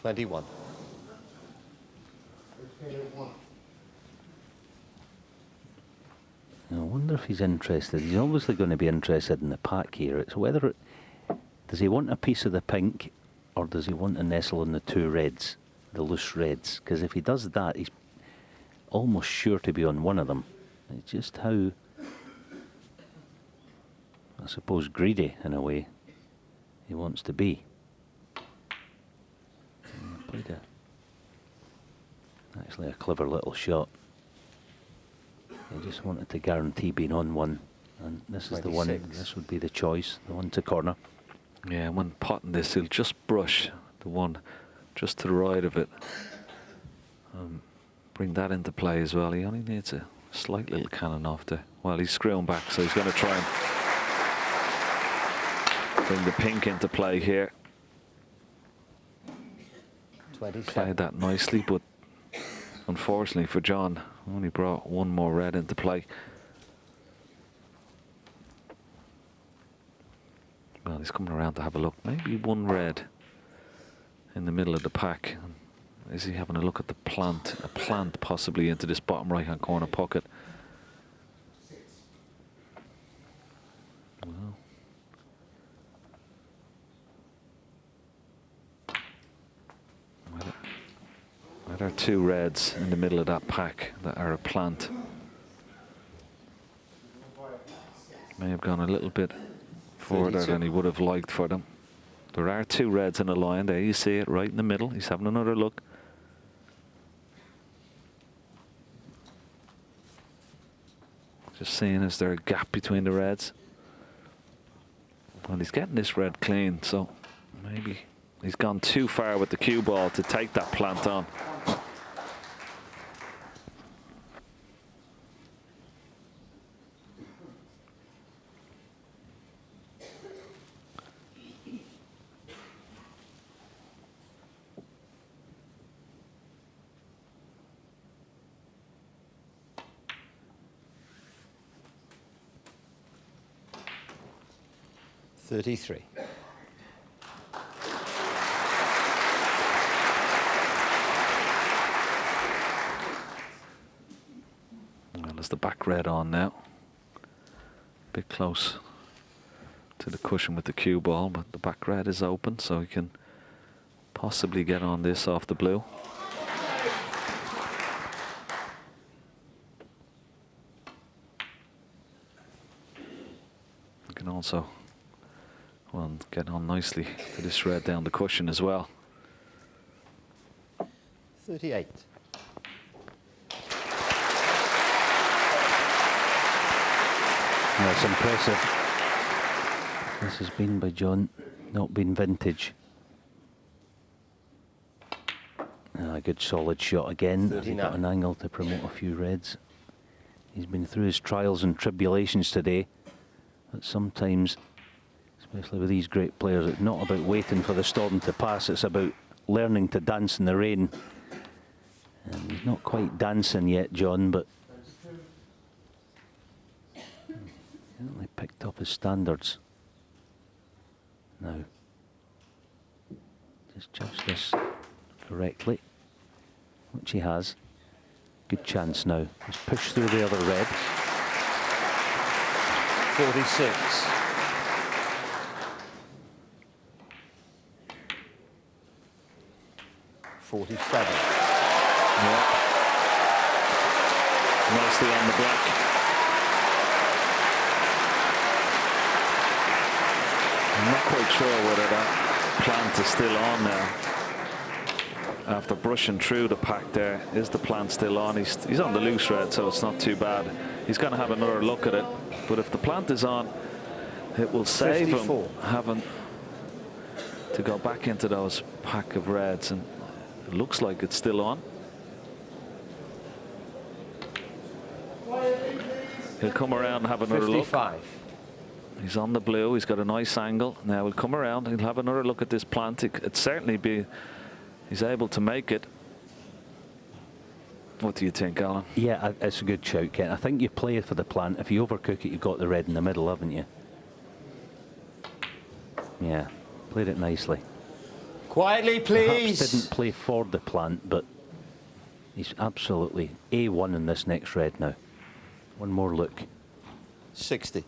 $21. I wonder if he's interested. He's obviously going to be interested in the pack here. It's whether does he want a piece of the pink, or does he want to nestle in the 2 reds? the loose reds, because if he does that, he's almost sure to be on one of them. It's just how, I suppose, greedy in a way he wants to be. Played actually a clever little shot. He just wanted to guarantee being on one, and this is the one. This would be the choice, the one to corner. Yeah, when potting this, he'll just brush the one just to the right of it. Bring that into play as well. He only needs a slight little cannon off the. Well, he's screwing back, so he's going to try and bring the pink into play here. 27. Played that nicely, but unfortunately for John, only brought one more red into play. Well, he's coming around to have a look. Maybe one red in the middle of the pack. Is he having a look at the plant? A plant possibly into this bottom right-hand corner pocket. Well. There are two reds in the middle of that pack that are a plant. May have gone a little bit further than he would have liked for them. There are two reds in a line. There you see it, right in the middle. He's having another look. Just seeing, is there a gap between the reds? Well, he's getting this red clean, so maybe he's gone too far with the cue ball to take that plant on. Well, there's the back red on now. Bit close to the cushion with the cue ball, but the back red is open, so he can possibly get on this off the blue. You can also, well, get on nicely to this red down the cushion as well. 38. That's impressive. This has been by John, not been vintage. A good solid shot again. He got an angle to promote a few reds. He's been through his trials and tribulations today, but sometimes, especially with these great players, it's not about waiting for the storm to pass, it's about learning to dance in the rain. And he's not quite dancing yet, John, but certainly picked up his standards. Now, just judge this correctly, which he has. Good chance now. He's pushed through the other red. 46. Yeah. Nicely on the black. I'm not quite sure whether that plant is still on now. After brushing through the pack there, is the plant still on? He's on the loose red, so it's not too bad. He's going to have another look at it. But if the plant is on, it will save 54. Him having to go back into those pack of reds. And it looks like it's still on. He'll come around and have another 55. look. He's on the blue. He's got a nice angle. Now he'll come around. He'll have another look at this plant. It'd certainly be. He's able to make it. What do you think, Alan? Yeah, it's a good shout, Ken. I think you play for the plant. If you overcook it, you've got the red in the middle, haven't you? Yeah, played it nicely. Quietly, please. Perhaps didn't play for the plant, but he's absolutely A1 in this next red now. One more look. 60.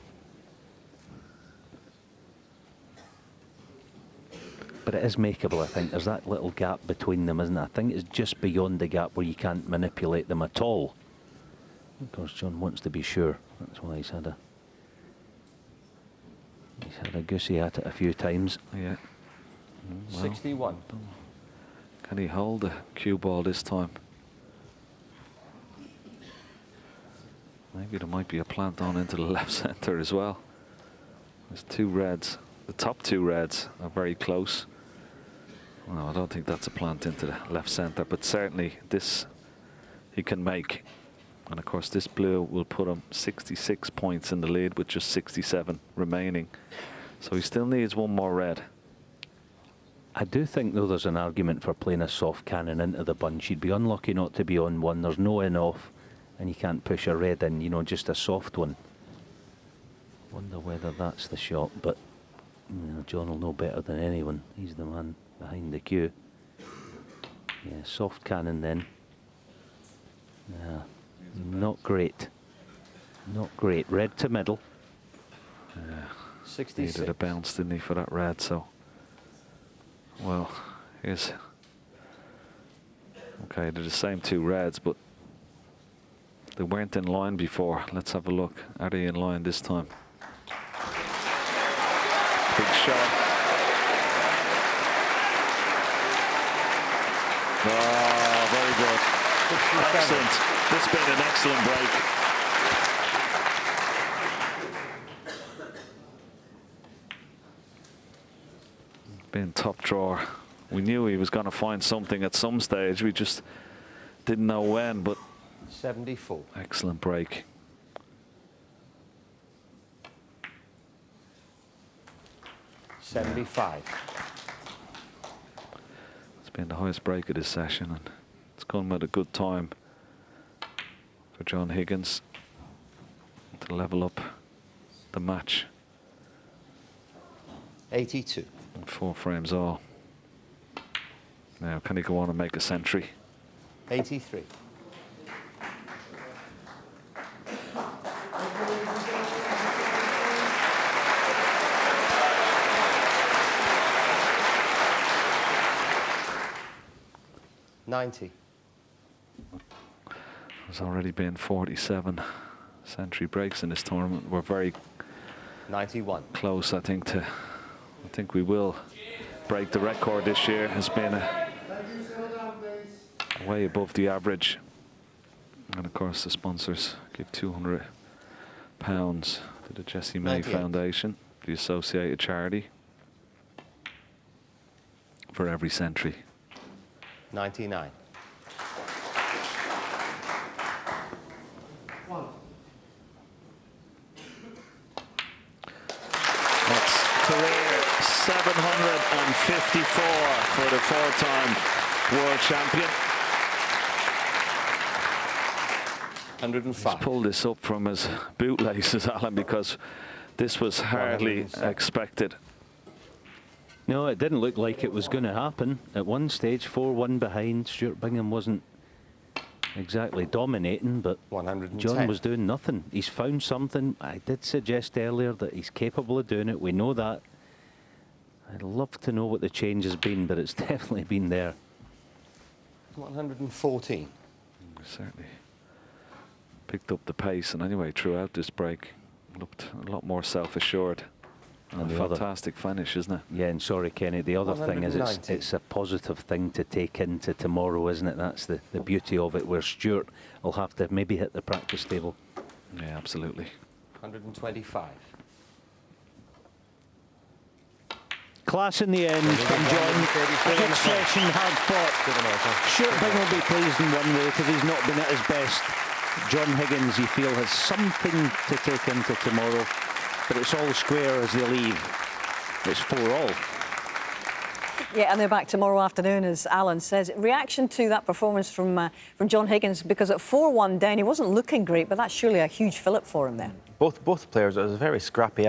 But it is makeable, I think. There's that little gap between them, isn't it? I think it's just beyond the gap where you can't manipulate them at all. Of course, John wants to be sure. That's why he's had a goosey at it a few times. Yeah. Well, 61. Can he hold the cue ball this time? Maybe there might be a plant on into the left centre as well. There's two reds. The top two reds are very close. Well, I don't think that's a plant into the left centre, but certainly this he can make. And of course this blue will put him 66 points in the lead with just 67 remaining. So he still needs one more red. I do think, though, there's an argument for playing a soft cannon into the bunch. You'd be unlucky not to be on one. There's no in-off, and you can't push a red in, you know, just a soft one. Wonder whether that's the shot, but you know, John will know better than anyone. He's the man behind the cue. Yeah, soft cannon then. Yeah, not great. Not great. Red to middle. Yeah. 66. Needed a bounce, didn't he, for that red, so... Well, here's... Okay, they're the same two reds, but they weren't in line before. Let's have a look. Are they in line this time? Big shot. Oh, very good. Excellent. This has been an excellent break. Been top drawer. We knew he was going to find something at some stage. We just didn't know when, but 74. Excellent break. $75. It's been the highest break of this session, and it's come at a good time for John Higgins to level up the match. 82. 4 frames all. Now, can he go on and make a century? 83. $90. There's already been 47 century breaks in this tournament. We're very 91. Close, I think, to... I think we will break the record this year. Has been way above the average. And of course the sponsors give £200 to the Jessie May 98. Foundation, the associated charity, for every century. 99. That's career 754 for the 4-time world champion. 105. He's pulled this up from his bootlaces, Alan, because this was hardly expected. No, it didn't look like it was going to happen. At one stage, 4-1 behind. Stuart Bingham wasn't exactly dominating, but 110. John was doing nothing. He's found something. I did suggest earlier that he's capable of doing it. We know that. I'd love to know what the change has been, but it's definitely been there. 114. Certainly picked up the pace, and anyway, throughout this break, looked a lot more self-assured. And a fantastic finish, isn't it? Yeah, and sorry, Kenny, the other thing is it's a positive thing to take into tomorrow, isn't it? That's the beauty of it, where Stuart will have to maybe hit the practice table. Yeah, absolutely. 125. Class in the end from John. A good session, hard fought. Stuart Bingham will be pleased in one way because he's not been at his best. John Higgins, you feel, has something to take into tomorrow, but it's all square as they leave. It's 4-all. Yeah, and they're back tomorrow afternoon, as Alan says. Reaction to that performance from John Higgins, because at 4-1 down, he wasn't looking great, but that's surely a huge fillip for him there. Both players, it was a very scrappy